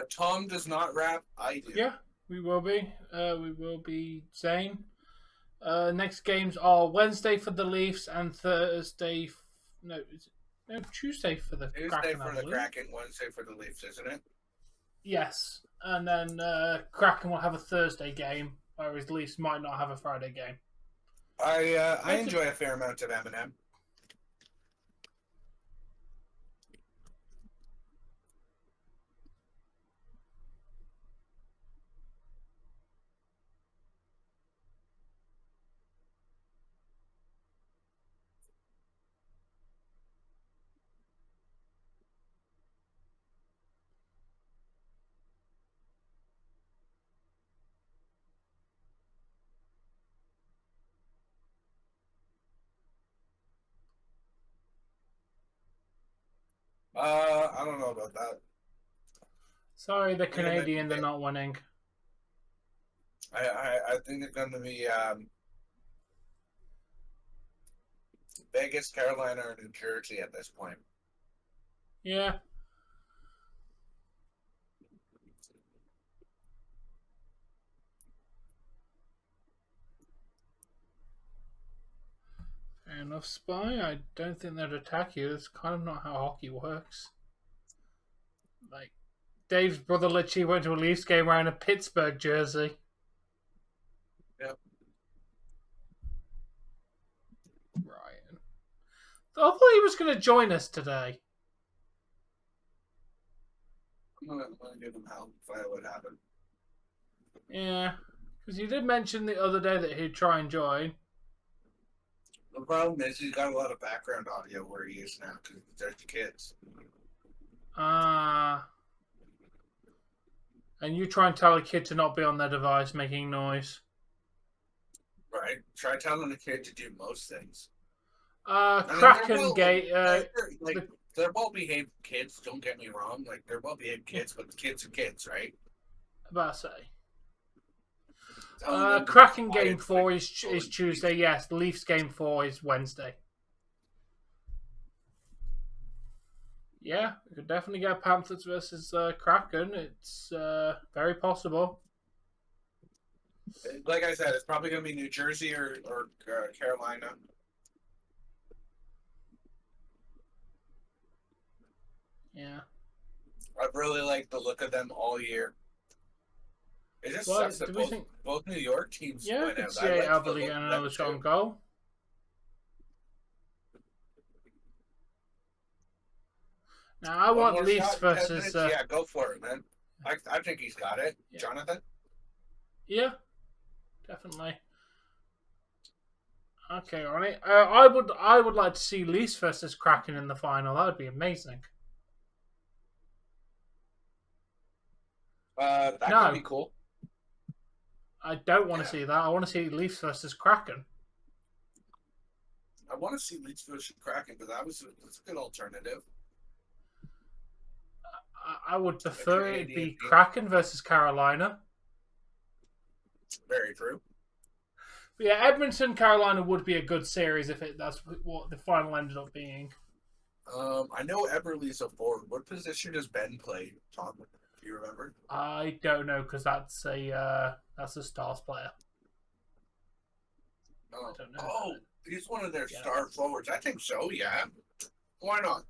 Tom does not rap. I do. Yeah, we will be. We will be same. Next games are Wednesday for the Leafs and Thursday. Tuesday for the Tuesday Kraken. for the Kraken, Wednesday for the Leafs, isn't it? Yes, and then Kraken will have a Thursday game, whereas Leafs might not have a Friday game. I enjoy a fair amount of Eminem. I don't know about that. Sorry, the Canadian, they're not winning. I think it's going to be Vegas, Carolina, or New Jersey at this point. Yeah. Fair enough, Spy. I don't think they'd attack you. That's kind of not how hockey works. Like, Dave's brother literally went to a Leafs game wearing a Pittsburgh jersey. Yep. Ryan. I thought he was going to join us today. I'm going to give him help if that would happen. Yeah, because you did mention the other day that he'd try and join. The problem is he's got a lot of background audio where he is now because there's the kids. And you try and tell a kid to not be on their device making noise. Right. Try telling a kid to do most things. Kraken gate. They're well-behaved kids. Don't get me wrong. Like they're well-behaved kids, but kids are kids, right? About to say. Kraken game 4 is Tuesday. Yes, Leafs game 4 is Wednesday. Yeah, we could definitely get Panthers versus Kraken. It's very possible. Like I said, it's probably going to be New Jersey or Carolina. Yeah. I've really liked the look of them all year. It just Well, sucks that both New York teams yeah, went I out. could see Alberti getting another shot on goal. Now, I want Leafs versus... yeah, go for it, man. I think he's got it. Yeah. Jonathan? Yeah, definitely. Okay, Ronnie. I would like to see Leafs versus Kraken in the final. That would be amazing. That could be cool. I don't want to see that. I want to see Leafs versus Kraken. I want to see Leafs versus Kraken, but that's a good alternative. I would prefer it be Kraken versus Carolina. Very true. But yeah, Edmonton Carolina would be a good series if that's what the final ended up being. I know Eberle's a forward. What position does Ben play, Tom? Do you remember? I don't know because that's a Stars player. I don't know. Oh, he's one of their star forwards. I think so. Yeah. Why not?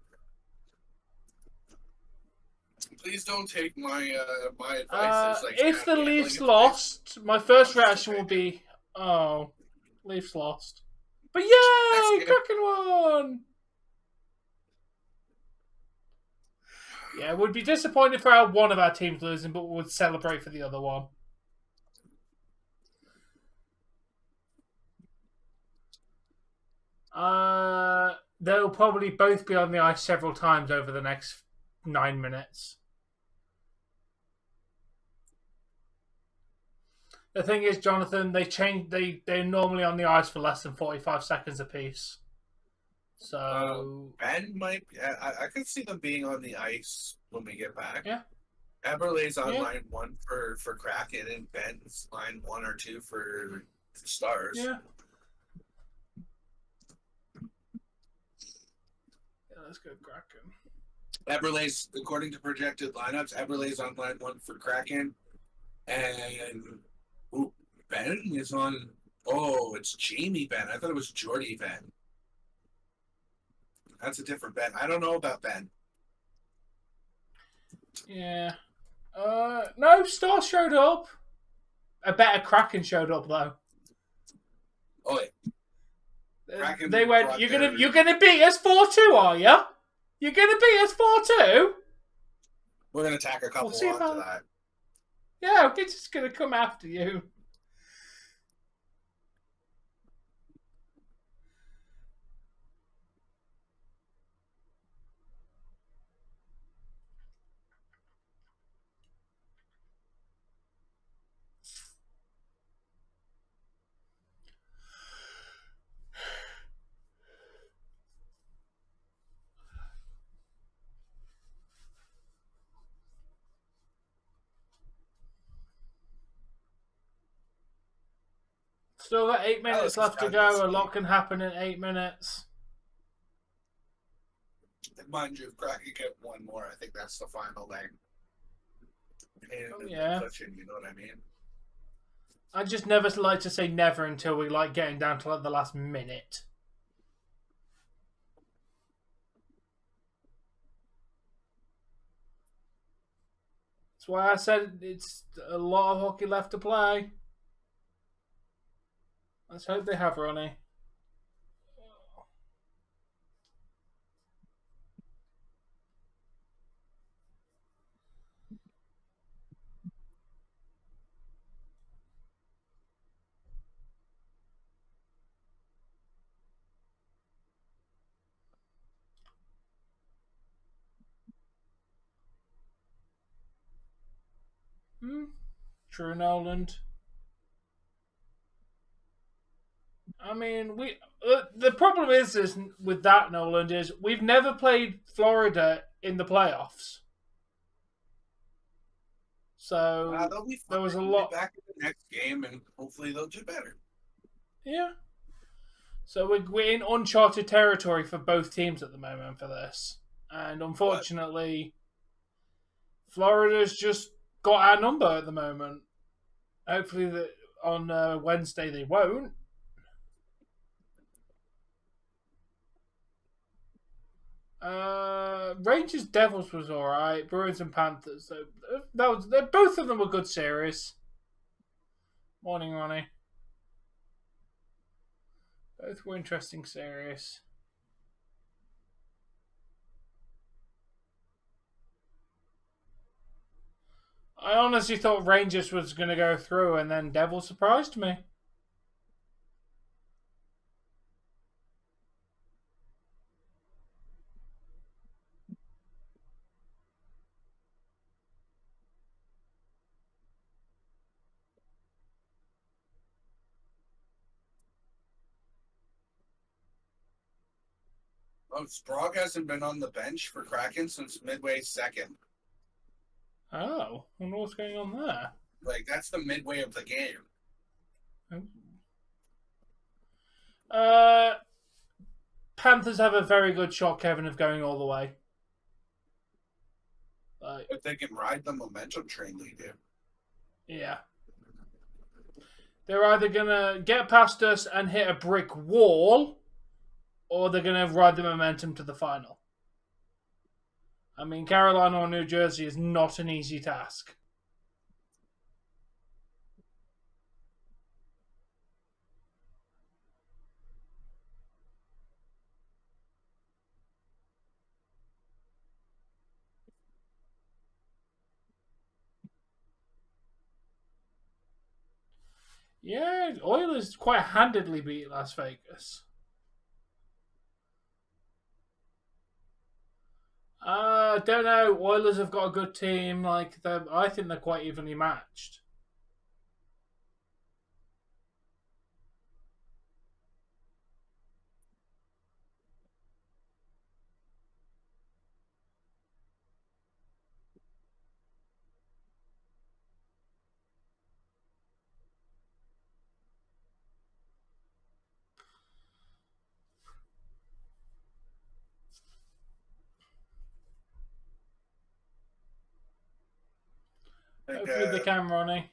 Please don't take my my advice as like If the gambling Leafs advice. lost, my first Honest reaction will opinion. be, oh, Leafs lost. But yay, Next game. Kraken won! Yeah, would be disappointed for one of our teams losing, but would celebrate for the other one. They'll probably both be on the ice several times over the next 9 minutes. The thing is, Jonathan, they're normally on the ice for less than 45 seconds apiece. So Ben might. I could see them being on the ice when we get back. Yeah. Eberle's on Yeah. line 1 for Kraken, and Ben's line 1 or 2 for Stars. yeah. Let's go Kraken. Eberle's, according to projected lineups, Eberle's on line 1 for Kraken, and Ben is on. Oh, it's Jamie Ben. I thought it was Jordy Ben. That's a different Ben. I don't know about Ben. Yeah. No, Star showed up. A better Kraken showed up though. Oh, Kraken They went. brought You're their- gonna beat us 4-2, are you? You're gonna beat us 4-2? we're gonna tack a couple We'll see onto about- that. Yeah, we're just gonna come after you. Still got 8 minutes let's left to start go. this A lot game. can happen in 8 minutes. Mind you, if Kraken get one more, I think that's the final leg. And Yeah. cushion, you know what I mean? I just never like to say never until we like getting down to like the last minute. That's why I said it's a lot of hockey left to play. Let's hope they have Ronnie. True, Noland. I mean, the problem is with that, Noland, is we've never played Florida in the playoffs. So They'll be fine. there was a They'll be lot. back in the next game, and hopefully they'll do better. Yeah. So we're in uncharted territory for both teams at the moment for this. And unfortunately, Florida's just got our number at the moment. Hopefully on Wednesday they won't. Rangers Devils was alright. Bruins and Panthers. So both of them were good series. Morning, Ronnie. Both were interesting series. I honestly thought Rangers was going to go through, and then Devils surprised me. Oh, Sprague hasn't been on the bench for Kraken since midway second. Oh, I wonder what's going on there. Like, that's the midway of the game. Panthers have a very good shot, Kevin, of going all the way. If they can ride the momentum train, they do. Yeah. They're either going to get past us and hit a brick wall, or they're going to ride the momentum to the final. I mean, Carolina or New Jersey is not an easy task. Yeah, Oilers quite handedly beat Las Vegas. Don't know. Oilers have got a good team. Like, I think they're quite evenly matched. Hopefully they can, Ronnie.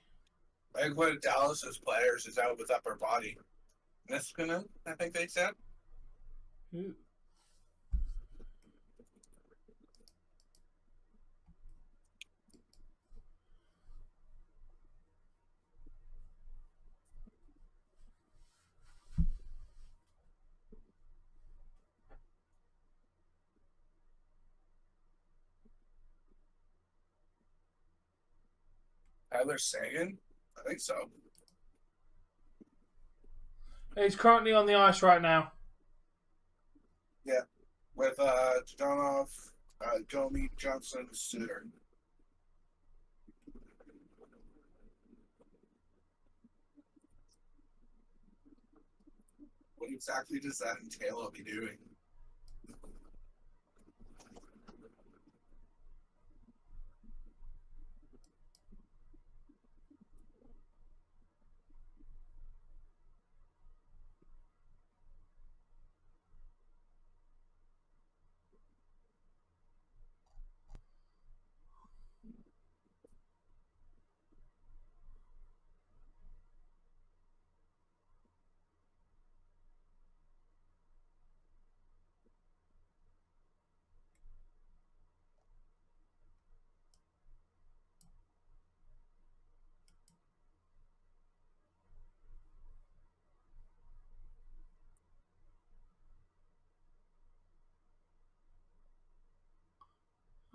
I think one of Dallas's players is out with upper body. Niskanen, I think they said. Ooh. Tyler Sagan? I think so. He's currently on the ice right now. Yeah. With Donov, Domi, Johnson, Suter. What exactly does that entail I'll be doing?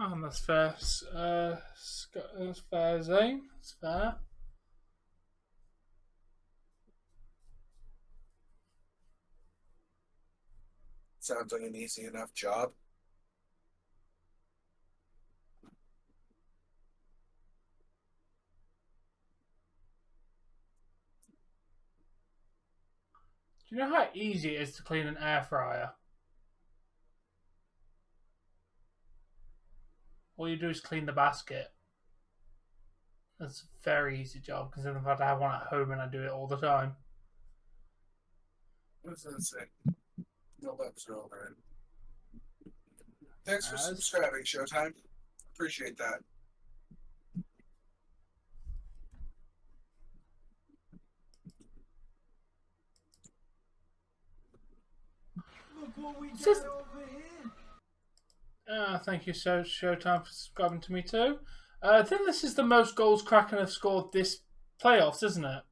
Oh, that's fair. That's fair, Zane. That's fair. Sounds like an easy enough job. Do you know how easy it is to clean an air fryer? All you do is clean the basket. That's a very easy job, because in fact I have one at home and I do it all the time. What does that say? No bugs are over it. Thanks for As- subscribing, Showtime. Appreciate that. Look what we got Just- over here. Thank you, Showtime, for subscribing to me too. I think this is the most goals Kraken have scored this playoffs, isn't it?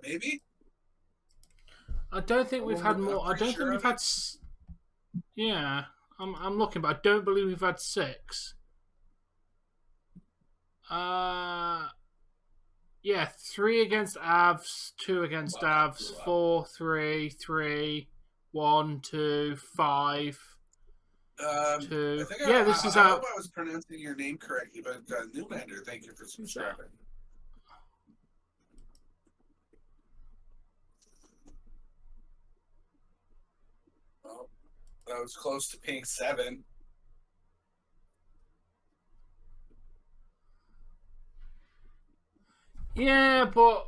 Maybe? I don't think we've had I'm more. I pretty don't sure think we've of had. it. Yeah, I'm looking, but I don't believe we've had 6. Yeah, 3 against Avs, 2 against Wow, Avs, blew up. 4, 3, 3, 1, 2, 5, I 2. think Yeah, this is I how. hope I was pronouncing your name correctly, but Newlander, thank you for subscribing. Well, that was close to being 7. Yeah, but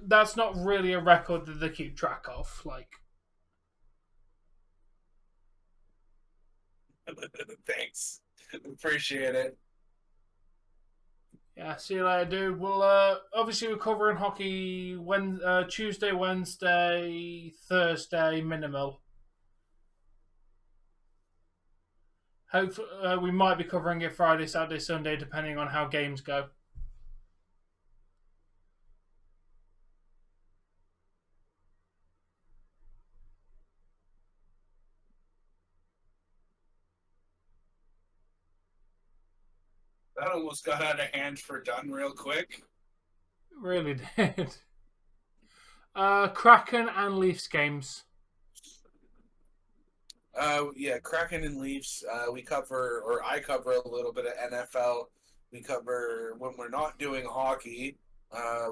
that's not really a record that they keep track of. Like, Thanks. Appreciate it. yeah, see you later, dude. We'll obviously we're covering hockey Tuesday, Wednesday, Thursday, minimal. Hopefully, we might be covering it Friday, Saturday, Sunday, depending on how games go. That almost got out of hand for done real quick. Really did. Kraken and Leafs games. Yeah, Kraken and Leafs. We cover, or I cover a little bit of NFL. We cover when we're not doing hockey.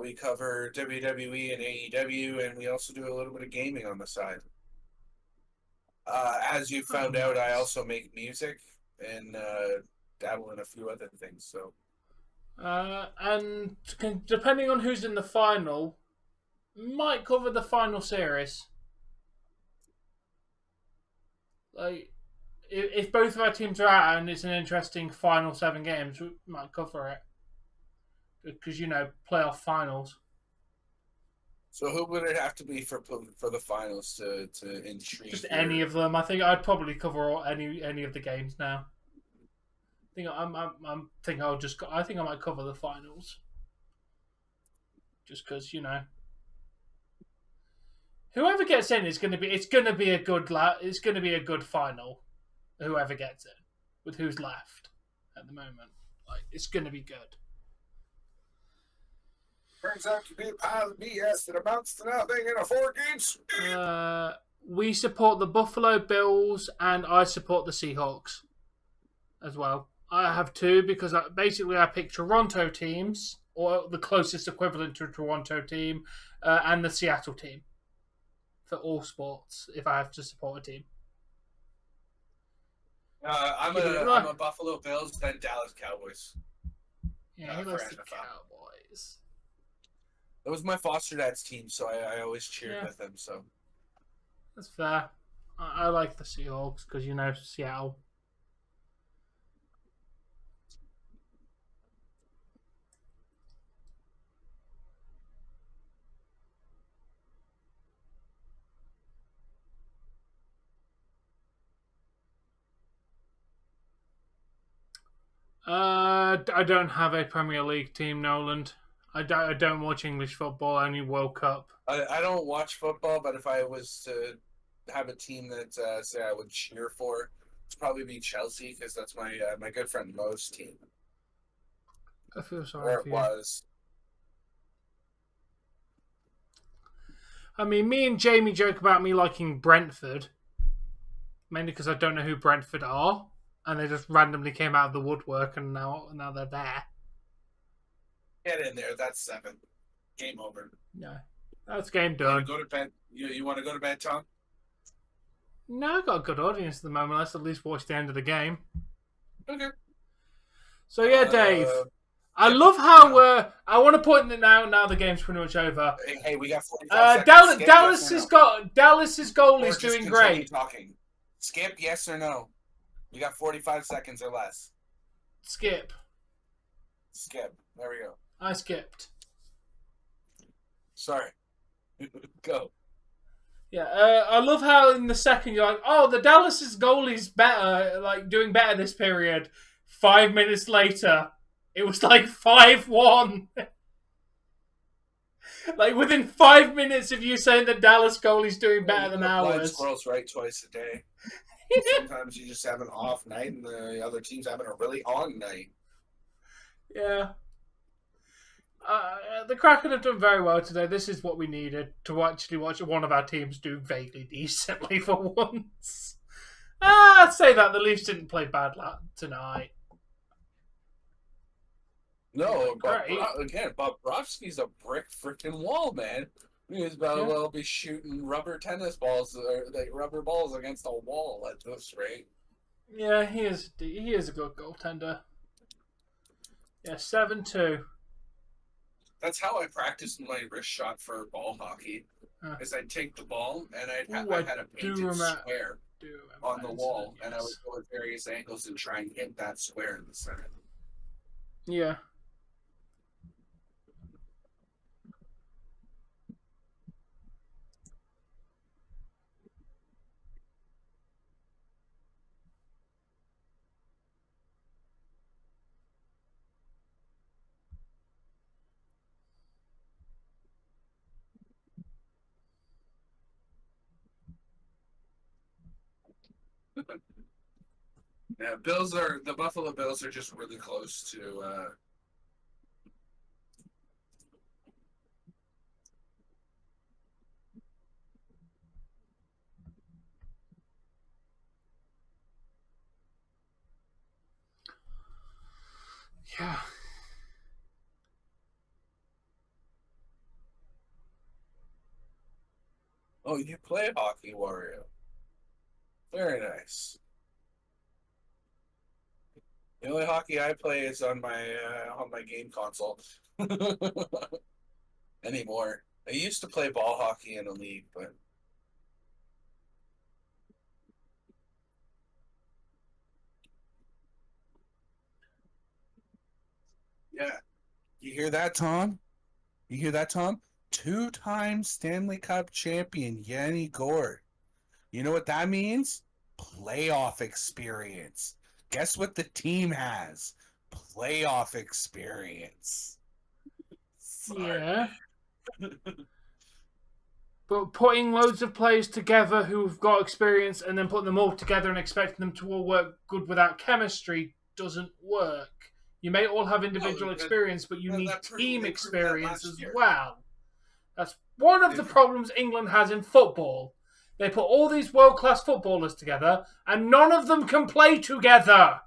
We cover WWE and AEW, and we also do a little bit of gaming on the side. As you found out, I also make music and dabble in a few other things. So, and depending on who's in the final, might cover the final series. Like, if both of our teams are out and it's an interesting final 7 games, we might cover it. Because, playoff finals. so who would it have to be for the finals to intrigue? Just any of them. I think I'd probably cover any of the games now. I think I might cover the finals. Just because, whoever gets in it's gonna be a good final. Whoever gets it, with who's left at the moment, it's gonna be good. Turns out to be a pile of BS that amounts to nothing in a 4-game sweep. We support the Buffalo Bills and I support the Seahawks as well. I have 2 because I pick Toronto teams, or the closest equivalent to a Toronto team, and the Seattle team for all sports if I have to support a team. I'm a Buffalo Bills, then Dallas Cowboys. Yeah, he likes the NFL. Cowboys. That was my foster dad's team, so I always cheered Yeah. with him. So That's fair. I like the Seahawks because Seattle. I don't have a Premier League team, Noland. I don't watch English football, only World Cup. I don't watch football, but if I was to have a team that say I would cheer for, it's probably be Chelsea because that's my good friend Mo's team. I feel sorry Or for it you. was. I mean, me and Jamie joke about me liking Brentford, mainly because I don't know who Brentford are, and they just randomly came out of the woodwork, and now they're there. Get in there. That's 7. Game over. No, that's game Want done. to go to bed? You want to go to bed, Tom? No, I've got a good audience at the moment. Let's at least watch the end of the game. Okay. So yeah, Dave. I love how I want to point that now the game's pretty much over. Hey, we got 45 seconds. Dallas's goal Or is just doing continue great. Talking. Skip, yes or no? You got 45 seconds or less. Skip. Skip. There we go. I skipped. Sorry. Go. Yeah, I love how in the second you're like, oh, the Dallas's goalie's better, doing better this period. 5 minutes later, it was 5-1. Within 5 minutes of you saying the Dallas goalie's doing better than Blind ours. squirrels right twice a day. Sometimes you just have an off night and the other team's having a really on night. Yeah. The Kraken have done very well today. This is what we needed to actually watch one of our teams do vaguely decently for once. I'd say that the Leafs didn't play bad tonight. No, Great. Bobrovsky's a brick freaking wall, man. He's about well be shooting rubber tennis balls or rubber balls against a wall at this rate. Yeah, he is a good goaltender. Yeah, 7-2. That's how I practiced my wrist shot for ball hockey. Is I'd take the ball and I had a painted square on the wall, and I would go at various angles and try and hit that square in the center. Yeah. Yeah, the Buffalo Bills are just really close to. Yeah. Oh, you play hockey, Wario. Very nice. The only hockey I play is on my game console. Anymore. I used to play ball hockey in a league, but yeah. You hear that, Tom? You hear that, Tom? Two-time Stanley Cup champion Yanni Gord. You know what that means? Playoff experience. Guess what the team has? Playoff experience. Sorry. Yeah. But putting loads of players together who've got experience and then putting them all together and expecting them to all work good without chemistry doesn't work. You may all have individual experience, but you need team experience as well. That's one of the problems England has in football. They put all these world-class footballers together, and none of them can play together.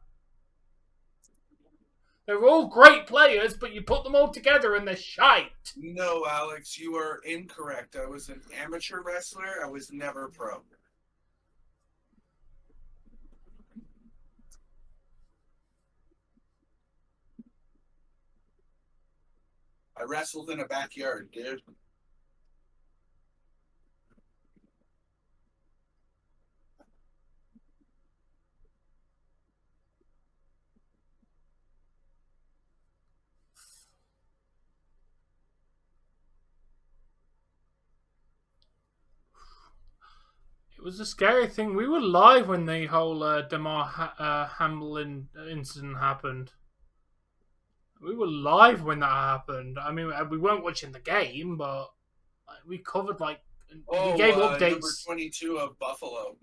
They're all great players, but you put them all together and they're shite. No, Alex, you are incorrect. I was an amateur wrestler. I was never pro. I wrestled in a backyard, dude. It was a scary thing. We were live when the whole Hamlin incident happened. We were live when that happened. I mean, we weren't watching the game, but we covered we gave updates. Number 22 of Buffalo,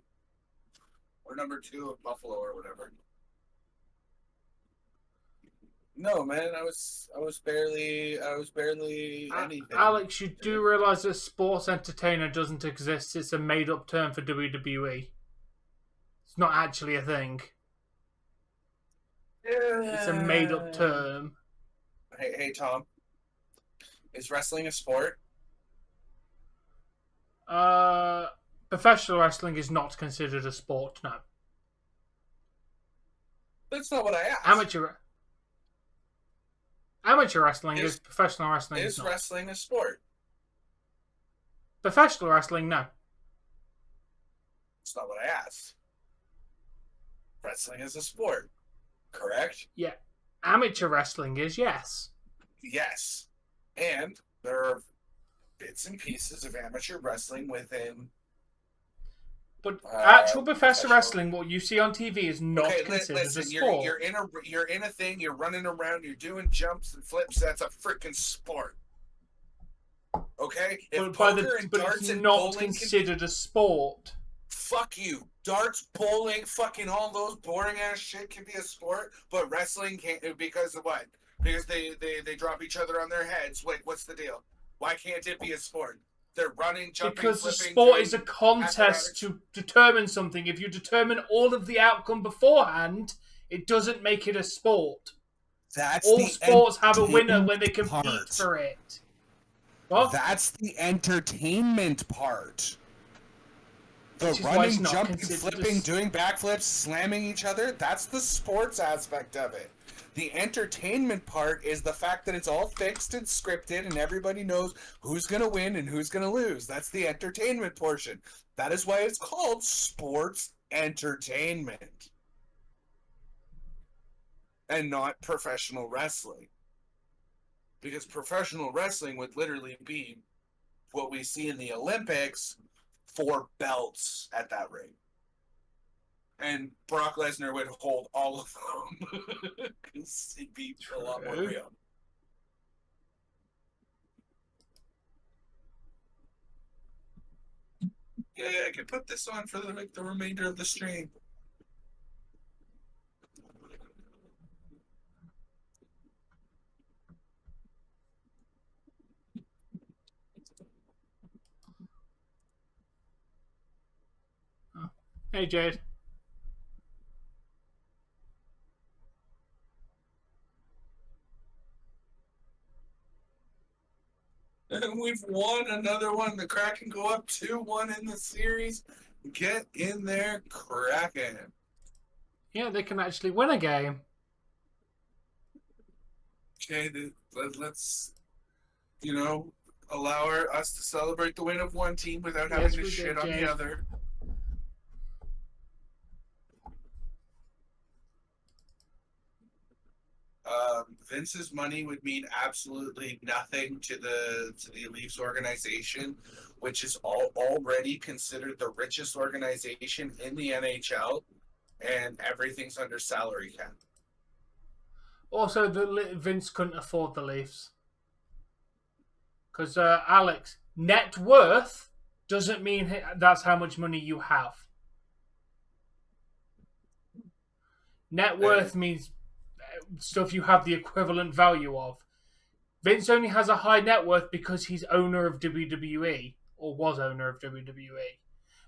or number 2 of Buffalo, or whatever. No, man, I was barely anything. Alex, you do realize that sports entertainer doesn't exist. It's a made-up term for WWE. It's not actually a thing. It's a made-up term. Hey, Tom. Is wrestling a sport? Professional wrestling is not considered a sport. No. That's not what I asked. Amateur wrestling is professional wrestling. Is not. Wrestling a sport? Professional wrestling, no. That's not what I asked. Wrestling is a sport, correct? Yeah. Amateur wrestling is, yes. Yes. And there are bits and pieces of amateur wrestling within. But actual professional wrestling, what you see on TV, is not considered a sport. You're in a thing. You're running around. You're doing jumps and flips. That's a freaking sport. Okay, but it's not considered a sport. Fuck you. Darts, bowling, fucking all those boring ass shit can be a sport, but wrestling can't because of what? Because they drop each other on their heads. Wait, what's the deal? Why can't it be a sport? They're running, jumping, because flipping, the sport is a contest to determine something. If you determine all of the outcome beforehand, it doesn't make it a sport. All sports have a winner when they compete for it. What? That's the entertainment part. The running, jumping, flipping, doing backflips, slamming each other, that's the sports aspect of it. The entertainment part is the fact that it's all fixed and scripted and everybody knows who's going to win and who's going to lose. That's the entertainment portion. That is why it's called sports entertainment and not professional wrestling. Because professional wrestling would literally be what we see in the Olympics for belts at that rate. And Brock Lesnar would hold all of them because he'd be a lot more real. Yeah, I could put this on for the remainder of the stream. Hey, Jade. And we've won another one. The Kraken go up 2-1 in the series. Get in there, Kraken. Yeah, they can actually win a game. Okay, let's, allow us to celebrate the win of one team without having Yes, to we shit did, on Jay. the other. Vince's money would mean absolutely nothing to the Leafs organization, which is already considered the richest organization in the NHL, and everything's under salary cap. Also, Vince couldn't afford the Leafs. Because, Alex, net worth doesn't mean that's how much money you have. Net worth means stuff you have the equivalent value of. Vince only has a high net worth because he's owner of WWE, or was owner of WWE.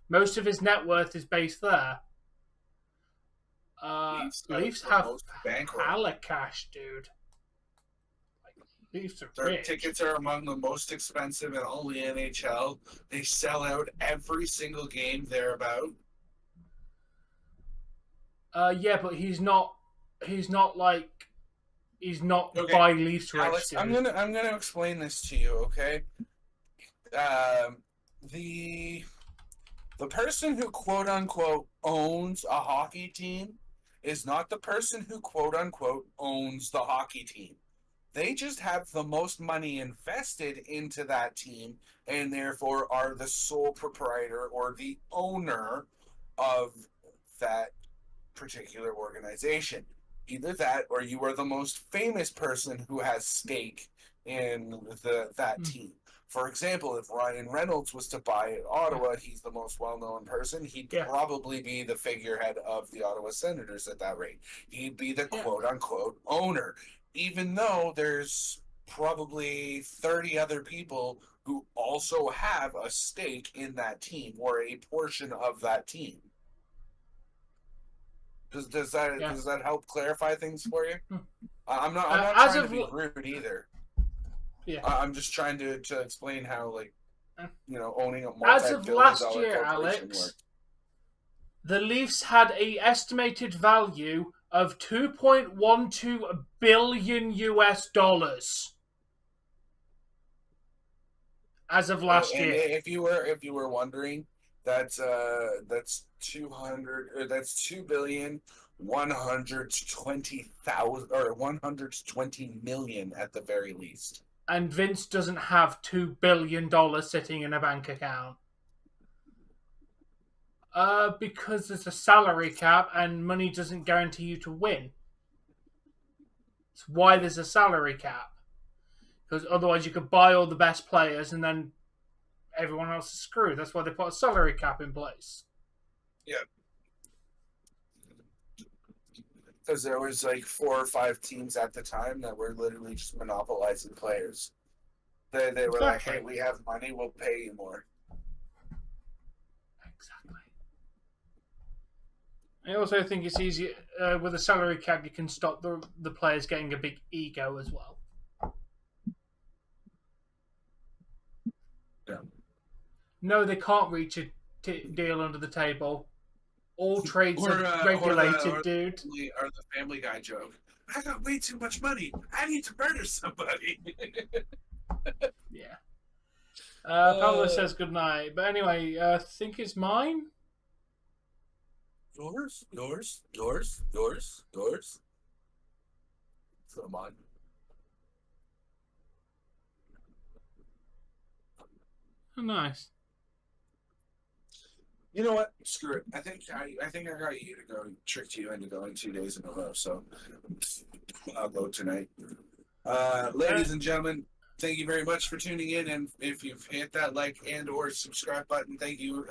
Most of his net worth is based there. Leafs have hella cash, dude. Leafs are Their rich. tickets are among the most expensive in all the NHL. They sell out every single game they're about. Yeah, but he's not okay. By Leafs rich, Alex, dude. I'm gonna explain this to you, okay? The person who quote unquote owns a hockey team is not the person who quote unquote owns the hockey team. They just have the most money invested into that team and therefore are the sole proprietor or the owner of that particular organization. Either that or you are the most famous person who has stake in that team. For example, if Ryan Reynolds was to buy Ottawa, he's the most well-known person. He'd probably be the figurehead of the Ottawa Senators at that rate. He'd be the quote-unquote owner, even though there's probably 30 other people who also have a stake in that team or a portion of that team. Does that help clarify things for you? I'm not trying to be rude either. Yeah. I'm just trying to explain how, owning a as of last year, Alex, works. The Leafs had a estimated value of $2.12 billion as of last year. If you were wondering, that's $2,120,000 at the very least. And Vince doesn't have $2 billion sitting in a bank account. Because there's a salary cap and money doesn't guarantee you to win. That's why there's a salary cap. Because otherwise you could buy all the best players and then everyone else is screwed. That's why they put a salary cap in place. Yeah. Because there was 4 or 5 teams at the time that were literally just monopolizing players. They were like, hey, we have money, we'll pay you more. Exactly. I also think it's easy with a salary cap. You can stop the players getting a big ego as well. Yeah. No, they can't reach a deal under the table. All trades are regulated, dude. Or the Family Guy joke. I got way too much money. I need to murder somebody. Yeah. Pablo says goodnight. But anyway, I think it's mine. Yours. So mine. Oh, nice. You know what? Screw it. I think I got you to go. Tricked you into going 2 days in a row. So I'll go tonight. Ladies and gentlemen, thank you very much for tuning in. And if you've hit that like and or subscribe button, thank you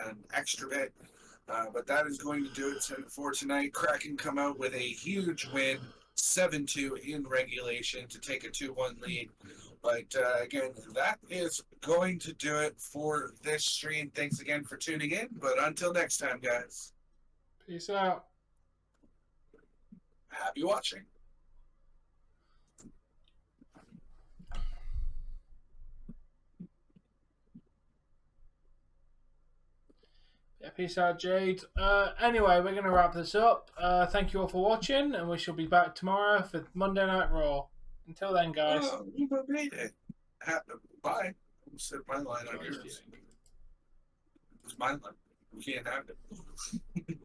an extra bit. But that is going to do it for tonight. Kraken come out with a huge win, 7-2 in regulation to take a 2-1 lead But again, that is going to do it for this stream. Thanks again for tuning in. But until next time, guys, Peace out. happy watching. Yeah, peace out, Jade. Anyway, we're going to wrap this up. Thank you all for watching, and we shall be back tomorrow for Monday Night Raw. Until then, guys. Oh, you made it. Bye. I said my line on yours. It's my line. You can't have it.